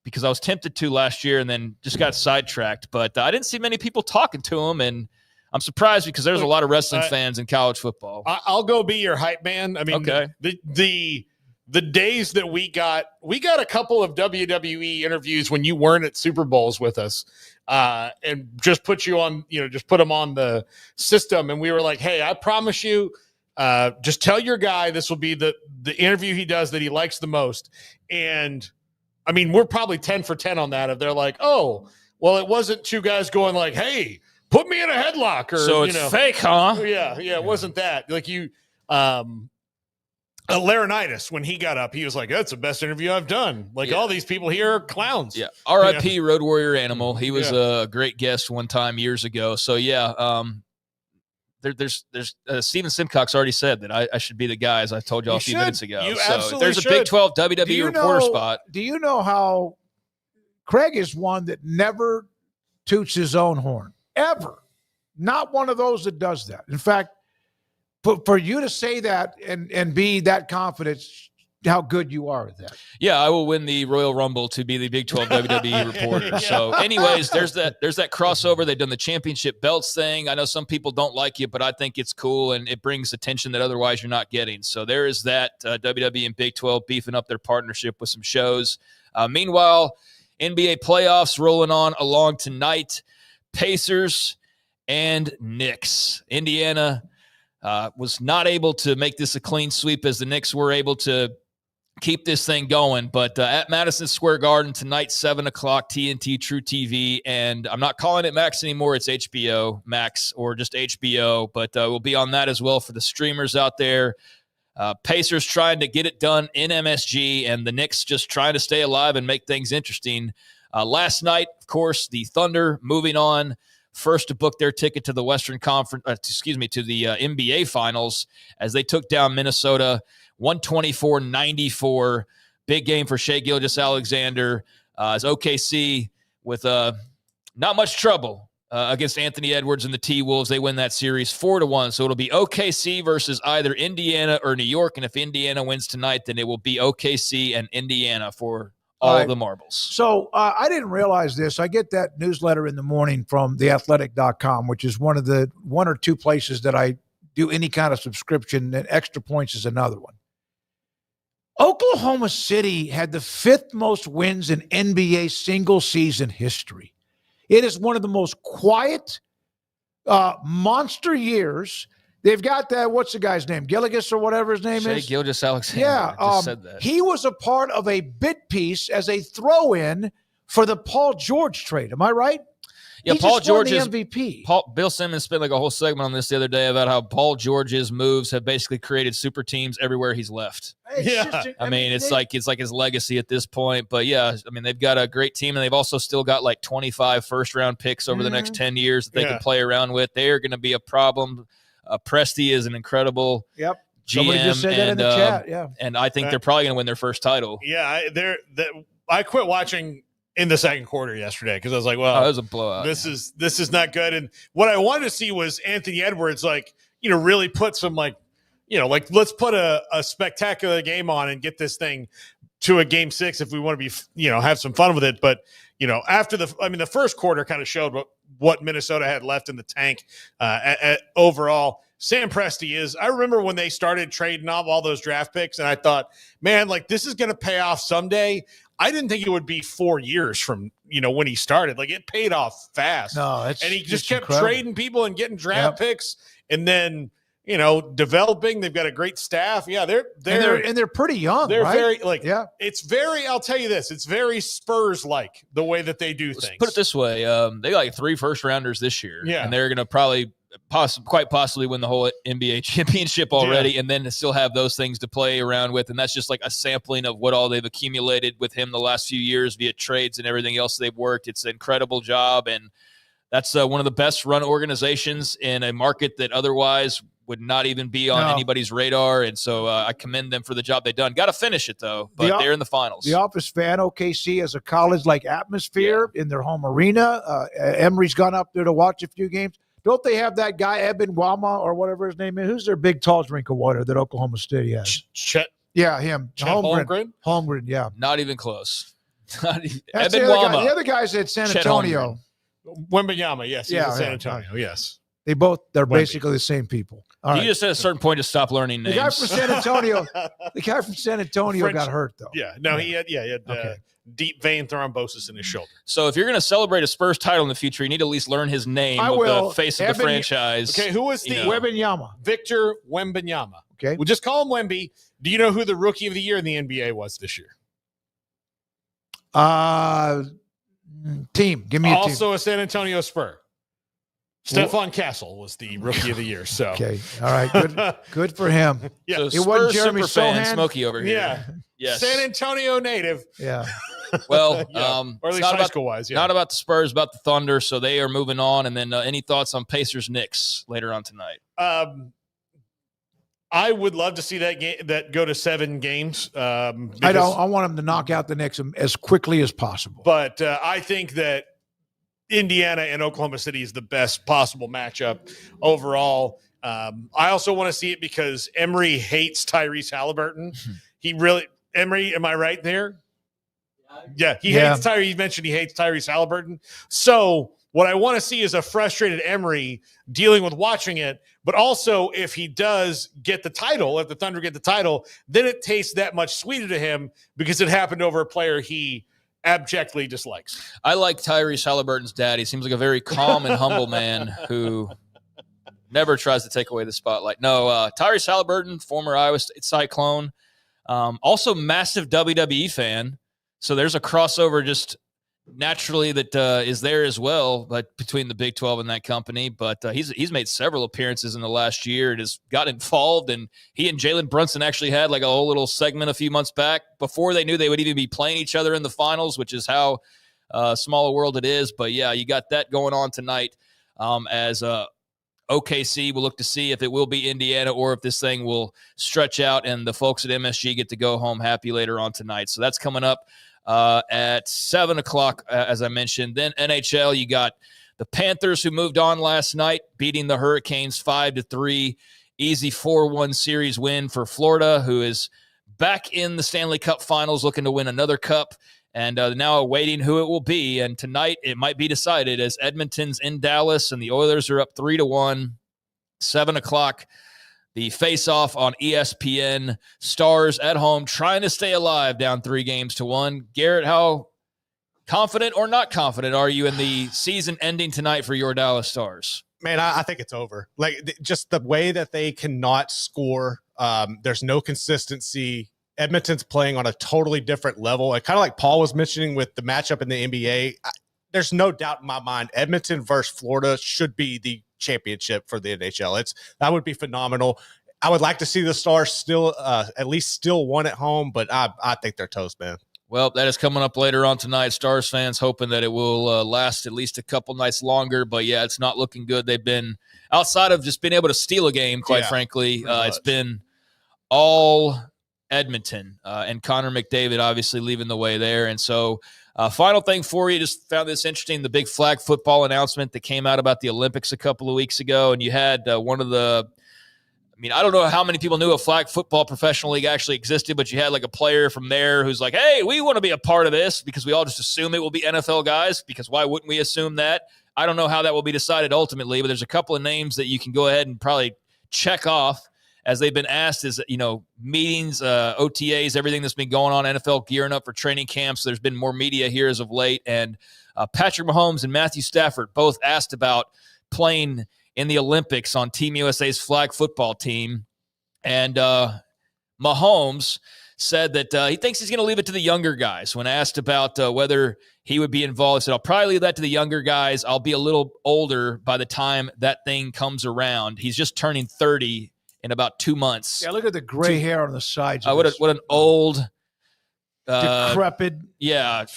H: because I was tempted to last year and then just got sidetracked. But I didn't see many people talking to him, and I'm surprised because there's a lot of wrestling fans in college football.
G: I'll go be your hype man. I mean,
H: okay.
G: The days that we got a couple of WWE interviews when you weren't at Super Bowls with us, and just put you on, just put them on the system, and we were like, hey, I promise you, just tell your guy this will be the interview he does that he likes the most. And I mean, we're probably 10 for 10 on that. If they're like, oh, well, it wasn't two guys going like, hey, put me in a headlock, or
H: so it's fake, huh?
G: Yeah, it wasn't that. Like Laurinaitis, when he got up, he was like, that's the best interview I've done. Like, all these people here are clowns.
H: Yeah. R.I.P. Road Warrior Animal. He was a great guest one time years ago. So there's Steven Simcox already said that I should be the guy, as I told y'all a few minutes ago. So there's a Big 12 WWE reporter spot.
F: Do you know how Craig is one that never toots his own horn? Ever. Not one of those that does that. In fact, for you to say that and be that confident, how good you are at that.
H: Yeah, I will win the Royal Rumble to be the Big 12 WWE reporter. So anyways, there's that crossover. They've done the championship belts thing. I know some people don't like it, but I think it's cool, and it brings attention that otherwise you're not getting. So there is that, WWE and Big 12 beefing up their partnership with some shows. Meanwhile, NBA playoffs rolling on along tonight. Pacers and Knicks. Indiana was not able to make this a clean sweep as the Knicks were able to keep this thing going. But at Madison Square Garden tonight, 7 o'clock, TNT True TV. And I'm not calling it Max anymore. It's HBO Max or just HBO. But we'll be on that as well for the streamers out there. Pacers trying to get it done in MSG, and the Knicks just trying to stay alive and make things interesting. Last night, of course, the Thunder moving on first to book their ticket to the Western Conference, to the NBA Finals as they took down Minnesota 124-94. Big game for Shai Gilgeous-Alexander as OKC with not much trouble against Anthony Edwards and the T-Wolves. They win that series 4-1. So it'll be OKC versus either Indiana or New York. And if Indiana wins tonight, then it will be OKC and Indiana for all of the marbles.
F: So I didn't realize this. I get that newsletter in the morning from theathletic.com, which is one or two places that I do any kind of subscription, and Extra Points is another one. Oklahoma City had the 5th most wins in NBA single season history. It is one of the most quiet monster years. They've got that, what's the guy's name? Gilgeous or whatever his name is?
H: Shai Gilgeous-Alexander.
F: Yeah.
H: I just said that.
F: He was a part of a bit piece as a throw-in for the Paul George trade. Am I right?
H: Yeah,
F: He
H: Paul
F: just won
H: George's
F: the MVP.
H: Bill Simmons spent like a whole segment on this the other day about how Paul George's moves have basically created super teams everywhere he's left. I mean, it's like his legacy at this point. But yeah, I mean, they've got a great team, and they've also still got like 25 first-round picks over the next 10 years that they can play around with. They are going to be a problem. Presti is an incredible GM.
F: Somebody just said that in the chat. Yeah,
H: and I think they're probably going to win their first title.
G: Yeah, I quit watching in the second quarter yesterday because I was like, well,
H: it was a blowout.
G: This is not good. And what I wanted to see was Anthony Edwards, really put some let's put a spectacular game on and get this thing to a game 6 if we want to be, have some fun with it. But, after the first quarter kind of showed what Minnesota had left in the tank overall. Sam Presti I remember when they started trading off all those draft picks, and I thought, man, this is going to pay off someday. I didn't think it would be 4 years from, when he started. It paid off fast.
F: No,
G: and he just kept trading people and getting draft picks, and then, developing. They've got a great staff. Yeah,
F: they're pretty young.
G: They're
F: right?
G: very it's very. I'll tell you this. It's very Spurs-like the way that they do things.
H: Put it this way: they got 3 first rounders this year, and they're going to probably quite possibly win the whole NBA championship already, and then to still have those things to play around with. And that's just like a sampling of what all they've accumulated with him the last few years via trades and everything else they've worked. It's an incredible job, and that's one of the best run organizations in a market that otherwise would not even be on anybody's radar. And so I commend them for the job they've done. Got to finish it, though, but they're in the finals.
F: The Office fan, OKC has a college-like atmosphere in their home arena. Emory's gone up there to watch a few games. Don't they have that guy, Eben Wama, or whatever his name is? Who's their big, tall drink of water that Oklahoma City has?
G: Chet.
F: Yeah, him.
G: Holmgren?
F: Holmgren, yeah.
H: Not even close.
F: That's
H: Eben Wama.
F: The other guy's at San Antonio.
G: Wembenyama, yes. He's at San Antonio, yes.
F: They're basically the same people. All right.
H: You just at a certain point just stop learning names.
F: The guy from San Antonio got hurt, though.
G: Yeah, no, he had deep vein thrombosis in his shoulder.
H: So if you're going to celebrate a Spurs title in the future, you need to at least learn his name the face of the franchise.
G: Okay, who was the
F: Wembenyama?
G: Victor Wembanyama.
F: Okay.
G: We'll just call him Wemby. Do you know who the rookie of the year in the NBA was this year?
F: Team. Give me a team.
G: Also a San Antonio Spur. Stephon Castle was the rookie of the year. So
F: okay, all right, good for him.
G: Yeah,
H: so
F: it wasn't Jeremy
H: fan,
F: Sohan.
H: Smokey over here.
G: Yeah,
H: yes,
G: San Antonio native.
F: Yeah.
H: Well,
G: or at least high school wise. Yeah,
H: not about the Spurs, about the Thunder. So they are moving on. And then any thoughts on Pacers Knicks later on tonight?
G: I would love to see that go to 7 games.
F: I want them to knock out the Knicks as quickly as possible.
G: But I think that Indiana and Oklahoma City is the best possible matchup overall. I also want to see it because Emory hates Tyrese Halliburton. Emory, am I right there? Yeah, he hates Tyrese. He mentioned he hates Tyrese Halliburton. So what I want to see is a frustrated Emory dealing with watching it, but also if he does get the title, if the Thunder get the title, then it tastes that much sweeter to him because it happened over a player he abjectly dislikes.
H: I like Tyrese Halliburton's dad. He seems like a very calm and humble man who never tries to take away the spotlight. No, Tyrese Halliburton, former Iowa State Cyclone, also massive WWE fan. So there's a crossover just naturally that is there as well, but between the Big 12 and that company. But he's made several appearances in the last year and has got involved. And he and Jalen Brunson actually had like a whole little segment a few months back before they knew they would even be playing each other in the finals, which is how small a world it is. But yeah, you got that going on tonight as OKC will look to see if it will be Indiana or if this thing will stretch out and the folks at MSG get to go home happy later on tonight. So that's coming up at 7 o'clock, as I mentioned. Then NHL, you got the Panthers who moved on last night, beating the Hurricanes 5-3. Easy 4-1 series win for Florida, who is back in the Stanley Cup Finals looking to win another cup, and now awaiting who it will be. And tonight it might be decided as Edmonton's in Dallas and the Oilers are up 3-1. 7 o'clock. The face-off on ESPN. Stars at home trying to stay alive, down 3-1. Garrett, how confident or not confident are you in the season ending tonight for your Dallas Stars?
I: Man, I think it's over. Like, just the way that they cannot score. There's no consistency. Edmonton's playing on a totally different level. Kind of like Paul was mentioning with the matchup in the NBA. There's no doubt in my mind Edmonton versus Florida should be the championship for the NHL. That would be phenomenal. I would like to see the Stars still at least still one at home, but I think they're toast, man.
H: Well, that is coming up later on tonight. Stars fans hoping that it will last at least a couple nights longer, but yeah, it's not looking good. They've been outside of just being able to steal a game, quite frankly. It's been all Edmonton and Connor McDavid obviously leaving the way there. And so final thing for you, just found this interesting, the big flag football announcement that came out about the Olympics a couple of weeks ago. And you had one of the, I don't know how many people knew a flag football professional league actually existed, but you had like a player from there who's like, hey, we want to be a part of this, because we all just assume it will be NFL guys, because why wouldn't we assume that? I don't know how that will be decided ultimately, but there's a couple of names that you can go ahead and probably check off as they've been asked, is, meetings, OTAs, everything that's been going on, NFL gearing up for training camps. There's been more media here as of late. And Patrick Mahomes and Matthew Stafford both asked about playing in the Olympics on Team USA's flag football team. And Mahomes said that he thinks he's going to leave it to the younger guys when asked about whether he would be involved. He said, I'll probably leave that to the younger guys. I'll be a little older by the time that thing comes around. He's just turning 30 in about 2 months.
F: Yeah, look at the gray hair on the sides.
H: What an old,
F: decrepit,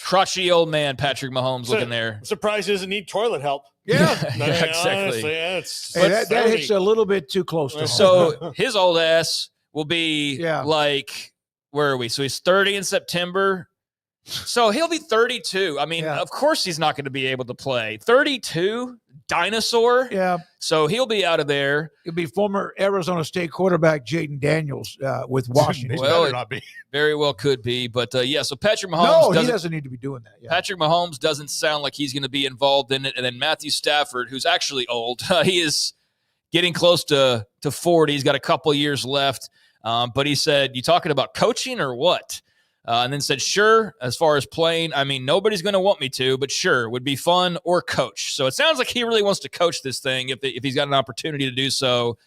H: crotchety old man Patrick Mahomes looking there.
G: I'm surprised he doesn't need toilet help.
F: Yeah,
H: exactly.
G: Honestly,
F: that hits a little bit too close to home.
H: So his old ass will be like, where are we? So he's 30 in September. So he'll be 32. I mean, of course he's not going to be able to play. 32, dinosaur.
F: Yeah.
H: So he'll be out of there.
F: He'll be former Arizona State quarterback Jaden Daniels with Washington.
H: Well, not be. Very well could be. But, so Patrick Mahomes.
F: No, he doesn't need to be doing that. Yeah.
H: Patrick Mahomes doesn't sound like he's going to be involved in it. And then Matthew Stafford, who's actually old, he is getting close to 40. He's got a couple years left. But he said, you talking about coaching or what? And then said, sure, as far as playing, I mean, nobody's going to want me to, but sure, would be fun or coach. So it sounds like he really wants to coach this thing if he's got an opportunity to do so.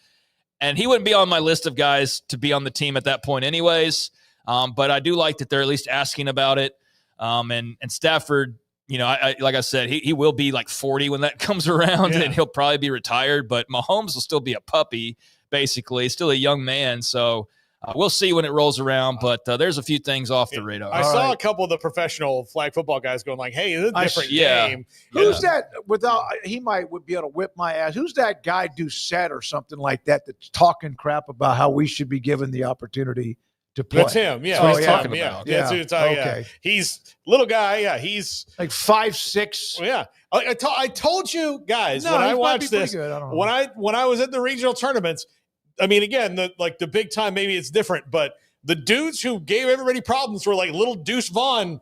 H: And he wouldn't be on my list of guys to be on the team at that point anyways. But I do like that they're at least asking about it. And Stafford, like I said, he will be like 40 when that comes around, and he'll probably be retired. But Mahomes will still be a puppy, basically, still a young man. So we'll see when it rolls around, but there's a few things off the radar.
G: I saw a couple of the professional flag football guys going like, hey, it's a different game.
F: Who's that? He might be able to whip my ass. Who's that guy, Doucette or something like that, that's talking crap about how we should be given the opportunity to play?
G: That's him. Yeah.
F: That's
G: he's talking about. Yeah. That's who it's talking.
F: Okay.
G: He's little guy. Yeah. He's
F: like 5'6".
G: Yeah. I told you guys
F: No,
G: when I
F: he might
G: watched
F: be pretty
G: this,
F: good. I don't know.
G: when I was at the regional tournaments, I mean, again, the big time, maybe it's different, but the dudes who gave everybody problems were like little Deuce Vaughn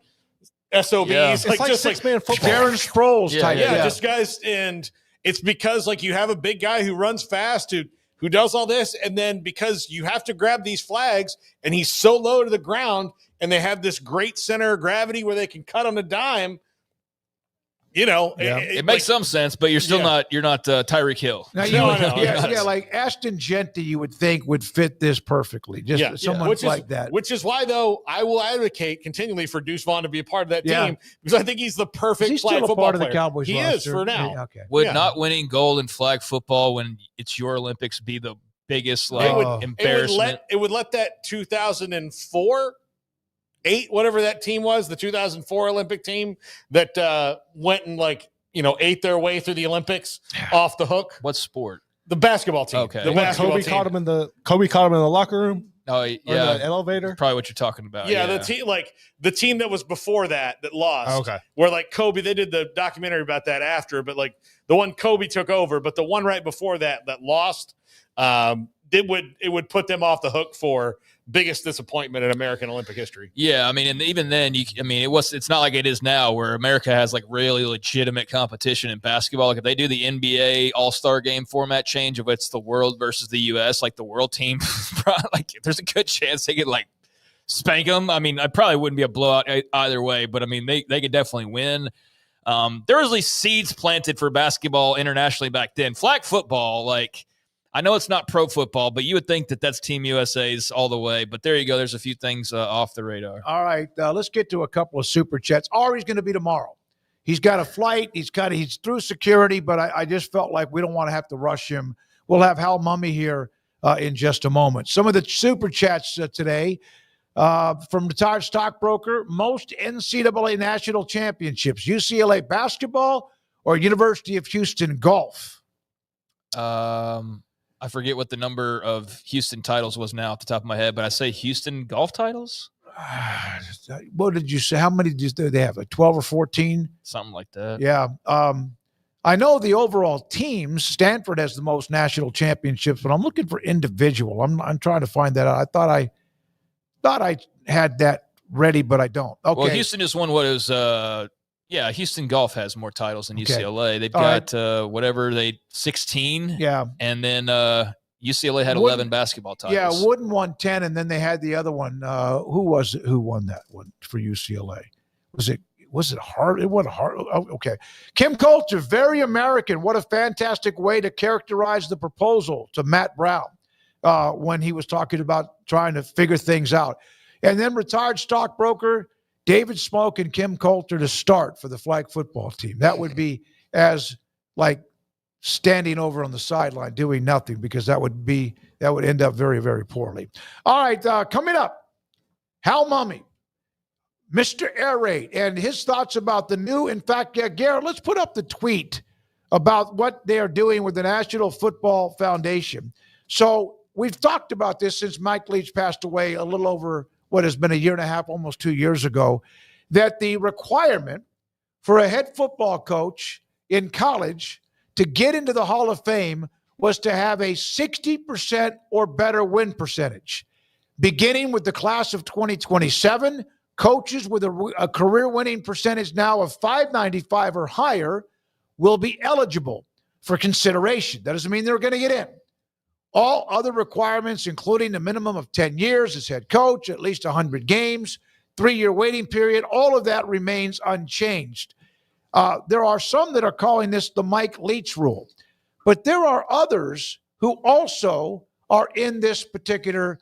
G: SOBs.
I: Yeah. It's like
G: just
I: six-man football.
F: Darren Sproles type.
G: Yeah, just guys. And it's because like you have a big guy who runs fast, who does all this. And then because you have to grab these flags and he's so low to the ground and they have this great center of gravity where they can cut on a dime,
H: it makes some sense, but you're still not Tyreek Hill.
F: Now, like Ashton Genty, you would think would fit this perfectly. Someone like that.
G: Which is why, though, I will advocate continually for Deuce Vaughn to be a part of that team because I think he's the perfect flag football
F: part
G: player.
F: Of the Cowboys
G: he
F: roster?
G: Is for now.
F: Yeah, okay.
H: Would not winning gold in flag football when it's your Olympics be the biggest embarrassment?
G: It would let that 2004. 8, whatever that team was, the 2004 Olympic team that went and ate their way through the Olympics off the hook.
H: What sport?
G: The basketball team.
H: Okay.
G: The basketball
I: Kobe
G: team.
I: caught him in the locker room.
H: Oh
I: Or the elevator.
H: Probably what you're talking about.
G: Yeah, the team that was before that lost.
I: Oh, okay.
G: Where Kobe, they did the documentary about that after, but the one Kobe took over, but the one right before that lost, it would put them off the hook for biggest disappointment in American Olympic history.
H: Yeah, I mean, and even then, it's not like it is now where America has really legitimate competition in basketball. Like if they do the NBA All-Star Game format change of it's the world versus the U.S., the world team, there's a good chance they could spank them. I mean, I probably wouldn't be a blowout either way, but I mean, they could definitely win. There was at least seeds planted for basketball internationally back then. Flag football, I know it's not pro football, but you would think that that's Team USA's all the way. But there you go. There's a few things off the radar.
F: All right, let's get to a couple of super chats. Ari's going to be tomorrow. He's got a flight. He's through security, but I just felt like we don't want to have to rush him. We'll have Hal Mummy here in just a moment. Some of the super chats today from retired stockbroker: most NCAA national championships, UCLA basketball or University of Houston golf?
H: I forget what the number of Houston titles was now off the top of my head, but I say Houston golf titles.
F: What did you say? How many did they have? 12 or 14?
H: Something like that.
F: Yeah. I know the overall teams. Stanford has the most national championships, but I'm looking for individual. I'm trying to find that out. I thought I had that ready, but I don't. Okay.
H: Well, Houston just won what is Houston Golf has more titles than UCLA. They've got 16.
F: Yeah.
H: And then UCLA had 11 basketball titles.
F: Yeah, Wooden won 10, and then they had the other one. Who was it? Who won that one for UCLA? Was it Hart? It wasn't Hart. Oh, okay. Kim Coulter, very American. What a fantastic way to characterize the proposal to Matt Brown when he was talking about trying to figure things out. And then retired stockbroker, David Smoak and Kim Coulter to start for the flag football team. That would be as like standing over on the sideline doing nothing, because that would end up very, very poorly. All right, coming up, Hal Mummy, Mr. Air Raid, and his thoughts about the new. In fact, Garrett, let's put up the tweet about what they are doing with the National Football Foundation. So we've talked about this since Mike Leach passed away a little over what has been a year and a half, almost 2 years ago, that the requirement for a head football coach in college to get into the Hall of Fame was to have a 60% or better win percentage. Beginning with the class of 2027, coaches with a career winning percentage now of 595 or higher will be eligible for consideration. That doesn't mean they're going to get in. All other requirements, including a minimum of 10 years as head coach, at least 100 games, 3-year waiting period, all of that remains unchanged. There are some that are calling this the Mike Leach rule, but there are others who also are in this particular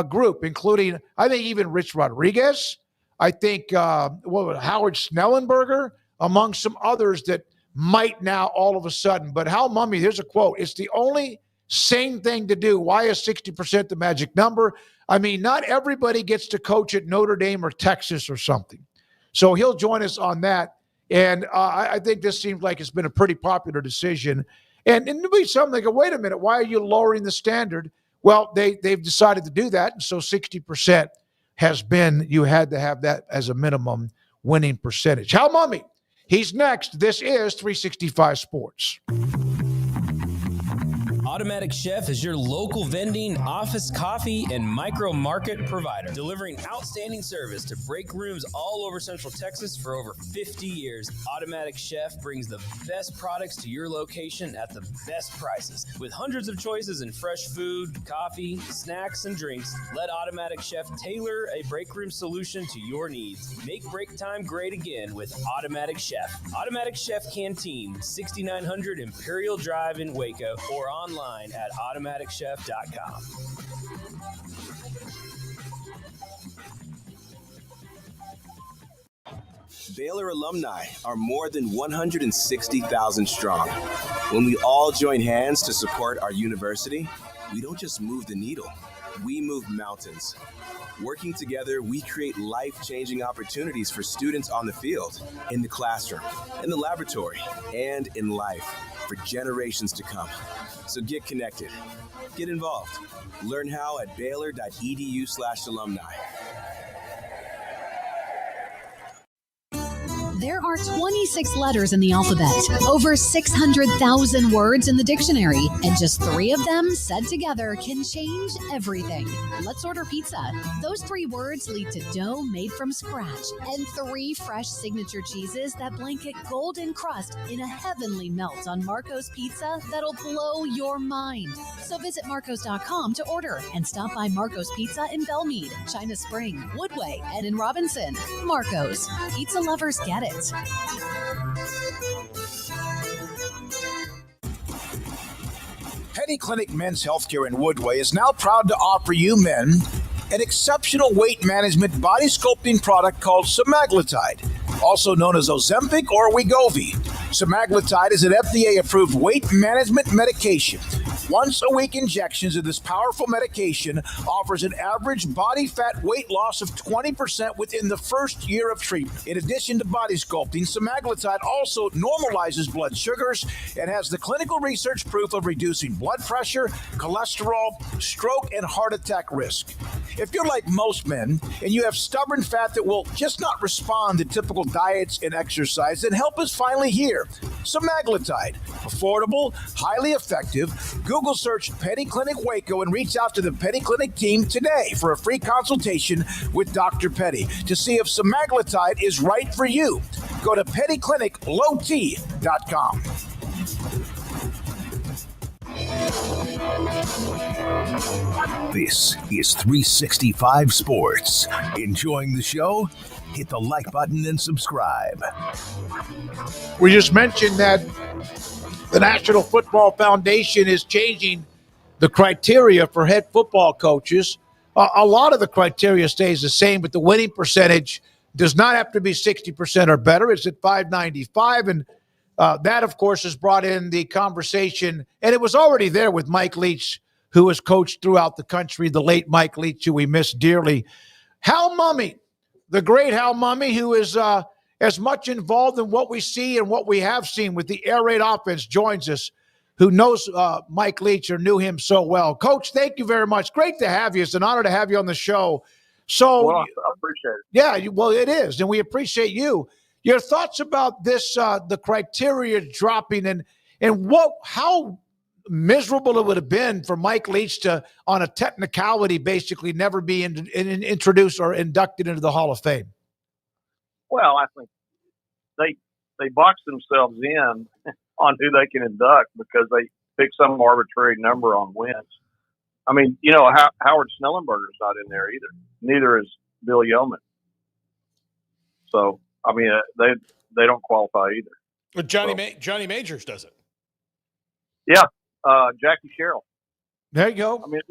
F: group, including, I think, even Rich Rodriguez. I think Howard Snellenberger, among some others that might now all of a sudden. But Hal Mummy, here's a quote. It's the only sane thing to do. Why is 60% the magic number? I mean, not everybody gets to coach at Notre Dame or Texas or something. So he'll join us on that. And I think this seems like it's been a pretty popular decision. And there'll be some that go, wait a minute, why are you lowering the standard? Well, they've decided to do that. And so 60% has been, you had to have that as a minimum winning percentage. Hal Mummy, he's next. This is 365 Sports.
E: Automatic Chef is your local vending, office coffee, and micro market provider, delivering outstanding service to break rooms all over Central Texas for over 50 years. Automatic Chef brings the best products to your location at the best prices. With hundreds of choices in fresh food, coffee, snacks, and drinks, let Automatic Chef tailor a break room solution to your needs. Make break time great again with Automatic Chef. Automatic Chef Canteen, 6900 Imperial Drive in Waco, or online at automaticchef.com.
J: Baylor alumni are more than 160,000 strong. When we all join hands to support our university, we don't just move the needle, we move mountains. Working together, we create life-changing opportunities for students on the field, in the classroom, in the laboratory, and in life for generations to come. So get connected, get involved. Learn how at baylor.edu/alumni.
K: There are 26 letters in the alphabet, over 600,000 words in the dictionary, and just 3 of them said together can change everything. Let's order pizza. Those 3 words lead to dough made from scratch and 3 fresh signature cheeses that blanket golden crust in a heavenly melt on Marco's Pizza that'll blow your mind. So visit marcos.com to order and stop by Marco's Pizza in Belmead, China Spring, Woodway, and in Robinson. Marco's. Pizza lovers get it.
L: Penny Clinic Men's Healthcare in Woodway is now proud to offer you men an exceptional weight management body sculpting product called semaglutide, also known as Ozempic or Wegovy. Semaglutide is an FDA-approved weight management medication. Once-a-week injections of this powerful medication offers an average body fat weight loss of 20% within the first year of treatment. In addition to body sculpting, semaglutide also normalizes blood sugars and has the clinical research proof of reducing blood pressure, cholesterol, stroke, and heart attack risk. If you're like most men and you have stubborn fat that will just not respond to typical diets and exercise, then help is finally here. Semaglutide, affordable, highly effective. Google search Penny Clinic Waco and reach out to the Penny Clinic team today for a free consultation with Dr. Petty to see if semaglutide is right for you. Go to pennycliniclowt.com.
B: This is 365 Sports. Enjoying the show? Hit the like button and subscribe.
F: We just mentioned that the National Football Foundation is changing the criteria for head football coaches. A lot of the criteria stays the same, but the winning percentage does not have to be 60% or better. It's at 595. And that, of course, has brought in the conversation. And it was already there with Mike Leach, who has coached throughout the country, the late Mike Leach, who we miss dearly. Hal Mummy, the great Hal Mummy, who is as much involved in what we see and what we have seen with the air raid offense, joins us, who knows Mike Leach or knew him so well. Coach, thank you very much. Great to have you. It's an honor to have you on the show. So,
M: well, I appreciate it.
F: Yeah, well, it is, and we appreciate you. Your thoughts about this, the criteria dropping, and how miserable it would have been for Mike Leach to, on a technicality, basically never be introduced or inducted into the Hall of Fame.
M: Well, I think they box themselves in on who they can induct because they pick some arbitrary number on wins. I mean, Howard Snellenberger's not in there either. Neither is Bill Yeoman. So, I mean, they don't qualify either.
G: But Johnny Majors does it.
M: Yeah, Jackie Sherrill.
F: There you go.
M: I mean,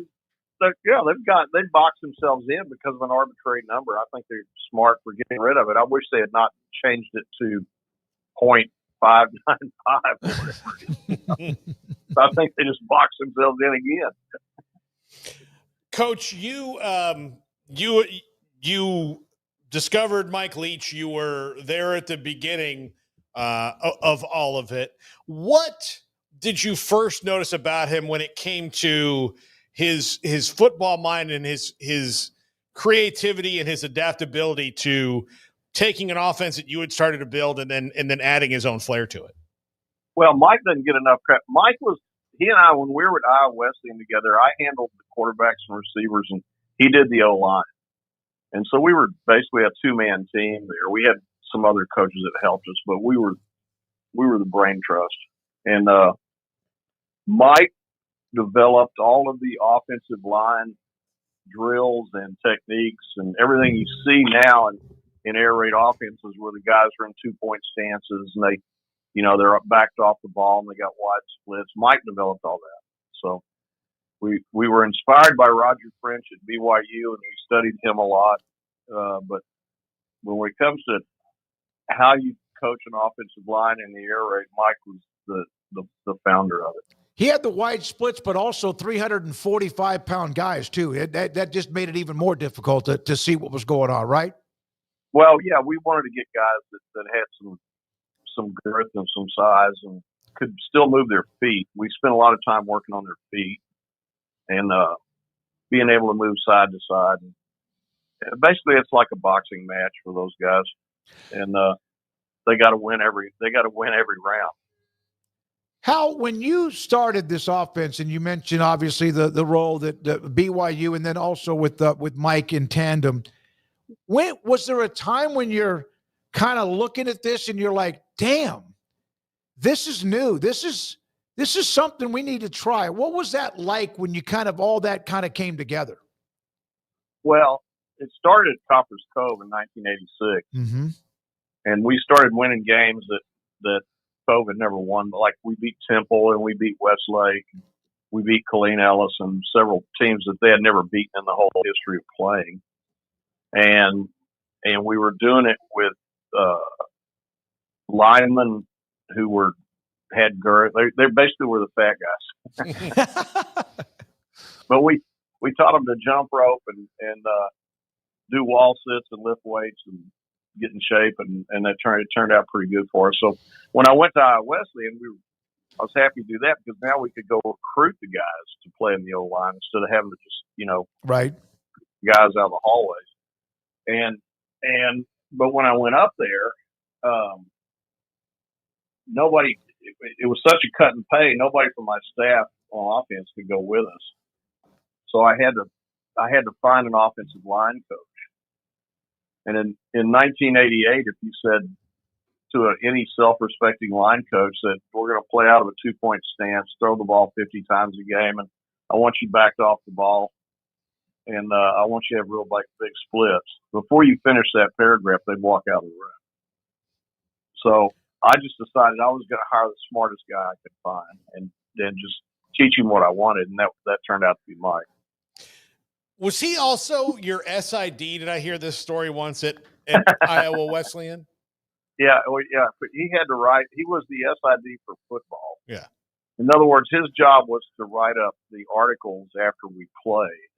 M: they've boxed themselves in because of an arbitrary number. I think they're smart for getting rid of it. I wish they had not changed it to 0.595 or whatever it is. I think they just boxed themselves in again.
G: Coach, you discovered Mike Leach. You were there at the beginning of all of it. What did you first notice about him when it came to his football mind and his creativity and his adaptability to taking an offense that you had started to build and then adding his own flair to it?
M: Well, Mike doesn't get enough credit. He and I, when we were at Iowa Wesleyan together, I handled the quarterbacks and receivers, and he did the O-line. And so we were basically a two-man team there. We had some other coaches that helped us, but we were the brain trust. And Mike developed all of the offensive line drills and techniques and everything you see now in air raid offenses where the guys are in 2-point stances and they're backed off the ball and they got wide splits. Mike developed all that. So we were inspired by Roger French at BYU and we studied him a lot. But when it comes to how you coach an offensive line in the air raid, Mike was the founder of it.
F: He had the wide splits, but also 345-pound guys, too. That just made it even more difficult to see what was going on, right?
M: Well, yeah, we wanted to get guys that had some girth and some size and could still move their feet. We spent a lot of time working on their feet and being able to move side to side. And basically, it's like a boxing match for those guys, and they got to win every round.
F: How, when you started this offense, and you mentioned obviously the role that BYU, and then also with Mike in tandem, was there a time when you're kind of looking at this and you're like, damn, this is new. This is something we need to try. What was that like when you all that came together?
M: Well, it started at Copper's Cove in 1986.
F: Mm-hmm.
M: And we started winning games that Cove had never won. But like we beat Temple and we beat Westlake. We beat Colleen Ellis and several teams that they had never beaten in the whole history of playing. And we were doing it with linemen who had girth. They basically were the fat guys. But we taught them to jump rope and do wall sits and lift weights and get in shape, and it turned out pretty good for us. So when I went to Iowa Wesleyan, I was happy to do that because now we could go recruit the guys to play in the O-line instead of having to just
F: right
M: guys out of the hallways. But when I went up there, nobody. It was such a cut and pay. Nobody from my staff on offense could go with us. So I had to find an offensive line coach. And in 1988, if you said to any self-respecting line coach that we're going to play out of a 2-point stance, throw the ball 50 times a game, and I want you backed off the ball, and I want you to have real big splits. Before you finish that paragraph, they'd walk out of the room. So I just decided I was going to hire the smartest guy I could find and then just teach him what I wanted, and that turned out to be Mike.
G: Was he also your SID? Did I hear this story once at Iowa Wesleyan?
M: Yeah, but he had to write. He was the SID for football.
G: Yeah.
M: In other words, his job was to write up the articles after we played,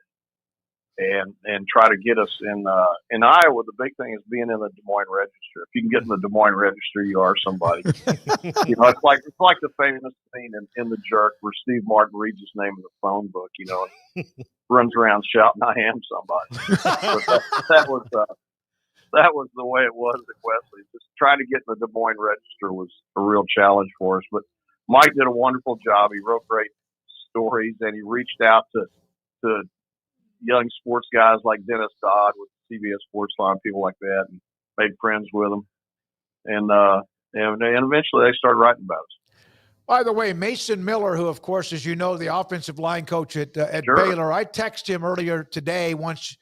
M: and try to get us in Iowa. The big thing is being in the Des Moines Register. If you can get in the Des Moines Register, you are somebody. It's like the famous scene in The Jerk where Steve Martin reads his name in the phone book. And runs around shouting, "I am somebody." But that was the way it was at Wesley. Just trying to get in the Des Moines Register was a real challenge for us. But Mike did a wonderful job. He wrote great stories, and he reached out to young sports guys like Dennis Dodd with CBS Sports Line, people like that, and made friends with them. And eventually they started writing about us.
F: By the way, Mason Miller, who, of course, as you know, the offensive line coach at
M: Sure.
F: Baylor, I texted him earlier today once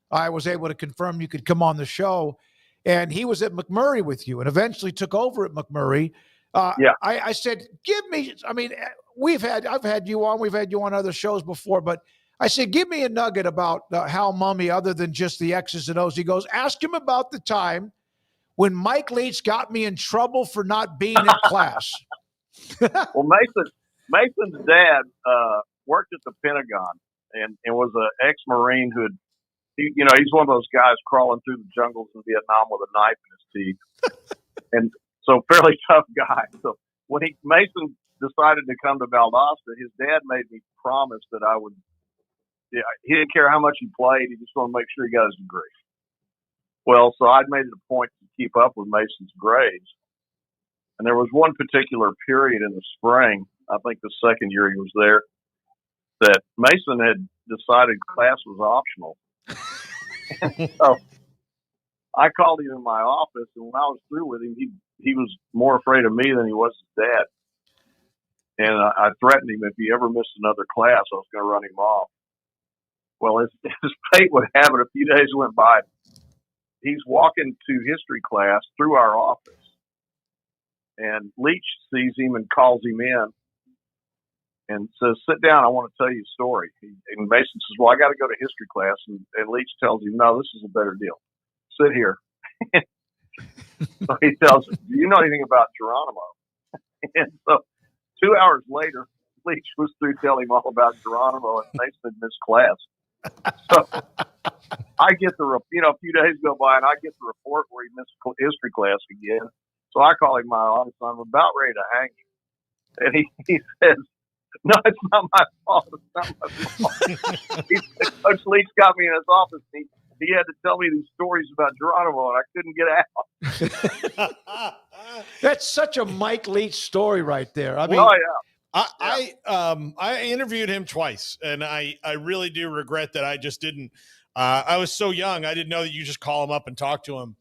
F: I was able to confirm you could come on the show, and he was at McMurray with you and eventually took over at McMurray. I said, I've had you on, we've had you on other shows before, but I said, give me a nugget about Hal Mummy other than just the X's and O's. He goes, ask him about the time when Mike Leach got me in trouble for not being in class.
M: Well, Mason's dad worked at the Pentagon and was an ex-Marine who he's one of those guys crawling through the jungles in Vietnam with a knife in his teeth. And so fairly tough guy. So when Mason decided to come to Valdosta, his dad made me promise that I would. Yeah, he didn't care how much he played. He just wanted to make sure he got his degree. Well, so I'd made it a point to keep up with Mason's grades. And there was one particular period in the spring, I think the second year he was there, that Mason had decided class was optional. So I called him in my office, and when I was through with him, he was more afraid of me than he was his dad. And I threatened him if he ever missed another class, I was going to run him off. Well, as fate would have it, a few days went by. He's walking to history class through our office, and Leach sees him and calls him in and says, "Sit down, I want to tell you a story." And Mason says, "Well, I got to go to history class." And Leach tells him, "No, this is a better deal. Sit here." So he tells him, "Do you know anything about Geronimo?" And so 2 hours later, Leach was through telling him all about Geronimo, and Mason had missed class. So I get a few days go by, and I get the report where he missed history class again. So I call him my office, and I'm about ready to hang him. And he says, "No, it's not my fault. It's not my fault." He said, "Coach Leach got me in his office. He had to tell me these stories about Geronimo, and I couldn't get out."
F: That's such a Mike Leach story right there. I mean,
M: oh, yeah.
G: I interviewed him twice, and I really do regret that I just didn't. I was so young, I didn't know that you just call him up and talk to him.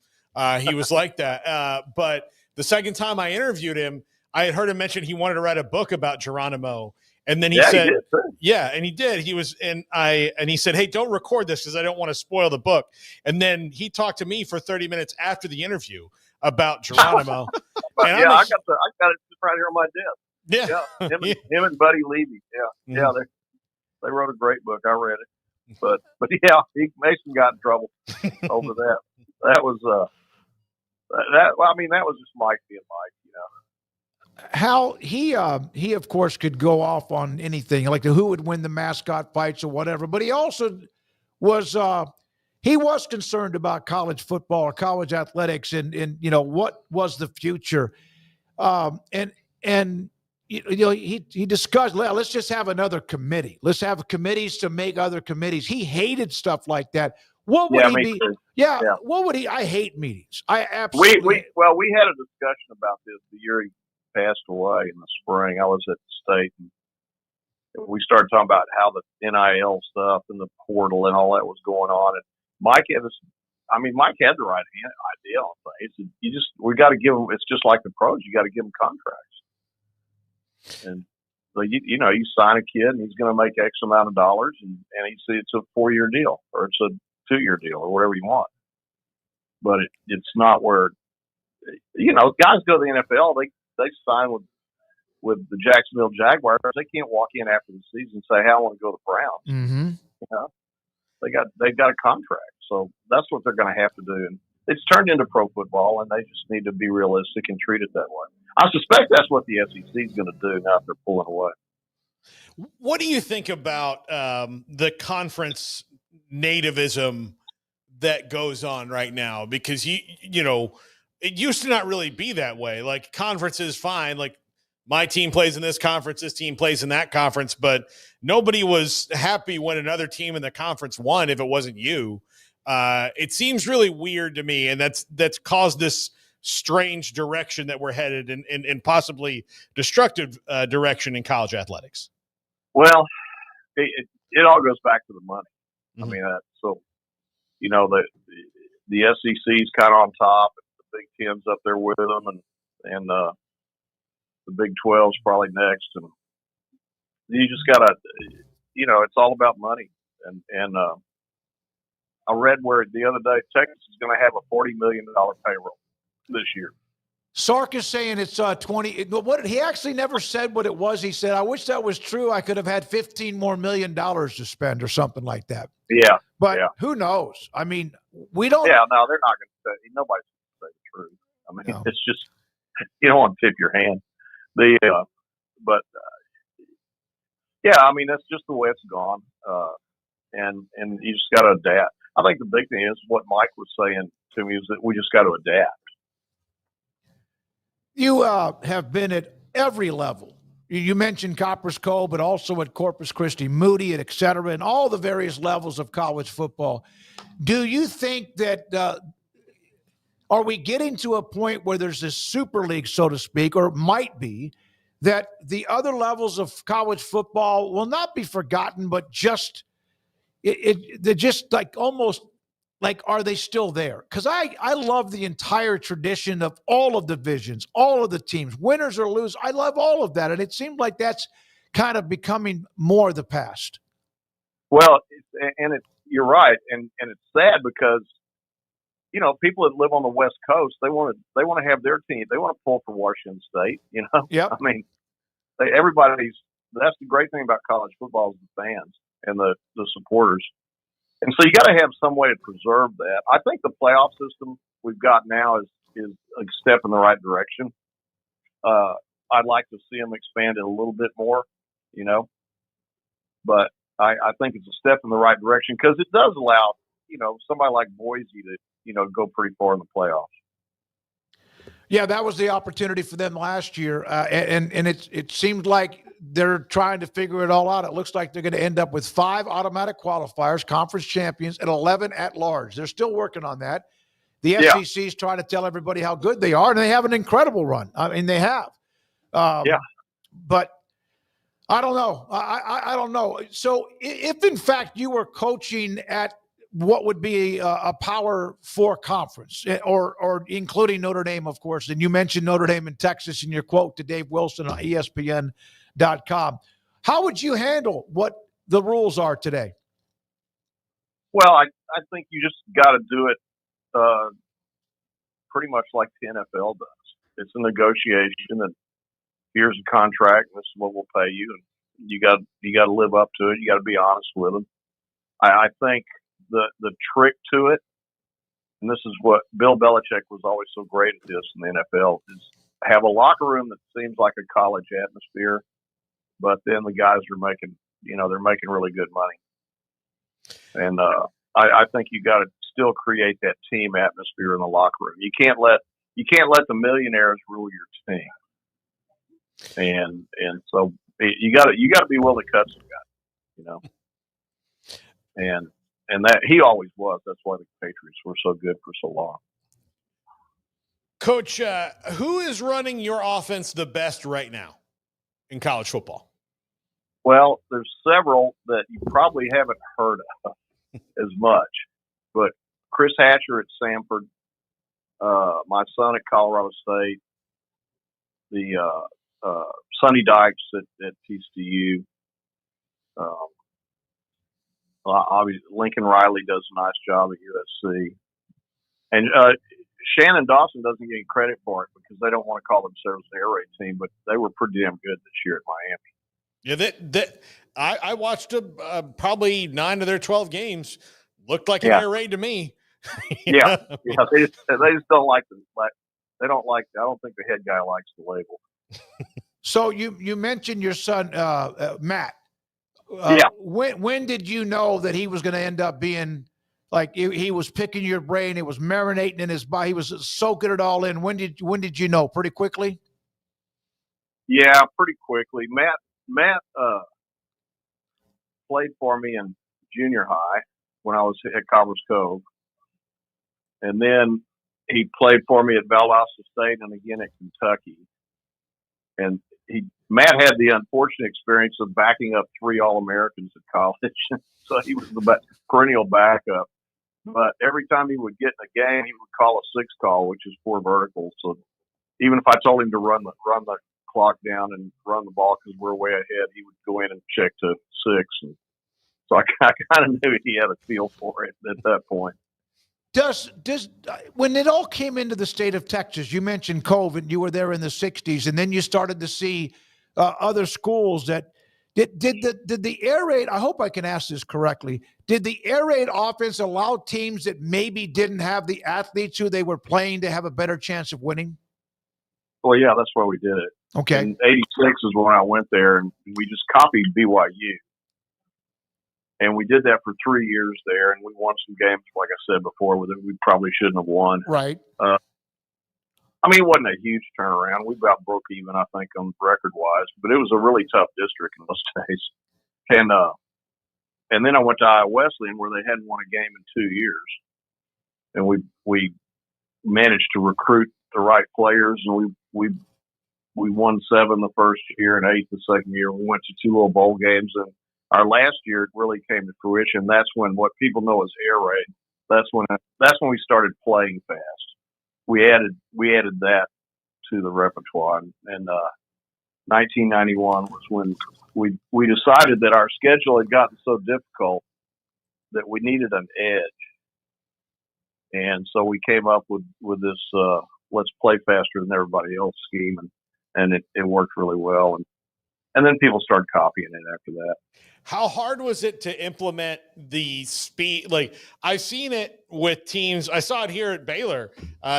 G: He was like that. But the second time I interviewed him, I had heard him mention he wanted to write a book about Geronimo, and then he said, "Yeah," and he did. He was, and he said, "Hey, don't record this because I don't want to spoil the book." And then he talked to me for 30 minutes after the interview about Geronimo.
M: I got it right here on my desk.
G: Yeah.
M: Him and Buddy Levy. Yeah. They wrote a great book. I read it. But yeah, Mason got in trouble over that. That was that was just Mike being Mike,
F: How he of course could go off on anything, like who would win the mascot fights or whatever, but he also was concerned about college football or college athletics and what was the future. He discussed, let's just have another committee. Let's have committees to make other committees. He hated stuff like that. What would he be?
M: Too.
F: Yeah. What would he? I hate meetings. I absolutely.
M: We had a discussion about this the year he passed away in the spring. I was at the state, and we started talking about how the NIL stuff and the portal and all that was going on. And Mike had the right idea on things. We got to give them. It's just like the pros. You got to give them contracts. And so you sign a kid and he's going to make X amount of dollars, and it's a 4-year deal or it's a 2-year deal or whatever you want. But it's not where guys go to the NFL. They sign with the Jacksonville Jaguars. They can't walk in after the season and say, "Hey, I want to go to the Browns."
F: Mm-hmm.
M: They've got a contract, so that's what they're going to have to do. it's turned into pro football, and they just need to be realistic and treat it that way. I suspect that's what the SEC is going to do now if they're pulling away.
G: What do you think about the conference nativism that goes on right now? Because you know, it used to not really be that way. Like, conference is fine. Like, my team plays in this conference, this team plays in that conference, but nobody was happy when another team in the conference won if it wasn't you. It seems really weird to me, and that's caused this strange direction that we're headed in possibly destructive direction in college athletics.
M: Well, it all goes back to the money. I mean, so, you know, the SEC's kind of on top, the Big Ten's up there with them, and the Big 12's probably next, and you just gotta, you know, it's all about money. And I read where the other day Texas is going to have a $40 million payroll this year.
F: Sark is saying it's 20. What he actually never said what it was. He said, "I wish that was true. I could have had $15 more million to spend or something like that."
M: Yeah,
F: but who knows? I mean, we don't.
M: Yeah, no, they're not going to say. Nobody's going to say the truth. I mean, it's just, you don't want to tip your hand. Yeah, I mean, that's just the way it's gone, and you just got to adapt. I think the big thing is what Mike was saying to me is that we just got to adapt.
F: You have been at every level. You mentioned Copper's Cove, but also at Corpus Christi, Moody, and et cetera, and all the various levels of college football. Do you think that are we getting to a point where there's this super league, so to speak, or might be, that the other levels of college football will not be forgotten, but just they're just like almost like, are they still there? Because I love the entire tradition of all of the divisions, all of the teams, winners or lose. I love all of that. And it seems like that's kind of becoming more the past.
M: Well, you're right. And it's sad because, you know, people that live on the West Coast, they want to have their team. They want to pull for Washington State, you know?
F: Yeah.
M: I mean, that's the great thing about college football is the fans and the supporters. And so you got to have some way to preserve that. I think the playoff system we've got now is a step in the right direction. I'd like to see them expand it a little bit more, you know, but I think it's a step in the right direction because it does allow, you know, somebody like Boise to, you know, go pretty far in the playoffs.
F: Yeah, that was the opportunity for them last year, and it seemed like they're trying to figure it all out. It looks like they're going to end up with 5 automatic qualifiers, conference champions, and 11 at large. They're still working on that. The SEC is trying to tell everybody how good they are, and they have an incredible run. I mean, they have. But I don't know. I don't know. So if, in fact, you were coaching at what would be a Power 4 conference, or including Notre Dame, of course, and you mentioned Notre Dame in Texas in your quote to Dave Wilson on ESPN.com. How would you handle what the rules are today?
M: Well, I think you just got to do it pretty much like the NFL does. It's a negotiation, and here's a contract, and this is what we'll pay you, and you got to live up to it. You got to be honest with them. I think the trick to it, and this is what Bill Belichick was always so great at this in the NFL, is have a locker room that seems like a college atmosphere, but then the guys are making, you know, they're making really good money. And I think you got to still create that team atmosphere in the locker room. You can't let the millionaires rule your team. And so you got to be willing to cut some guys, you know. And that he always was. That's why the Patriots were so good for so long.
G: Coach, who is running your offense the best right now in college football?
M: Well, there's several that you probably haven't heard of as much, but Chris Hatcher at Samford, my son at Colorado State, the Sonny Dykes at TCU. Obviously, Lincoln Riley does a nice job at USC. And Shannon Dawson doesn't get credit for it because they don't want to call themselves an air raid team, but they were pretty damn good this year at Miami.
G: Yeah, I watched probably 9 of their 12 games. Looked like an air raid to me.
M: Yeah. They just don't like they don't like. I don't think the head guy likes the label.
F: So you mentioned your son Matt.
M: Yeah.
F: When did you know that he was going to end up being like he was picking your brain? It was marinating in his body. He was soaking it all in. When did you know? Pretty quickly.
M: Yeah, pretty quickly. Matt played for me in junior high when I was at Cobbers Cove, and then he played for me at Valdosta State and again at Kentucky. And Matt had the unfortunate experience of backing up 3 All-Americans at college, so he was the perennial backup. But every time he would get in a game, he would call a 6 call, which is 4 verticals. So even if I told him to run the clock down and run the ball because we're way ahead, he would go in and check to 6. And so I kind of knew he had a feel for it at that point.
F: Does when it all came into the state of Texas, you mentioned COVID, you were there in the 60s, and then you started to see other schools that did the air raid, I hope I can ask this correctly, did the air raid offense allow teams that maybe didn't have the athletes who they were playing to have a better chance of winning?
M: Well, yeah, that's why we did it.
F: Okay.
M: In 86 is when I went there, and we just copied BYU. And we did that for 3 years there, and we won some games, like I said before, that we probably shouldn't have won.
F: Right.
M: I mean, it wasn't a huge turnaround. We about broke even, I think, on record-wise, but it was a really tough district in those days. And then I went to Iowa Wesleyan, where they hadn't won a game in 2 years, and we managed to recruit the right players, and we won 7 the first year and 8 the second year. We went to 2 little bowl games, and our last year it really came to fruition. That's when what people know as air raid. That's when we started playing fast. We added that to the repertoire, and 1991 was when we decided that our schedule had gotten so difficult that we needed an edge, and so we came up with this let's play faster than everybody else scheme, and it worked really well, and then people started copying it after that.
G: How hard was it to implement the speed? Like, I've seen it with teams. I saw it here at Baylor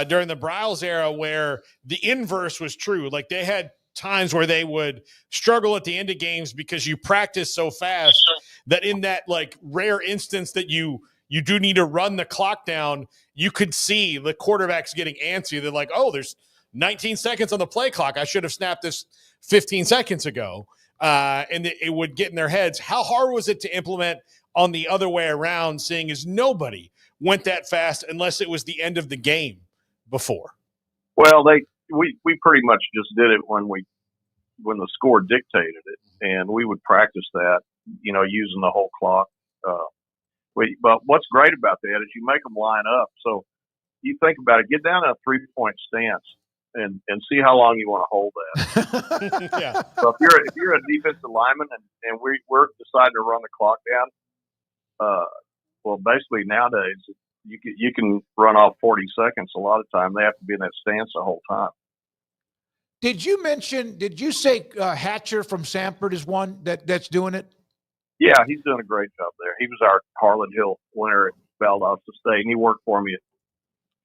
G: during the Briles era where the inverse was true. Like, they had times where they would struggle at the end of games because you practice so fast that in that, like, rare instance that you do need to run the clock down, you could see the quarterbacks getting antsy. They're like, oh, there's 19 seconds on the play clock. I should have snapped this 15 seconds ago. And it would get in their heads. How hard was it to implement on the other way around, seeing as nobody went that fast unless it was the end of the game before?
M: Well, we pretty much just did it when the score dictated it, and we would practice that, using the whole clock. But what's great about that is you make them line up. So you think about it, get down to a 3-point stance. And see how long you want to hold that.
G: Yeah.
M: So if you're a defensive lineman and we're deciding to run the clock down, well, basically nowadays you can run off 40 seconds. A lot of time they have to be in that stance the whole time.
F: Did you say Hatcher from Sanford is one that's doing it?
M: Yeah, he's doing a great job there. He was our Harlan Hill winner at Valdosta State, and he worked for me at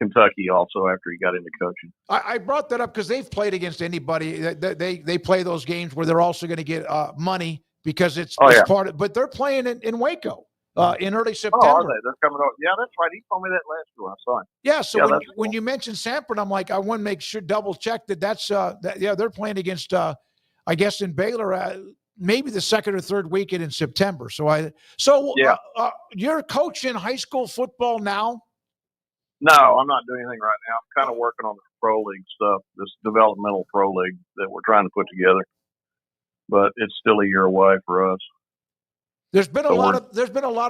M: Kentucky also after he got into coaching.
F: I brought that up because they've played against anybody. They play those games where they're also going to get money because it's part of. But they're playing in Waco in early September.
M: Oh, are they? They're coming over. Yeah, that's right. He told me that last year when I saw him.
F: Yeah. So when you mentioned Sanford, I'm like, I want to make sure double check that's they're playing against I guess in Baylor maybe the second or third weekend in September. You're coaching high school football now.
M: No, I'm not doing anything right now. I'm kind of working on the pro league stuff, this developmental pro league that we're trying to put together. But it's still a year away for us.
F: There's been a lot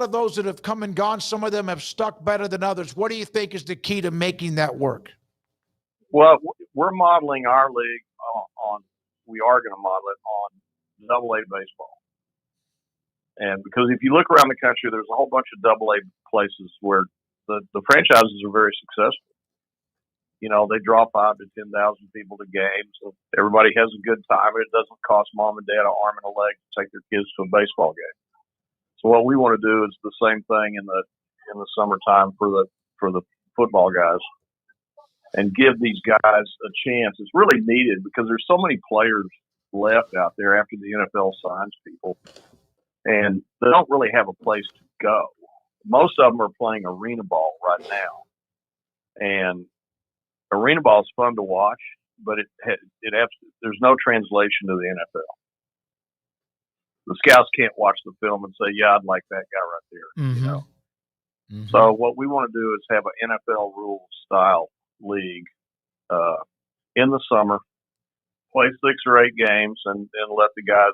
F: of those that have come and gone. Some of them have stuck better than others. What do you think is the key to making that work?
M: Well, we're modeling our league we are going to model it on AA baseball. And because if you look around the country, there's a whole bunch of AA places where the franchises are very successful. They draw 5,000 to 10,000 people to games. So everybody has a good time, and it doesn't cost mom and dad an arm and a leg to take their kids to a baseball game. So what we want to do is the same thing in the summertime for the for the football guys and give these guys a chance. It's really needed because there's so many players left out there after the NFL signs people, and they don't really have a place to go. Most of them are playing arena ball right now, and arena ball is fun to watch, but there's no translation to the NFL. The scouts can't watch the film and say, "Yeah, I'd like that guy right there."
F: Mm-hmm.
M: You know. Mm-hmm. So what we want to do is have an NFL rule style league in the summer, play 6 or 8 games, and let the guys,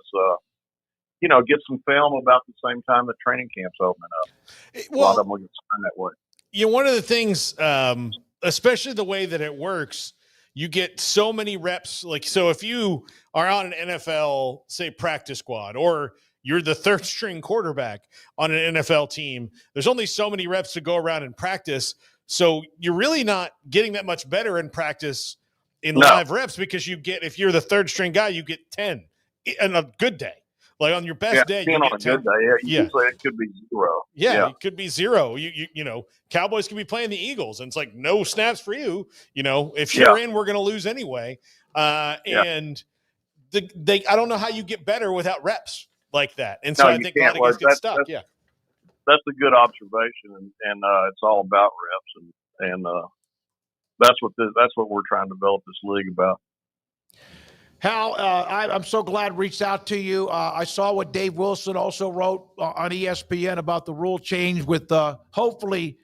M: get some film about the same time the training camp's opening up. A lot of them will get signed that way.
G: One of the things, especially the way that it works, you get so many reps. So if you are on an NFL, say, practice squad, or you're the 3rd string quarterback on an NFL team, there's only so many reps to go around in practice. So you're really not getting that much better in practice in live reps, because if you're the 3rd string guy, you get 10 on a good day. Like on your best day, you get 10.
M: Good day. Usually it could be 0.
G: Yeah, it could be 0. You Cowboys could be playing the Eagles, and it's like no snaps for you. If you're in, we're going to lose anyway. And I don't know how you get better without reps like that. And so I think a lot of guys get stuck.
M: That's a good observation, and it's all about reps, and that's what we're trying to develop this league about.
F: Hal, I'm so glad I reached out to you. I saw what Dave Wilson also wrote on ESPN about the rule change with hopefully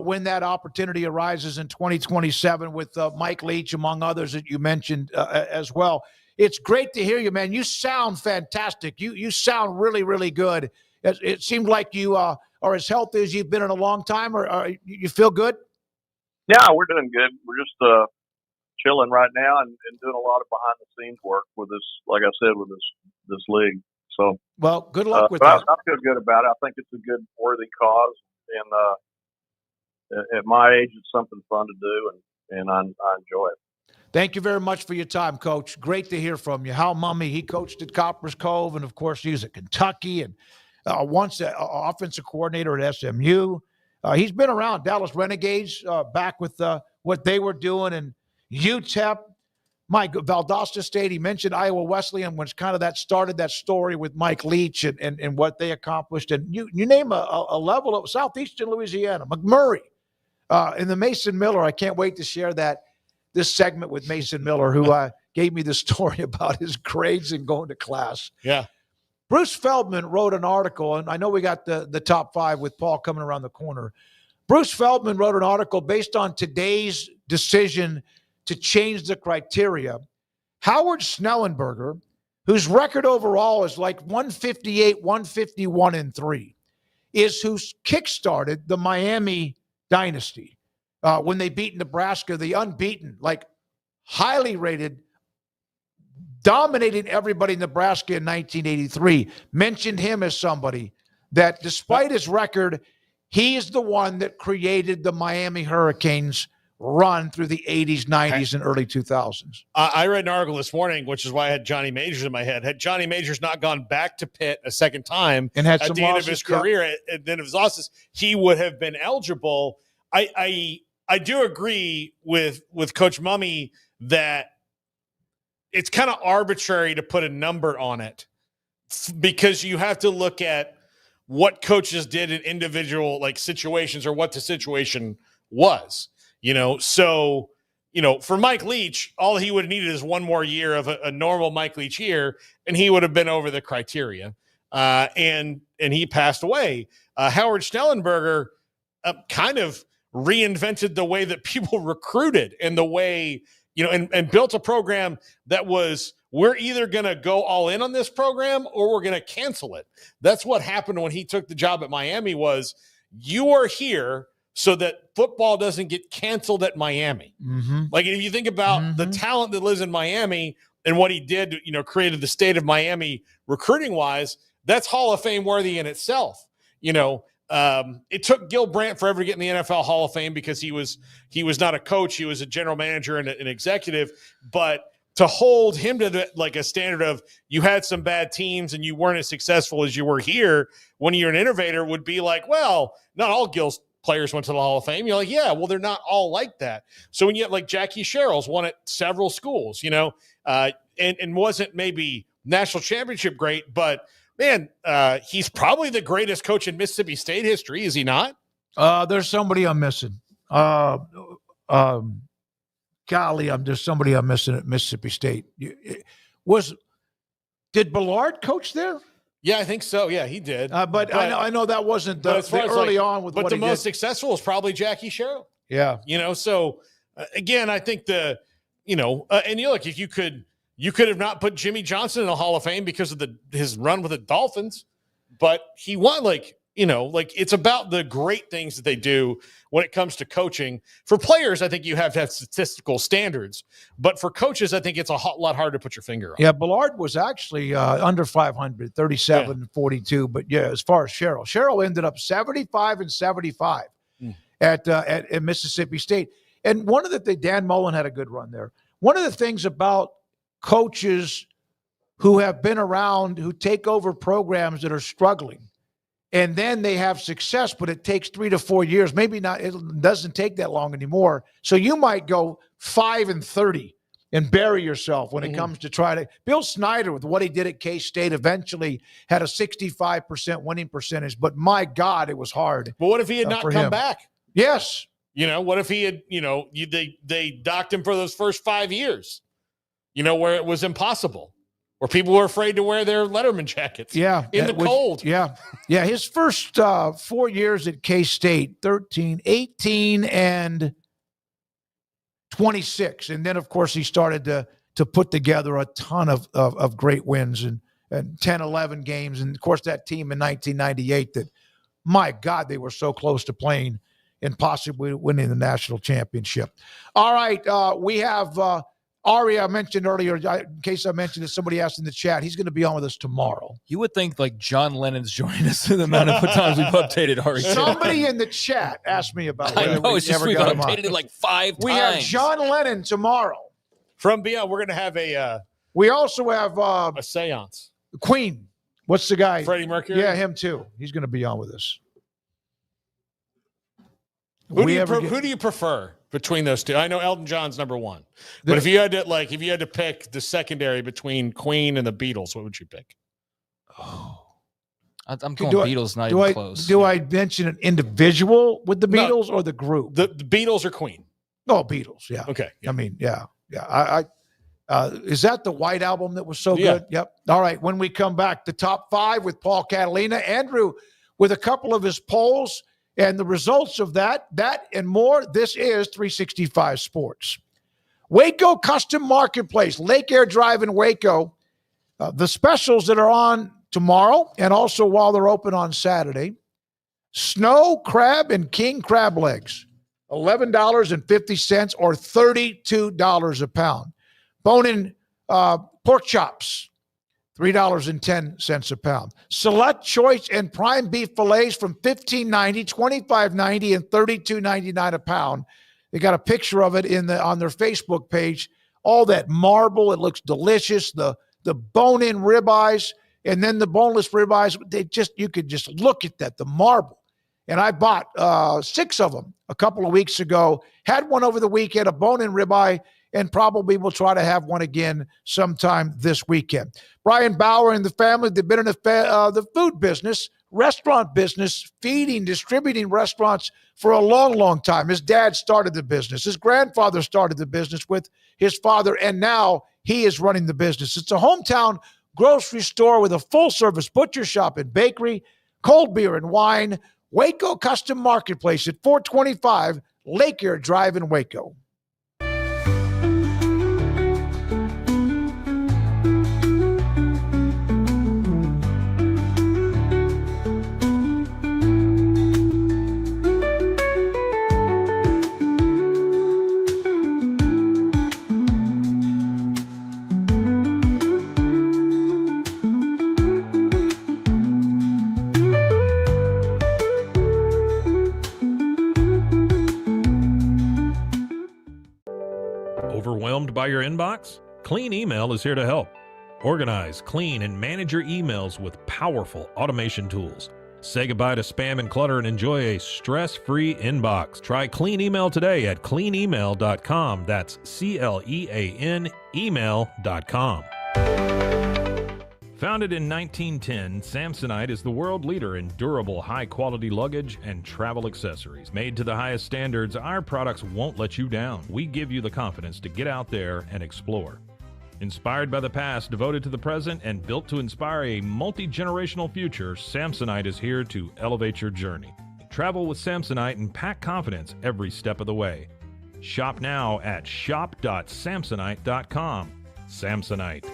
F: when that opportunity arises in 2027 with Mike Leach, among others that you mentioned as well. It's great to hear you, man. You sound fantastic. You sound really, really good. It seems like you are as healthy as you've been in a long time, or you feel good?
M: Yeah, we're doing good. We're just chilling right now and doing a lot of behind the scenes work with this, like I said, with this league. So,
F: well, good luck with that.
M: I feel good about it. I think it's a good, worthy cause, and at my age, it's something fun to do, and I enjoy it.
F: Thank you very much for your time, Coach. Great to hear from you. Hal Mummy, he coached at Copper's Cove, and of course, he was at Kentucky, and once an offensive coordinator at SMU. He's been around Dallas Renegades back with what they were doing, and UTEP, Mike Valdosta State. He mentioned Iowa Wesleyan, which kind of that started that story with Mike Leach and what they accomplished. And you name a level of Southeastern Louisiana, McMurray, and the Mason Miller. I can't wait to share this segment with Mason Miller, who gave me the story about his grades and going to class.
G: Yeah.
F: Bruce Feldman wrote an article, and I know we got the top 5 with Paul coming around the corner. Bruce Feldman wrote an article based on today's decision to change the criteria. Howard Schnellenberger, whose record overall is like 158, 151-3, is who kickstarted the Miami dynasty when they beat Nebraska, the unbeaten, like highly rated, dominated everybody in Nebraska in 1983. Mentioned him as somebody that, despite his record, he is the one that created the Miami Hurricanes run through the 80s, 90s, and early 2000s.
G: I read an article this morning, which is why I had Johnny Majors in my head. Had Johnny Majors not gone back to Pitt a second time
F: and had
G: at the end of his career, at the end of his losses, he would have been eligible. I do agree with Coach Mummy that it's kind of arbitrary to put a number on it, because you have to look at what coaches did in individual situations, or what the situation was. So, for Mike Leach, all he would have needed is one more year of a normal Mike Leach year, and he would have been over the criteria. And he passed away. Howard Schnellenberger kind of reinvented the way that people recruited, and the way, and built a program that was, we're either going to go all in on this program or we're going to cancel it. That's what happened when he took the job at Miami. Was, you are here so that football doesn't get canceled at Miami.
F: Mm-hmm.
G: Like, if you think about the talent that lives in Miami and what he did, created the state of Miami recruiting wise, that's Hall of Fame worthy in itself. It took Gil Brandt forever to get in the NFL Hall of Fame, because he was not a coach. He was a general manager and an executive. But to hold him to a standard of, you had some bad teams and you weren't as successful as you were here when you're an innovator, would be like, well, not all Gil's players went to the Hall of Fame. You're like, yeah, well, they're not all like that. So when you have like Jackie Sherrill's won at several schools, and wasn't maybe national championship great, but man, he's probably the greatest coach in Mississippi State history, is he not?
F: There's somebody I'm missing. There's somebody I'm missing at Mississippi State. Did Ballard coach there?
G: Yeah, I think so. Yeah, he did.
F: But I know that wasn't the early on with what he did. But the most
G: successful was probably Jackie Sherrill.
F: Yeah.
G: So again, I think and look, if you could have not put Jimmy Johnson in the Hall of Fame because of his run with the Dolphins, but he won it's about the great things that they do when it comes to coaching. For players, I think you have to have statistical standards. But for coaches, I think it's a lot harder to put your finger on.
F: Yeah, Ballard was actually under 500, 37 and 42. But, yeah, as far as Sherrill ended up 75 and 75 at Mississippi State. And one of Dan Mullen had a good run there. One of the things about coaches who have been around, who take over programs that are struggling, and then they have success, but it takes 3 to 4 years. Maybe not. It doesn't take that long anymore. So you might go 5 and 30 and bury yourself when it comes to Bill Snyder, with what he did at K-State, eventually had a 65% winning percentage. But my God, it was hard.
G: But what if he had not come back?
F: Yes.
G: What if he had, they docked him for those first 5 years, where it was impossible. Where people were afraid to wear their Letterman jackets in the cold.
F: Yeah. Yeah. His first 4 years at K-State, 13, 18, and 26. And then, of course, he started to put together a ton of great wins and 10, 11 games. And, of course, that team in 1998 that, my God, they were so close to playing and possibly winning the national championship. All right. We have Ari, I mentioned earlier, in case I mentioned it, somebody asked in the chat, he's going to be on with us tomorrow.
H: You would think like John Lennon's joining us in the amount of times we've updated Ari.
F: Somebody in the chat asked me about
H: I know, it's just we've updated it like 5 times.
F: We have John Lennon tomorrow.
G: From Beyond, we're going to have
F: we also have
G: a seance.
F: Queen. What's the guy?
G: Freddie Mercury?
F: Yeah, him too. He's going to be on with us.
G: Who do you prefer between those two? I know Elton John's number one, but if you had to pick the secondary between Queen and the Beatles, what would you pick?
H: Oh, I'm going Beatles. Not even close.
F: Do I mention an individual with the Beatles or the group?
G: The Beatles or Queen?
F: No, Beatles. Yeah.
G: Okay.
F: Yeah. I mean, yeah. Is that the White Album that was so good? Yep. All right. When we come back, the top 5 with Paul Catalina, Andrew with a couple of his polls. And the results of that and more, this is 365 Sports. Waco Custom Marketplace, Lake Air Drive in Waco. The specials that are on tomorrow and also while they're open on Saturday. Snow crab and king crab legs, $11.50 or $32 a pound. Bone-in pork chops, $3.10 a pound. Select choice and prime beef fillets from $15.90, $25.90, and $32.99 a pound. They got a picture of it on their Facebook page. All that marble, it looks delicious. The bone-in ribeyes and then the boneless ribeyes. You could just look at that, the marble. And I bought 6 of them a couple of weeks ago. Had one over the weekend, a bone-in ribeye, and probably will try to have one again sometime this weekend. Brian Bauer and the family, they've been in the food business, restaurant business, feeding, distributing restaurants for a long, long time. His dad started the business. His grandfather started the business with his father, and now he is running the business. It's a hometown grocery store with a full-service butcher shop and bakery, cold beer and wine. Waco Custom Marketplace at 425 Lake Air Drive in Waco.
N: Overwhelmed by your inbox? Clean Email is here to help. Organize, clean, and manage your emails with powerful automation tools. Say goodbye to spam and clutter and enjoy a stress-free inbox. Try Clean Email today at cleanemail.com. That's CLEAN email.com. Founded in 1910, Samsonite is the world leader in durable, high-quality luggage and travel accessories. Made to the highest standards, our products won't let you down. We give you the confidence to get out there and explore. Inspired by the past, devoted to the present, and built to inspire a multi-generational future, Samsonite is here to elevate your journey. Travel with Samsonite and pack confidence every step of the way. Shop now at shop.samsonite.com. Samsonite.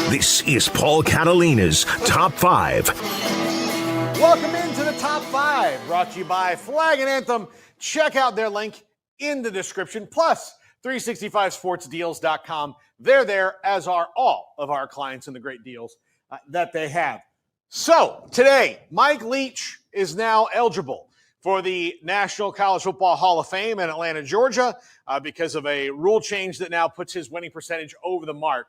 B: This is Paul Catalina's Top 5.
P: Welcome into the Top 5, brought to you by Flag and Anthem. Check out their link in the description, plus 365sportsdeals.com. They're there, as are all of our clients and the great deals that they have. So today, Mike Leach is now eligible for the National College Football Hall of Fame in Atlanta, Georgia, because of a rule change that now puts his winning percentage over the mark.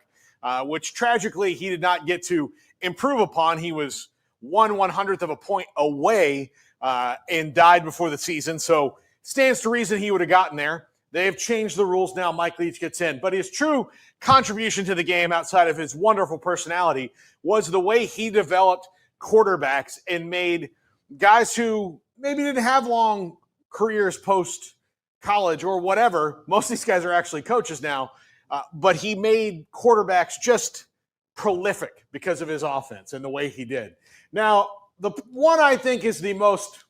P: Which tragically he did not get to improve upon. He was 1/100th of a point away and died before the season. So stands to reason he would have gotten there. They have changed the rules now. Mike Leach gets in. But his true contribution to the game outside of his wonderful personality was the way he developed quarterbacks and made guys who maybe didn't have long careers post-college or whatever. Most of these guys are actually coaches now. But he made quarterbacks just prolific because of his offense and the way he did. Now, the one I think is the most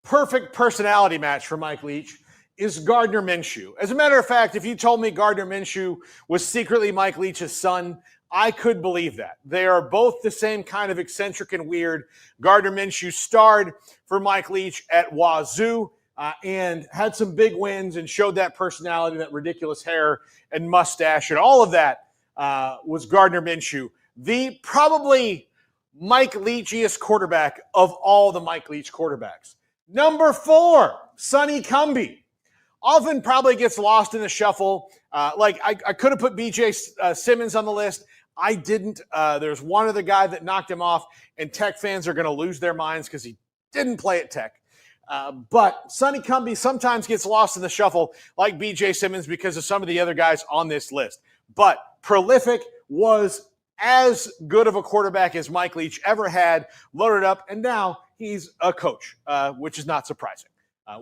P: perfect personality match for Mike Leach is Gardner Minshew. As a matter of fact, if you told me Gardner Minshew was secretly Mike Leach's son, I could believe that. They are both the same kind of eccentric and weird. Gardner Minshew starred for Mike Leach at Wazoo. And had some big wins and showed that personality, that ridiculous hair and mustache, and all of that was Gardner Minshew, the probably Mike Leachiest quarterback of all the Mike Leach quarterbacks. Number 4, Sonny Cumbie. Often probably gets lost in the shuffle. I could have put B.J. Simmons on the list. I didn't. There's one other guy that knocked him off, and Tech fans are going to lose their minds because he didn't play at Tech. But Sonny Cumbie sometimes gets lost in the shuffle like B.J. Simmons because of some of the other guys on this list. But prolific, was as good of a quarterback as Mike Leach ever had, loaded up, and now he's a coach, which is not surprising.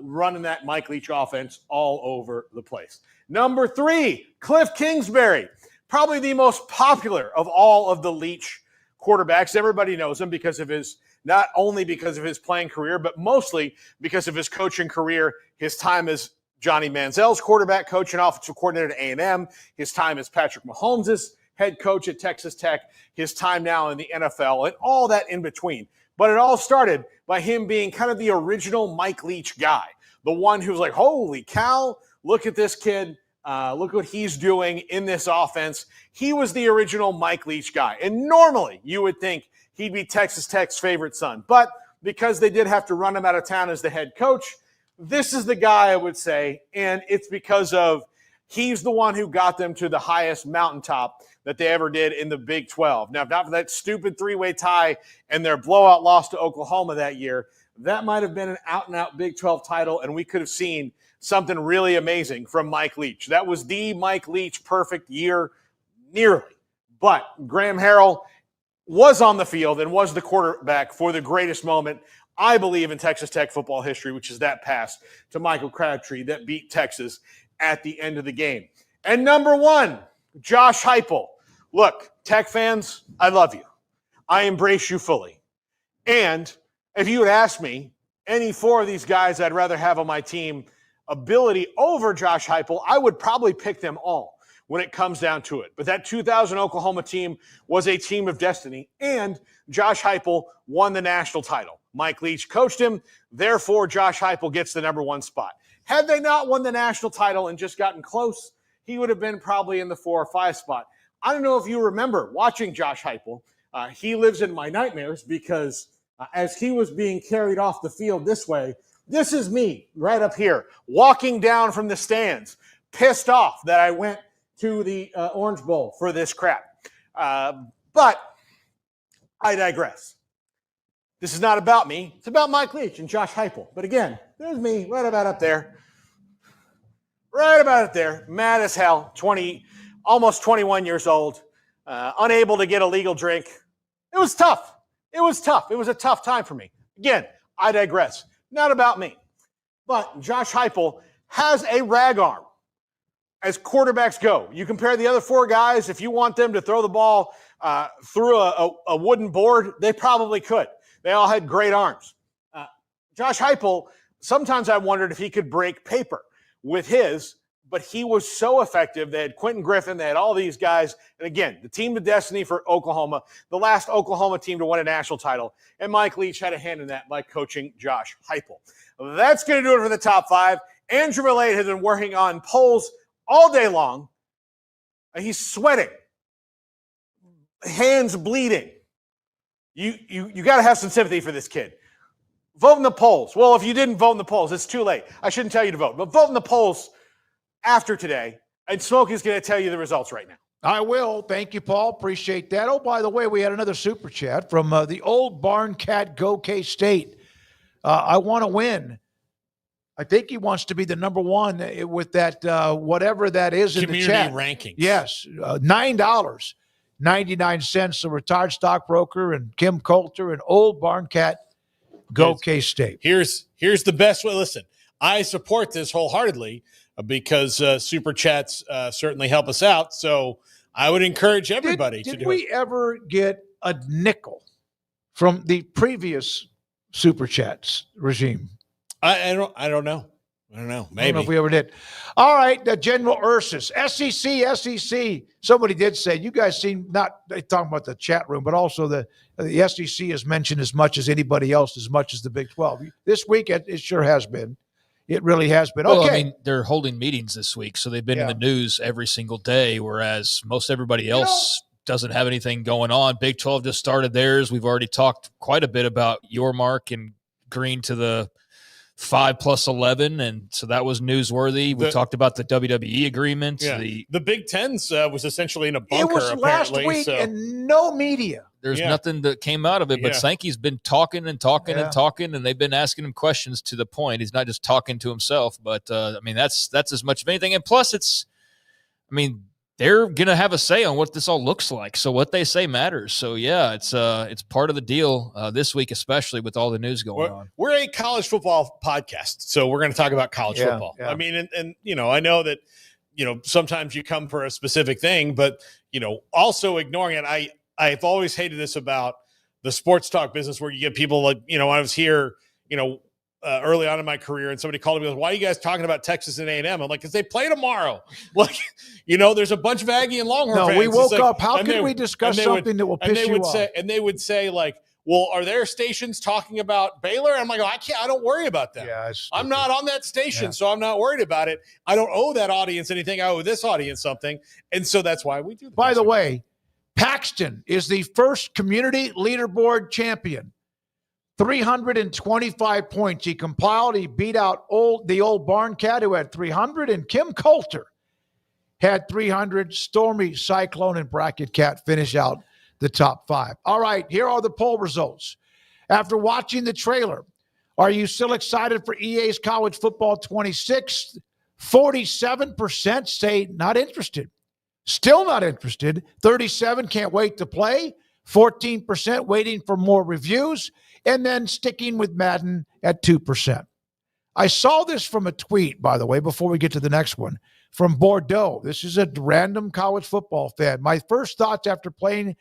P: Running that Mike Leach offense all over the place. Number 3, Cliff Kingsbury. Probably the most popular of all of the Leach quarterbacks. Everybody knows him because of his not only because of his playing career, but mostly because of his coaching career, his time as Johnny Manziel's quarterback coach and offensive coordinator at A&M, his time as Patrick Mahomes' head coach at Texas Tech, his time now in the NFL, and all that in between. But it all started by him being kind of the original Mike Leach guy, the one who was like, holy cow, look at this kid. Look what he's doing in this offense. He was the original Mike Leach guy. And normally you would think he'd be Texas Tech's favorite son. But because they did have to run him out of town as the head coach, this is the guy I would say. And it's because of he's the one who got them to the highest mountaintop that they ever did in the Big 12. Now, if not for that stupid three-way tie and their blowout loss to Oklahoma that year, that might have been an out-and-out Big 12 title, and we could have seen something really amazing from Mike Leach. That was the Mike Leach perfect year, nearly. But Graham Harrell was on the field and was the quarterback for the greatest moment, I believe, in Texas Tech football history, which is that pass to Michael Crabtree that beat Texas at the end of the game. And number one, Josh Heupel. Look, Tech fans, I love you. I embrace you fully. And if you had asked me, any four of these guys I'd rather have on my team ability over Josh Heupel, I would probably pick them all when it comes down to it. But that 2000 Oklahoma team was a team of destiny, and Josh Heupel won the national title. Mike Leach coached him, therefore Josh Heupel gets the number one spot. Had they not won the national title and just gotten close, he would have been probably in the 4 or 5 spot. I don't know if you remember watching Josh Heupel. He lives in my nightmares because as he was being carried off the field this way, this is me right up here, walking down from the stands, pissed off that I went to the Orange Bowl for this crap. But I digress. This is not about me. It's about Mike Leach and Josh Heupel. But again, there's me right about up there. Right about up there. Mad as hell, almost 21 years old, unable to get a legal drink. It was tough. It was tough. It was a tough time for me. Again, I digress. Not about me. But Josh Heupel has a rag arm as quarterbacks go. You compare the other 4 guys, if you want them to throw the ball through a wooden board, they probably could. They all had great arms. Josh Heupel, sometimes I wondered if he could break paper with his, but he was so effective. They had Quentin Griffin. They had all these guys. And again, the team of destiny for Oklahoma, the last Oklahoma team to win a national title. And Mike Leach had a hand in that by coaching Josh Heupel. That's going to do it for the top 5. Andrew Millade has been working on polls all day long. He's sweating, hands bleeding. You got to have some sympathy for this kid. Vote in the polls. Well, if you didn't vote in the polls, it's too late. I shouldn't tell you to vote, but vote in the polls after today, and Smoak is going to tell you the results right now.
F: I will. Thank you, Paul. Appreciate that. Oh, by the way, we had another super chat from the old barn cat, Go K-State. I want to win. I think he wants to be the number one with that, whatever that is in the chat.
G: Community rankings.
F: Yes, $9.99. A retired stockbroker, and Kim Coulter, and old barn cat, Go K-State.
G: Here's the best way. Listen, I support this wholeheartedly because super chats certainly help us out. So I would encourage everybody to do it.
F: Did we ever get a nickel from the previous super chats regime?
G: I don't know. Maybe.
F: I don't know if we ever did. All right, General Ursus, SEC. Somebody did say, you guys seem not talking about the chat room, but also the SEC is mentioned as much as anybody else, as much as the Big 12. This week, it sure has been. It really has been. Okay.
H: Well, I mean, they're holding meetings this week, so they've been in the news every single day, whereas most everybody else doesn't have anything going on. Big 12 just started theirs. We've already talked quite a bit about your mark and Green to the 5+11, and so that was newsworthy. We talked about the WWE agreement.
G: Yeah. The Big Ten's was essentially in a bunker.
F: It was last week, and no media.
H: There's nothing that came out of it, but Sankey's been talking and talking and talking, and they've been asking him questions to the point. He's not just talking to himself, but I mean, that's as much of anything. And plus, they're going to have a say on what this all looks like. So what they say matters. So it's part of the deal this week, especially with all the news going on.
G: We're a college football podcast, so we're going to talk about college football.
F: Yeah.
G: I mean, and I know that, sometimes you come for a specific thing, but, also ignoring it. I've always hated this about the sports talk business where you get people like, I was here, early on in my career, and somebody called me and goes, why are you guys talking about Texas and A&M? I'm like, because they play tomorrow. Like, there's a bunch of Aggie and Longhorn fans.
F: No, we woke up. How can we discuss something that will piss you off?
G: And they would say, like, well, are there stations talking about Baylor? I'm like, I don't worry about that.
F: Yeah,
G: I'm not on that station, so I'm not worried about it. I don't owe that audience anything. I owe this audience something. And so that's why we do that.
F: By the way, Paxton is the first community leaderboard champion. 325 points. He compiled. He beat out the old barn cat who had 300, and Kim Coulter had 300. Stormy Cyclone and Bracket Cat finish out the top 5. All right, here are the poll results. After watching the trailer, are you still excited for EA's College Football 26? 47% say not interested. Still not interested. 37 can't wait to play. 14% waiting for more reviews, and then sticking with Madden at 2%. I saw this from a tweet, by the way, before we get to the next one, from Bordeaux. This is a random college football fan. My first thoughts after playing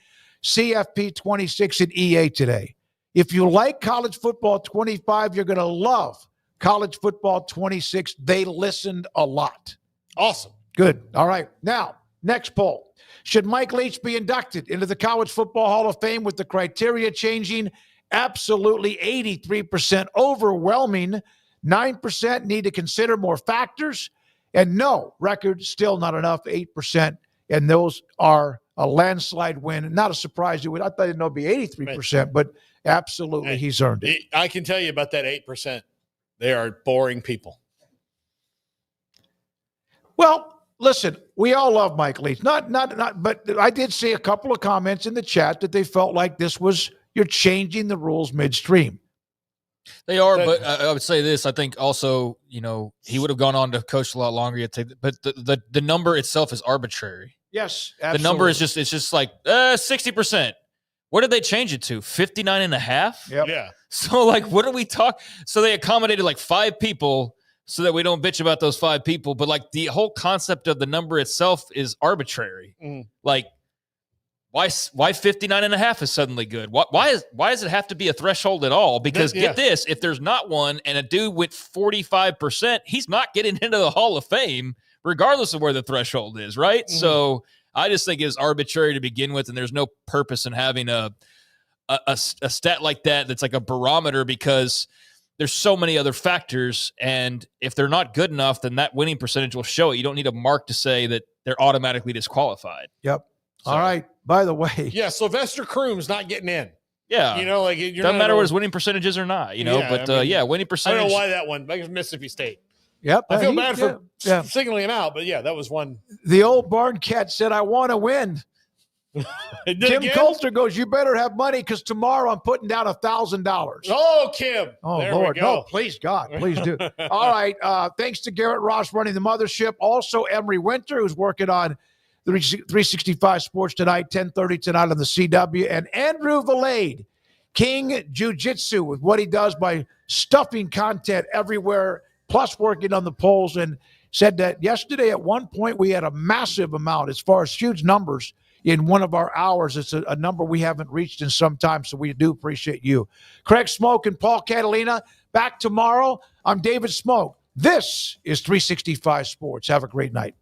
F: CFP 26 at EA today. If you like college football 25, you're going to love college football 26. They listened a lot.
G: Awesome.
F: Good. All right. Now, next poll. Should Mike Leach be inducted into the College Football Hall of Fame with the criteria changing? Absolutely 83%, overwhelming. 9% need to consider more factors. And no, record still not enough, 8%. And those are a landslide win. Not a surprise. I thought it'd be 83%, but absolutely he's earned it.
G: I can tell you about that 8%. They are boring people.
F: Well, listen, we all love Mike Leach. Not, but I did see a couple of comments in the chat that they felt like you're changing the rules midstream.
H: They are, but I would say this. I think also, he would have gone on to coach a lot longer. But the number itself is arbitrary.
F: Yes,
H: absolutely. The number is just like 60%. What did they change it to? 59.5?
F: Yep.
G: Yeah.
H: So what are we talking? So they accommodated 5 people so that we don't bitch about those 5 people. But the whole concept of the number itself is arbitrary.
G: Mm.
H: Why 59.5 is suddenly good? Why does it have to be a threshold at all? Because get this, if there's not one and a dude went 45%, he's not getting into the Hall of Fame regardless of where the threshold is, right? Mm-hmm. So I just think it's arbitrary to begin with, and there's no purpose in having a stat like that that's like a barometer because there's so many other factors, and if they're not good enough, then that winning percentage will show it. You don't need a mark to say that they're automatically disqualified.
F: Yep. So, all right. By the way.
G: Yeah, Sylvester Croom's not getting in.
H: Yeah.
G: It
H: doesn't matter what his winning percentage is or not, winning percentage.
G: I don't know why that one. Like Mississippi State.
F: Yep.
G: I feel bad for singling him out, but that was one.
F: The old barn cat said, I want to win. Kim Coulter goes, you better have money because tomorrow I'm putting down $1,000.
G: Oh, Kim.
F: Oh,
G: there
F: Lord.
G: we go.
F: No, please, God. Please do. All right. Thanks to Garrett Ross running the mothership. Also, Emery Winter, who's working on 365 Sports tonight, 10:30 tonight on the CW. And Andrew Valade, King Jiu-Jitsu, with what he does by stuffing content everywhere, plus working on the polls, and said that yesterday at one point we had a massive amount as far as huge numbers in one of our hours. It's a number we haven't reached in some time, so we do appreciate you. Craig Smoak and Paul Catalina back tomorrow. I'm David Smoak. This is 365 Sports. Have a great night.